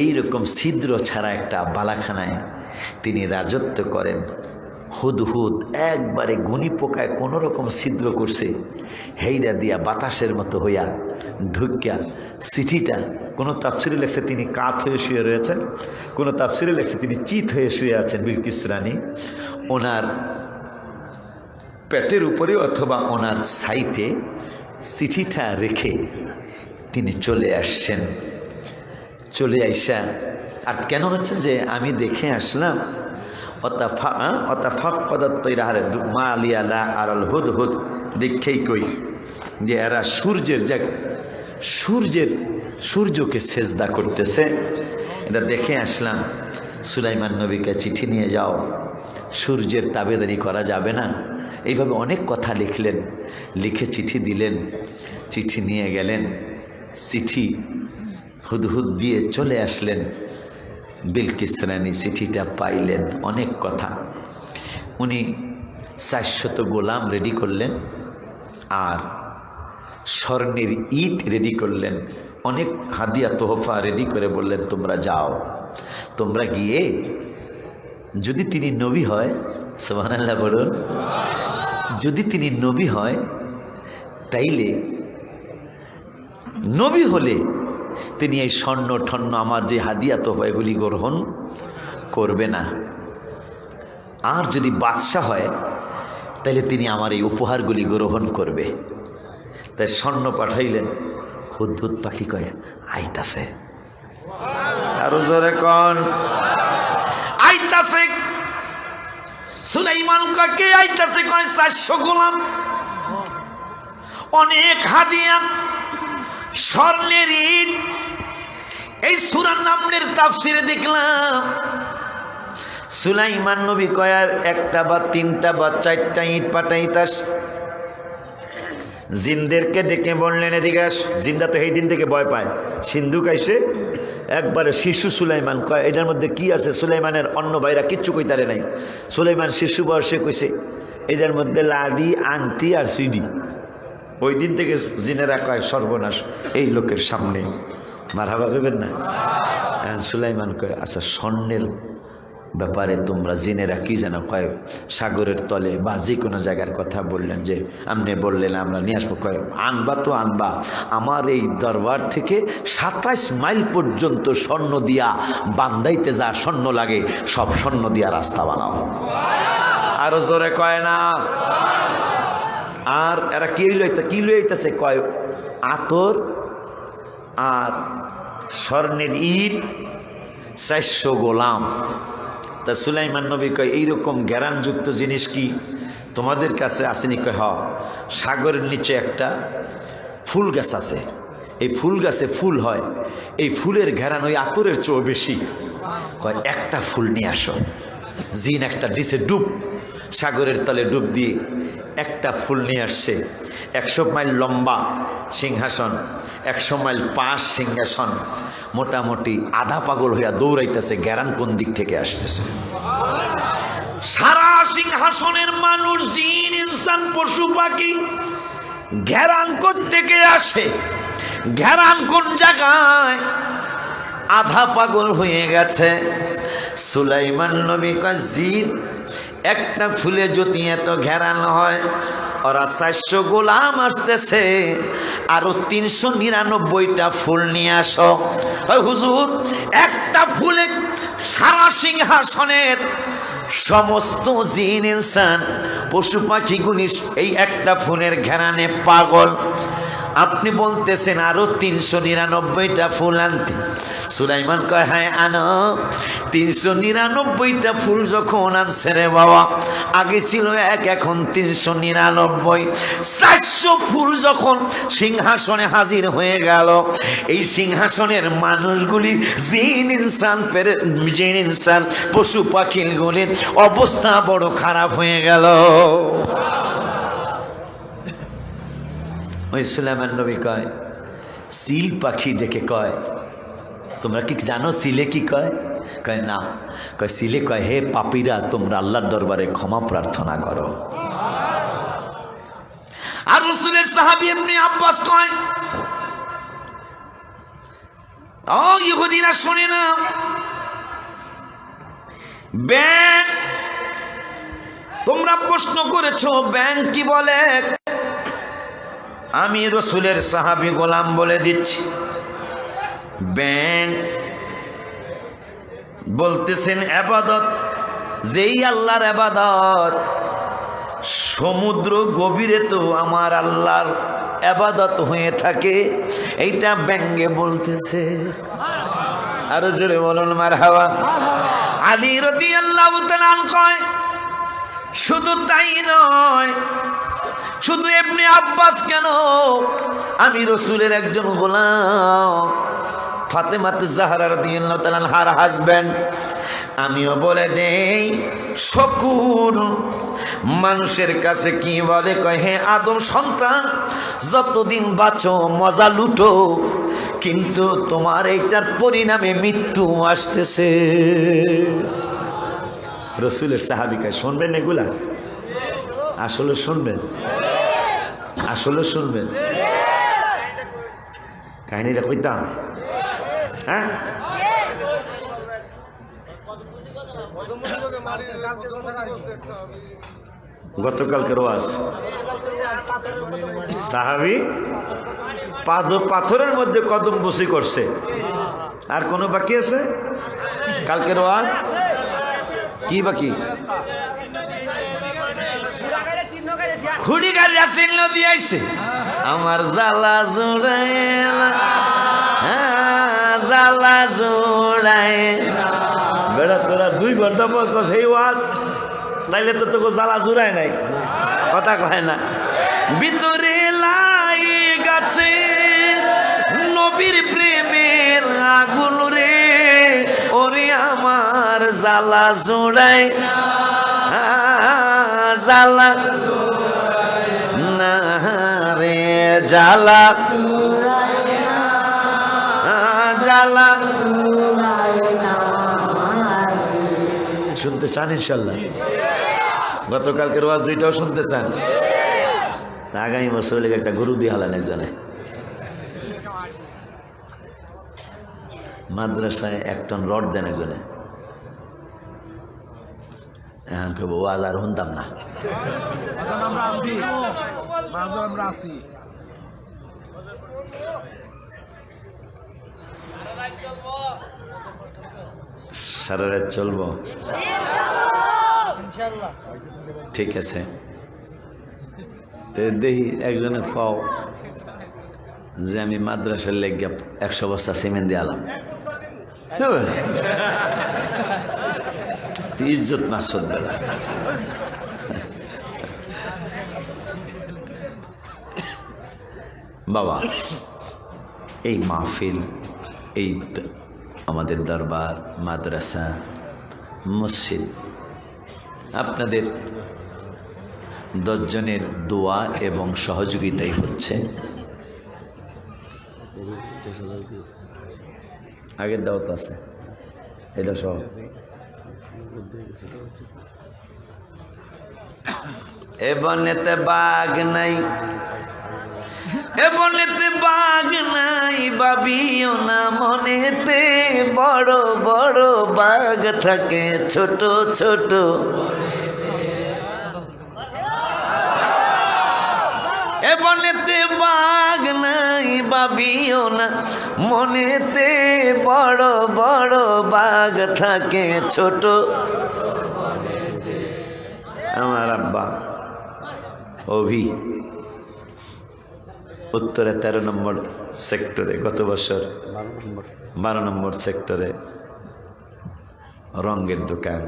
এইরকম ছিদ্র ছাড়া একটা বালাখানায় তিনি রাজত্ব করেন। হুদহুদ একবারে গুনি পোকায় কোনো রকম ছিদ্র করছে, হেইরা দিয়া বাতাসের মতো হইয়া ঢুকিয়া চিঠিটা, কোনো তাফসিরে লেখছে তিনি কাত হয়ে শুয়ে রয়েছেন, কোনো তাফসিরে লেখছে তিনি চিত হয়ে শুয়ে আছেন। বিলকিস রানী ওনার পেটের উপরে অথবা ওনার সাইটে চিঠিটা রেখে তিনি চলে আসছেন। চলে আইসা আর কেন হচ্ছে যে আমি দেখে আসলাম, হুদহুদ দেখেই কই যে এরা সূর্যকে সেজদা করতেছে, এটা দেখে আসলাম। সুলাইমান নবীকে চিঠি নিয়ে যাও, সূর্যের তাবেদারি করা যাবে না। এইভাবে অনেক কথা লিখলেন, লিখে চিঠি দিলেন, চিঠি নিয়ে গেলেন, চিঠি হুদহুদ দিয়ে চলে আসলেন। বিলকিস রানী চিঠিটা পাইলেন, অনেক কথা। উনি 400 গোলাম রেডি করলেন আর স্বর্ণের ইট রেডি করলেন, অনেক হাদিয়া তোহফা রেডি করে বললেন তোমরা যাও, তোমরা গিয়ে যদি তিনি নবী হয়, সুবহানাল্লাহ বলুন, যদি তিনি নবী হয় তাইলে নবী হলে তিনি এই স্বর্ণ ঠন্ন আমার যে হাদিয়া তোহফা এগুলি গ্রহণ করবে না, আর যদি বাদশা হয় তাহলে তিনি আমার এই উপহারগুলি গ্রহণ করবে। তাই স্বর্ণ পাঠাইলেন। হুদহুদ পাখি কয় আইতাছে, আরো জোরে কন আইতাছে। সুলাইমান কয় কে আইতাছে? কয় 400 গোলাম, অনেক হাদিয়া, স্বর্ণের ইট। এই সূরা নামলের তাফসিরে দেখলাম সুলাইমান নবী কয়ার 1টা বা 3টা বা 4টা ইট পাঠাইতাস। জিনদেরকে ডেকে বললেন এদিকে আস। জিনরা তো এই দিন থেকে ভয় পায়, সিন্ধুক আইসে একবারে শিশু সুলাইমান কয় এটার মধ্যে কি আছে? সুলাইমানের অন্য ভাইরা কিচ্ছু কইতারে নাই। সুলাইমান শিশু বয়সে কইছে এটার মধ্যে লাডি, আংটি আর সিডি। ওই দিন থেকে জিনেরা কয় সর্বনাশ এই লোকের সামনে, মারহাবা কইবেন না। সুলাইমান কয় আচ্ছা স্বর্ণের ব্যাপারে তোমরা জিনেরা কি জানো? কয় সাগরের তলে বা যে কোনো জায়গার কথা বললেন, যে আপনি বললেন আমরা নিয়ে আসবো। কয় আনবা তো আনবা, আমার এই দরবার থেকে 27 মাইল পর্যন্ত স্বর্ণ দিয়া বান্দাইতে যা স্বর্ণ লাগে সব স্বর্ণ দিয়া রাস্তা বানাও। আরো জোরে কয় না। আর এরা কি লইতেছে? কয় আতর আর স্বর্ণের ইট, 400 গোলাম। তা সুলাইমান নবী কয় এইরকম জ্ঞানযুক্ত জিনিস কি তোমাদের কাছে আসেনি? কয় হ্যাঁ, সাগরের নিচে একটা ফুল গাছ আছে, এই ফুল গাছে ফুল হয়, এই ফুলের ঘেরান ওই আতরের চেয়েও বেশি। কয় একটা ফুল নিয়ে আসো। জিন একটা দিছে ডুব, সাগরের তলে ডুব দিয়ে একটা ফুল নিয়ে আসছে। 100 মাইল লম্বা সিংহাসন, 100 মাইল পাশ সিংহাসন, মোটামুটি আধা পাগল হইয়া দৌড়াইতেছে, গ্যারান কোন দিক থেকে আসতেছে। সারা সিংহাসনের মানুষ, জিন, ইনসান, পশু পাখি ঘেরান কোন থেকে আসে, ঘেরান কোন জায়গায়, আধা পাগল হয়ে গেছে। সুলাইমান নবী কয় জিন একটা ফুলে যদি এত ঘেরান হয়, ওরা 400 গোলাম আসতেছে, আরো 399টা ফুল নিয়ে আসো। হুজুর, একটা ফুলে সারা সিংহাসনের সমস্ত জিন, ইনসান, পশু পাখিগুলি এই একটা ফুলের ঘেরানে পাগল, আপনি বলতেছেন আরো 399টা ফুল আনতে? সুলাইমান কয় হ্যাঁ আনো। 399টা ফুল যখন আনছে রে বাবা, আগে ছিল 1, এখন 399। 400 ফুল যখন সিংহাসনে হাজির হয়ে গেল, এই সিংহাসনের মানুষগুলি জিন ইনসান পশু পাখিগুলির অবস্থা বড় খারাপ হয়ে গেল। ওই সুলাইমান নবী কয়, সিল পাখি ডেকে কয়, তোমরা কি জানো সিলে কি কয়? কয় না। কয় সিলে কয়, হে পাপীরা, তোমরা আল্লাহর দরবারে ক্ষমা প্রার্থনা করো। আর রাসূলের সাহাবী ইবনে আব্বাস কয়, ও ইহুদিরা শুনে না, ব্যাং, তোমরা প্রশ্ন করেছো ব্যাং কি বলে? আমি রাসূলের সাহাবী গোলাম বলে দিচ্ছি, ব্যাং বলতেছেন ইবাদত, যেই আল্লাহর ইবাদত, সমুদ্র গভীরে তো আমার আল্লাহর ইবাদত হয়ে থাকে, এইটা ব্যঙ্গে বলতেছে। আরো জোরে বলুন মারহাবা। আলী রাদিয়াল্লাহু তাআলা কয়, শুধু তাই নয়, শুধু ইবনে আব্বাস কেন, আমি রাসূলের একজন গোলাম, ফাতেমা জাহরা রাদিয়াল্লাহু তাআলা আনহার হাজবেন্ড। আমিও বলে দেই, সকল মানুষের কাছে কি বলে? কয় হে আদম সন্তান, যতদিন বাঁচো মজা লুটো, কিন্তু তোমার এইটার পরিণামে মৃত্যু আসতেছে। রাসূলের সাহাবী কয়, শুনবেন এগুলা? আসলে শুনবেন? আসলে শুনবেন? কাহিনীটা কইতাম? হ্যাঁ, গতকালকের ওয়াজ, সাহাবী পাথরের মধ্যে কদম বসি করছে। আর কোনো বাকি আছে? কালকের ওয়াজ কি বাকি? খুঁড়ি গাড়ি চিহ্ন দিয়ে আইছে, আমার জ্বালা জোড়ায়, জ্বালা জোড়ায়। বেড়া তোরা 2 ঘন্টা পর সেই ওয়াজ, নাইলে তো তোকে জ্বালা জোড়ায় নাই, কথা কয় না। ভিতরে লাই গাছে নবীর প্রেমের আগুন রে, ওরে আমার জ্বালা জোড়ায়, জ্বালা না রে, জ্বালা জ্বালা। শুনতে চান ইনশাল্লাহ? গতকালকের ওয়াজ 2টাও শুনতে চান? আগামী বছর লেগে একটা গরু দিয়ে হালান একজনে। মাদ্রাসায় 1 টন রড দেন একজনে। এখন কেবল ওয়াজ আর শুনতাম না। সারা রাত চলবো? ঠিক আছে। দেখি একজনে পাও যে আমি মাদ্রাসার লেগে 100 বস্তা সিমেন্ট দিয়ে আলাম। ইজ্জত মাসুদ বেলা। বাবা, এই মাহফিল, এই আমাদের দরবার, মাদ্রাসা, মসজিদ, আপনাদের 10 জনের দোয়া এবং সহযোগিতাই হচ্ছে। আগের দাওয়াত আছে এটা সহ। এ বনেতে বাঘ নাই, এ বনেতে বাঘ নাই, ভাবিও না মনেতে, বড় বড় বাঘ থাকে ছোট ছোট। এ বনেতে বাঘ নাই, ভাবিও না মনেতে, বড় বড় বাঘ থাকে ছোট। আমার আব্বা অভি উত্তরে 13 নম্বর সেক্টরে, গত বছর 12 নম্বর সেক্টরে রঙের দোকান।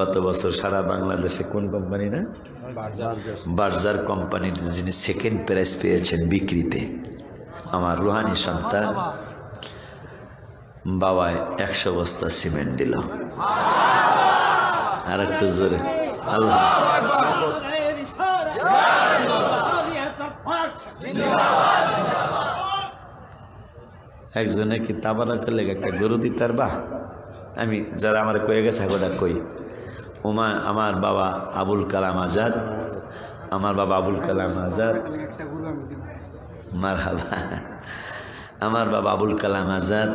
গত বছর সারা বাংলাদেশে কোন কোম্পানি না, বার্জার কোম্পানির যিনি সেকেন্ড প্রাইজ পেয়েছেন বিক্রিতে, আমার রুহানি সন্তান বাবায় 100 বস্তা সিমেন্ট দিল। আর একটু জোরে আল্লাহ। একজনে কি তাবারাকের লেগে একটা গরু দিতার, বা আমি যারা আমার কয়ে গেছে গোটা কই। আমার বাবা আবুল কালাম আজাদ, আমার বাবা আবুল কালাম আজাদ, মারহাবা। আমার বাবা আবুল কালাম আজাদ,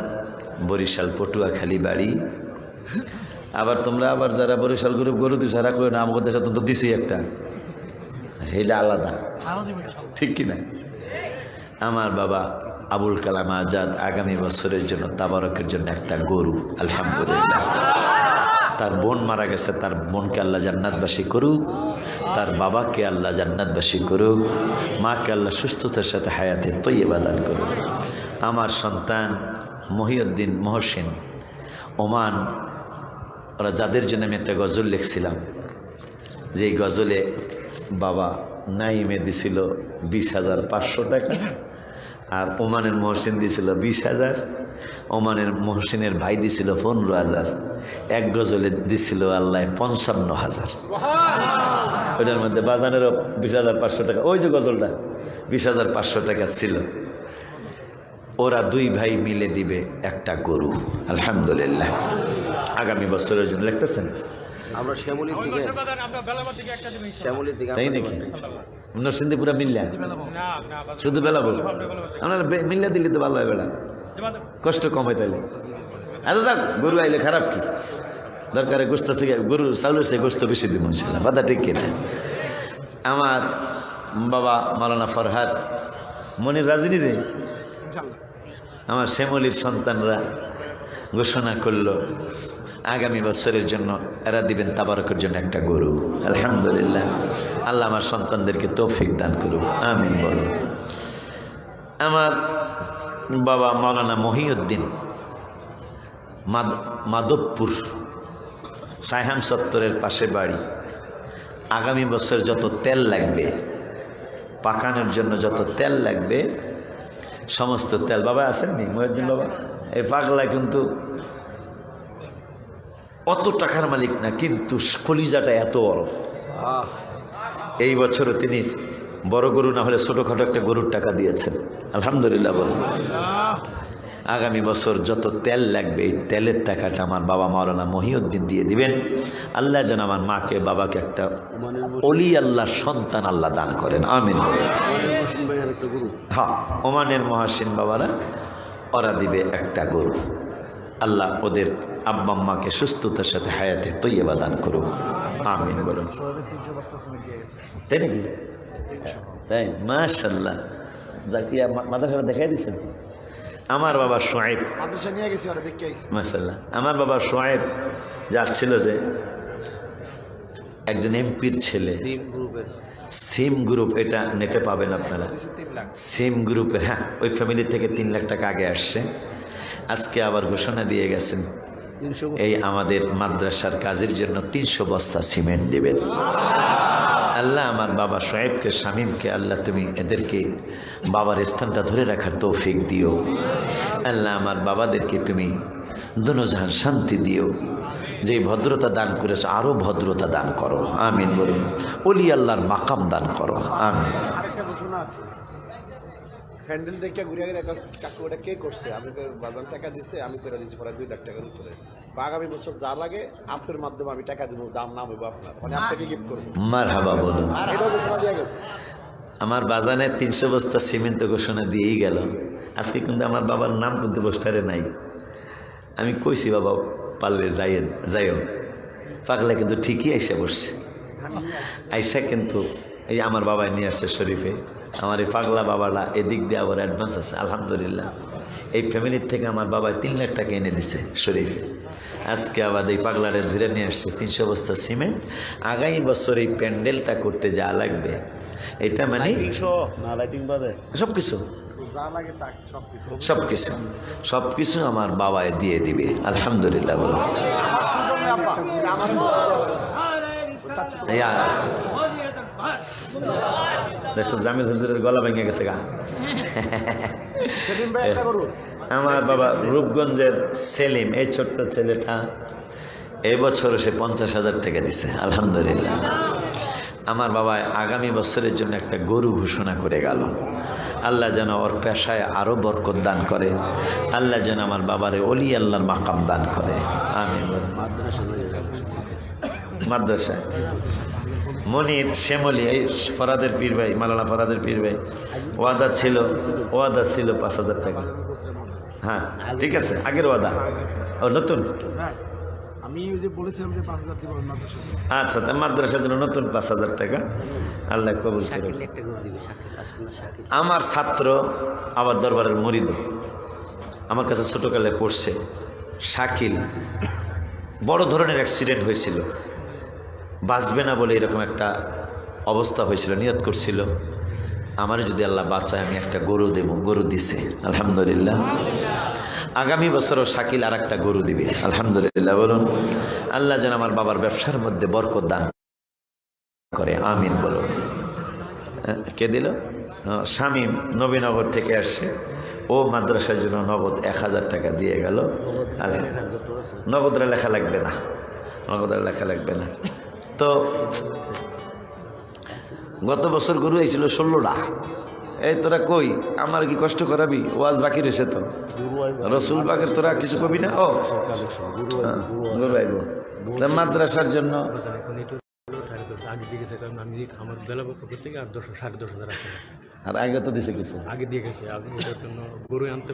বরিশাল পটুয়াখালী বাড়ি। আবার তোমরা আবার যারা বরিশাল গ্রুপ গরু দিস, এরা কই না আমাদের দেশে তো দিছি একটা, এটা আলাদা, ঠিক কিনা? আমার বাবা আবুল কালাম আজাদ আগামী বছরের জন্য তাবারকের জন্য একটা গরু, আলহামদুলিল্লাহ। তার বোন মারা গেছে, তার বোনকে আল্লাহ জান্নাতবাসী করুক, তার বাবাকে আল্লাহ জান্নাতবাসী করুক, মাকে আল্লাহ সুস্থতার সাথে হায়াতে তৈয়বা দান করুক। আমার সন্তান মহিউদ্দিন, মহসিন, ওমান, ওরা যাদের জন্য আমি একটা গজল লিখছিলাম, যেই গজলে বাবা নাইমে দিছিল 20,500 টাকা, আর ওমানের মহসিন দিছিল 20,000, ওমানের মহসিনের ভাই দিছিল 15,000, এক গজলে দিছিল আল্লাহ 55,000। ওইটার মধ্যে বাজানেরও 20,500 টাকা, ওই যে গজলটা 20,500 টাকা ছিল। ওরা 2 ভাই মিলে দিবে একটা গরু, আলহামদুলিল্লাহ, আগামী বছরের জন্য। লিখতেছেন আমরা শ্যামলীর দিকে, শ্যামলীর দিকে, তাই নাকি? নরসিংদী পুরা মিল্লা, শুধু বেলা বল, আমরা মিল্লা দিলে তো ভালো হয়, বেলা কষ্ট কম হয় তাইলে। আচ্ছা যাক, গরু আইলে খারাপ কি, দরকারে গোস্ত থেকে গরু চাউলের সে গোস্ত বেশি দিব ইনশাল্লাহ, কথা ঠিক কিনা? আমার বাবা মাওলানা ফরহাদ মনির রাজনী রে, আমার শ্যামলীর সন্তানরা ঘোষণা করলো আগামী বছরের জন্য এরা দিবেন তাবারকের জন্য একটা গরু, আলহামদুলিল্লাহ। আল্লাহ আমার সন্তানদেরকে তৌফিক দান করুক, আমিন বলো। আমার বাবা মাওলানা মহিউদ্দিন মাধবপুর সাইহাম চত্বরের পাশে বাড়ি। আগামী বছর যত তেল লাগবে, পাকানোর জন্য যত তেল লাগবে, সমস্ত তেল, বাবা আসেননি মহিউদ্দিন বাবা, এই পাগলা কিন্তু অত টাকার মালিক না, কিন্তু কলিজাটা এত বড়। এই বছরও তিনি বড় গরু না হলে ছোটোখাটো একটা গরুর টাকা দিয়েছেন, আলহামদুলিল্লাহ বলুন। আগামী বছর যত তেল লাগবে, এই তেলের টাকাটা আমার বাবা মাওলানা মহিউদ্দিন দিয়ে দিবেন। আল্লাহ যেন আমার মাকে বাবাকে একটা অলি আল্লাহর সন্তান আল্লাহ দান করেন, আমিন। হ্যাঁ, ওমানের মহাসিন বাবারা ওরা দিবে একটা গরু। আল্লাহ ওদের আব্বা আম্মাকে সুস্থতার সাথে হায়াতে তৈয়বা দান করুক, আমিন বলুন। তাই নাকি? তাই, মাশাআল্লাহ, জাকিয়া মাদ্রাসা দেখাই দিচ্ছেন। আমার বাবা সোয়েব, মাশাআল্লাহ, আমার বাবা সোয়েব যাচ্ছিল যে একজন এমপির ছেলে, সিম গ্রুপ, এটা নেটে পাবেন আপনারা, সিম গ্রুপের, হ্যাঁ, ওই ফ্যামিলি থেকে 3 লাখ টাকা আগে আসছে। আজকে আবার ঘোষণা দিয়ে গেছেন এই আমাদের মাদ্রাসার কাজের জন্য 300 বস্তা সিমেন্ট দিবেন। আল্লাহ আমার বাবা সোহেবকে, শামীমকে আল্লাহ তুমি এদেরকে বাবার স্থানটা ধরে রাখার তৌফিক দিও। আল্লাহ আমার বাবাদেরকে তুমি দুনিয়ার শান্তি দিও। যে ভদ্রতা দান করেছ আরো ভদ্রতা দান করো, আমিন বলুন। ওলি আল্লাহর মাকাম দান করো, আমিন। আরেকটা ঘোষণা আছে, হ্যান্ডেল দেখে ঘুরে ঘুরে কাকু ওটা কে করছে, আমি বাজার টাকা দিছে, আমি করে দিচ্ছি প্রায় 2 লাখ টাকার উপরে। আগামী বছর যা লাগে আপনার মাধ্যমে আমি টাকা দিব, দাম নাম হইব আপনার, মানে আপনাকে গিফট করবো। মারহাবা বলুন। এটা ঘোষণা দিয়ে গেছে। আমার বাজানে 300 বস্তা সিমেন্ট ঘোষণা দিয়েই গেল। আজকে কিন্তু আমার বাবার নাম কিন্তু পোস্টারে নাই। আমি কইছি বাবা পারলে যাইও। পাগলা কিন্তু ঠিকই আইসা বসছে। আইসা কিন্তু এই আমার বাবাই নিয়ে আসছে শরীফে। আমার এই পাগলা বাবাটা এদিক দিয়ে আবার অ্যাডভান্স আছে, আলহামদুলিল্লাহ। এই ফ্যামিলির থেকে আমার বাবাই 3 লাখ টাকা এনে দিছে শরীফে। আজকে আবার এই পাগলারে ধরে নিয়ে আসছে 300 বস্তা সিমেন্ট। আগামী বছর এই প্যান্ডেলটা করতে যা লাগবে এটা মানে সবকিছু আমার বাবায় দিয়ে দিবে, আলহামদুলিল্লাহ বলো। জামিল হুজুরের গলা ভেঙে গেছে গা। আমার বাবা রূপগঞ্জের সেলিম, এই ছোট্ট ছেলেটা এবছর সে 50,000 টাকা দিছে, আলহামদুলিল্লাহ। আমার বাবা আগামী বছরের জন্য একটা গরু ঘোষণা করে গেল। আল্লাহ যেন ওর পেশায় আরো বরকত দান করে। আল্লাহ যেন আমার বাবারে ওলি আল্লাহর মাকাম দান করে, আমিন। মাদ্রাসায় মনির শ্যামলী, এই ফরাদের পীর ভাই, মালানা ফরাদের পীর ভাই, ওয়াদা ছিল 5,000 টাকা। হ্যাঁ ঠিক আছে, আগের ওয়াদা। ও নতুন, আমি যে বলেছিলাম যে 5,000 দিব মাদ্রাসা। আচ্ছা, তা মাদ্রাসার জন্য নতুন 5,000 টাকা আল্লাহ কবুল করে। আমার ছাত্র আবার দরবারের মুরিদ আমার কাছে ছোটকালে পড়ছে, শাকিল। বড় ধরনের অ্যাক্সিডেন্ট হয়েছিল, বাঁচবে না বলে এরকম একটা অবস্থা হয়েছিল। নিয়ত করছিল আমার যদি আল্লাহ বাঁচায় আমি একটা গরু দেব, গরু দিছে, আলহামদুলিল্লাহ। আগামী বছরও শাকিল আর একটা গরু দিবে, আলহামদুলিল্লাহ বলুন। আল্লাহ যেন আমার বাবার ব্যবসার মধ্যে বরকত দান করে, আমিন বলুন। কে দিল? শামীম নবীনগর থেকে আসছে, ও মাদ্রাসার জন্য নগদ 1,000 টাকা দিয়ে গেল। নগদরা লেখা লাগবে না, নগদরা লেখা লাগবে না। তো গত বছর গরু হয়েছিল 16টা। এই তোরা কই, আমার কি কষ্ট করাবি? ওয়াজ বাকি রয়েছে তো, রসুল বাগের তোরা কিছু কবি না। ও গরু আইব মাদ্রাসার জন্য। আর আগে তো দিছে কিছু, আগে দিয়ে গেছে, গরু আনতে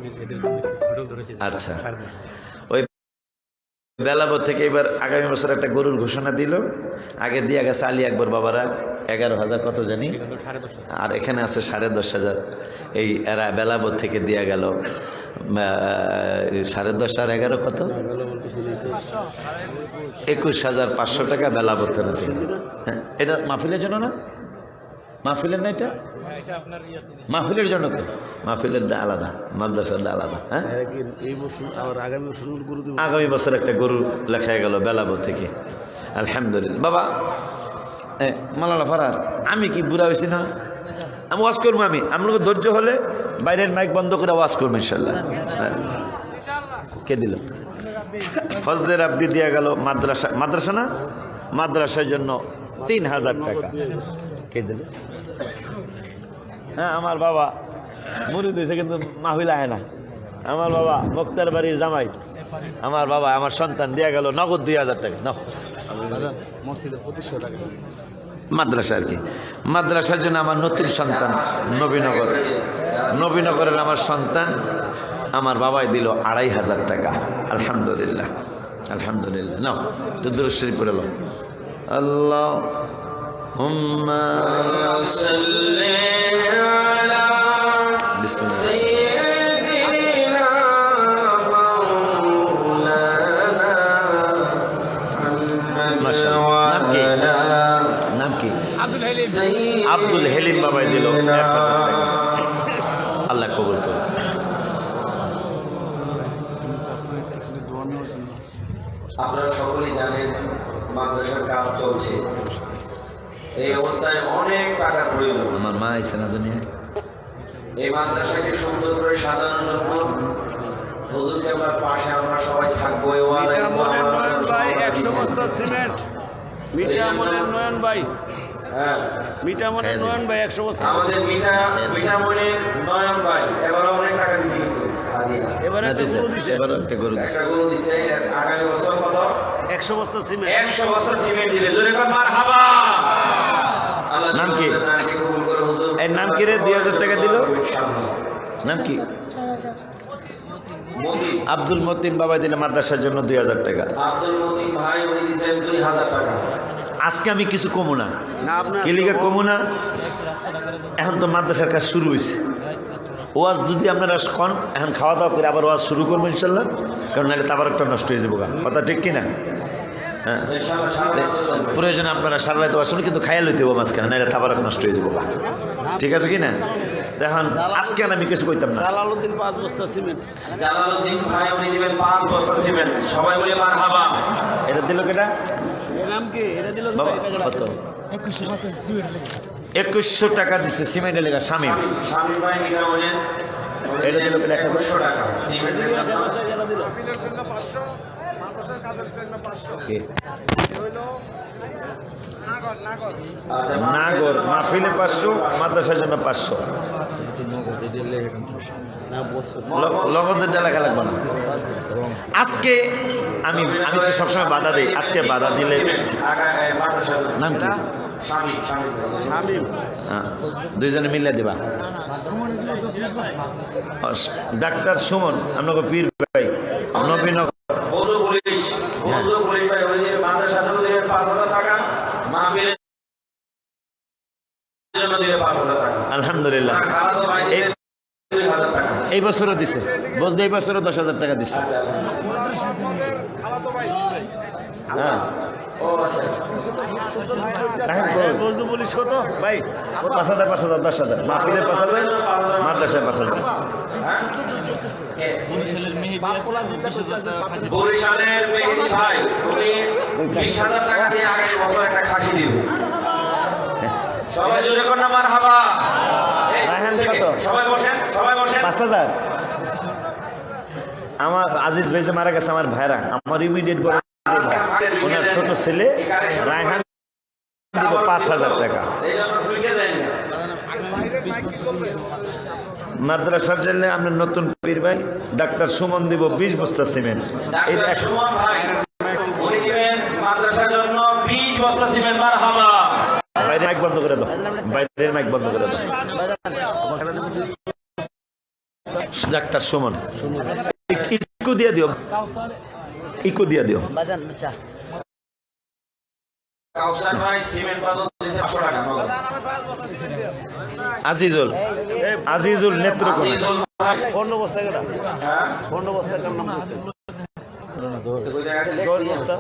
আচ্ছা। ওই বেলাবর থেকে এবার আগামী বছর একটা গরুর ঘোষণা দিল। আগে দিয়ে গেছে আলী আকবর বাবারা 11,000 কত জানি, আর এখানে আছে 10,500। এই এরা বেলাবর থেকে দিয়ে গেল 10.5 আর 11 কত, 21,500 টাকা বেলাবর থেকে। হ্যাঁ, এটা মাহফিলের জন্য না, মাহফিলের না, এটা মাহফিলের জন্য তো, মাহফিলের দা আলাদা, মাদ্রাসার দা আলাদা। হ্যাঁ, আগামী বছর একটা গরু লেখা গেল বেলাবো থেকে, আলহামদুলিল্লাহ। বাবা মালানা ফারার, আমি কি বুড়া হয়েছি না? আমি ওয়াজ করবো, আমি আপনাকে ধৈর্য হলে বাইরের মাইক বন্ধ করে ওয়াজ করবো ইনশাল্লাহ। কে দিল? ফজলে রাব্বি দিয়া গেল মাদ্রাসা, মাদ্রাসা না, মাদ্রাসার জন্য 3,000 টাকা। কে দিল? হ্যাঁ, আমার বাবা মুড়ি দিয়েছে কিন্তু মাহফিল আয় না। আমার বাবা মুক্তার বাড়ির জামাই, আমার বাবা আমার সন্তান দিয়া গেল নগদ 2,000 টাকা। মাদ্রাসা আর কি, মাদ্রাসার জন্য আমার নতুন সন্তান নবীনগরের আমার সন্তান, আমার বাবাই দিল 2,500 টাকা, আলহামদুলিল্লাহ, আলহামদুলিল্লাহ। নাও তো দুরূদ শরীফ পড়ে নাও। আল্লাহুম্মা সাল্লি আলা সাইয়্যিদিনা মাওলানা মুহাম্মদ। নাম কি? আব্দুল হেলিম বাবাই দিল 1,000 টাকা, আল্লাহ কবুল করুন। আপনারা সকলেই জানেন মাদ্রাসার কাজ চলছে। এই অবস্থায় অনেক টাকার প্রয়োজন। আমার মা আইসে না দুনিয়া এই মাদ্রাসাকে সুন্দর করে সাজানোর জন্য হুজুর কেবলার পাশে আমরা সবাই থাকবো। এই ওয়াদা কিন্তু আমরা সবাই দিয়েছি। মিঠামনের নয়ন ভাই, হ্যাঁ, মিঠামনের নয়ন ভাই 100 বস্তা। আমাদের মিঠামনের নয়ন ভাই এবারও অনেক টাকা দিয়েছে কিন্তু হাদিয়া। এবারে একটা গরু দিছে, এবার একটা গরু দিছে। একটা গরু দিছে। আগামী বছর কত? 100 বস্তা সিমেন্ট। 100 বস্তা সিমেন্ট দিবে। জোরে কর মারহাবা। আল্লাহ নাম কি? তোমাদের নামকে কবুল করে হুজুর। এর নাম কি রে? 2000 টাকা দিল? ইনশাআল্লাহ। নাম কি? মতি আব্দুল মতিন বাবা দিলে মাদ্রাসার জন্য 2000 টাকা। আব্দুল মতিন ভাই উনি দিয়েছেন 2000 টাকা। আজকে আমি কিছু কমু না, না আপনার কেলিকা কমু না। এখন তো মাদ্রাসার কাজ শুরু হয়েছে। ওয়াজ যদি আপনারা কন, এখন খাওয়া দাওয়া করে আবার ওয়াজ শুরু করবো ইনশাল্লাহ, কারণ নাহলে তাবার একটা নষ্ট হয়ে যাবো। কথা ঠিক কিনা? হ্যাঁ, ইনশাআল্লাহ সারা রাত চলবে। প্রয়োজনে আপনারা সারা রাত ওয়াজ শুনে কিন্তু খাইয়া লইতে হবো মাঝখানে, নাহলে তাবারক নষ্ট হয়ে যাবো। ঠিক আছে কিনা? এখন আজকে আর আমি কিছু কইতাম না। জালালউদ্দিন 5 বস্তা সিমেন্ট। জালালউদ্দিন ভাই উনি দিবেন 5 বস্তা সিমেন্ট। সবাই বলে মারহাবা। এটা দিল কেটা এর নাম কি? এটা দিল বাবা? কত? 2100 টাকা দিচ্ছে সিমেন্টের লেগা স্বামী। স্বামী ভাই মিঠামনের এটা দিল কেটা? 2100 টাকা সিমেন্টের জন্য। এটা দিল আচ্ছা, নাগর মাহফিলে 500, মাদ্রাসার জন্য 500। লগদের লেখা লাগবে না। আজকে আমি তো সবসময় বাধা দিই, আজকে বাধা দিলে নাম কি? স্বামী হ্যাঁ, দুইজনে মিলে দিবা। ডাক্তার সুমন আপনাকে পীর ভাই নবীনগর। বন্ধু পুলিশ ভাই উনি দিবেন মাদ্রাসার জন্য দিবেন 5000 টাকা। মাহফিলের জন্য দিবেন 5000 টাকা। আলহামদুলিল্লাহ। খালাতো ভাই দিবেন 2000 টাকা। এই বছরও দিছে, বুঝতে এই বছরও 10,000 টাকা দিছে। আচ্ছা, হ্যাঁ, ও আচ্ছা, বলতো বলিস কত ভাই? 5,000 5,000 10,000, মাহফিলে 5,000, মাদ্রাসায় 5,000। বরিশালের মেহেদি ভাই উনি 20,000 টাকা দিয়ে আগামী বছর একটা খাসি দিবে। সবাই জোরে কর না মারহাবা। রায়হান কত? সবাই বসেন, সবাই বসেন। 5,000। আমার আজিজ ভাই যে মারা গেছে, আমার ভাইরা, আমার ইমিডিয়েট বড় ভাই, ওনার ছোট ছেলে রায়হান দিব 5,000 টাকা। এই জন্য ঢুকে যাই না। মাদ্রাসার জন্য আপনার নতুন পীর ভাই ডাক্তার সুমন দিব 20 বস্তা সিমেন্ট। এই ডাক্তার সুমন ভাই উনি দিবেন মাদ্রাসার জন্য 20 বস্তা সিমেন্ট। মারহাবা। বাইরে মাইক বন্ধ করে দাও, বাইরের মাইক বন্ধ করে দাও। ডাক্তার সুমন ইকো দিয়ে দিও, ইকো দিয়ে দিও। কাউসার ভাই সিমেন্ট বাদল দিয়েছে 500 টাকা। আজিজুল, আজিজুল নেত্রকোনা। আজিজুল ভাই 15 বস্তা কেটা? হ্যাঁ 15 বস্তা কার নাম বলতে? ওই জায়গাটা 10 বস্তা।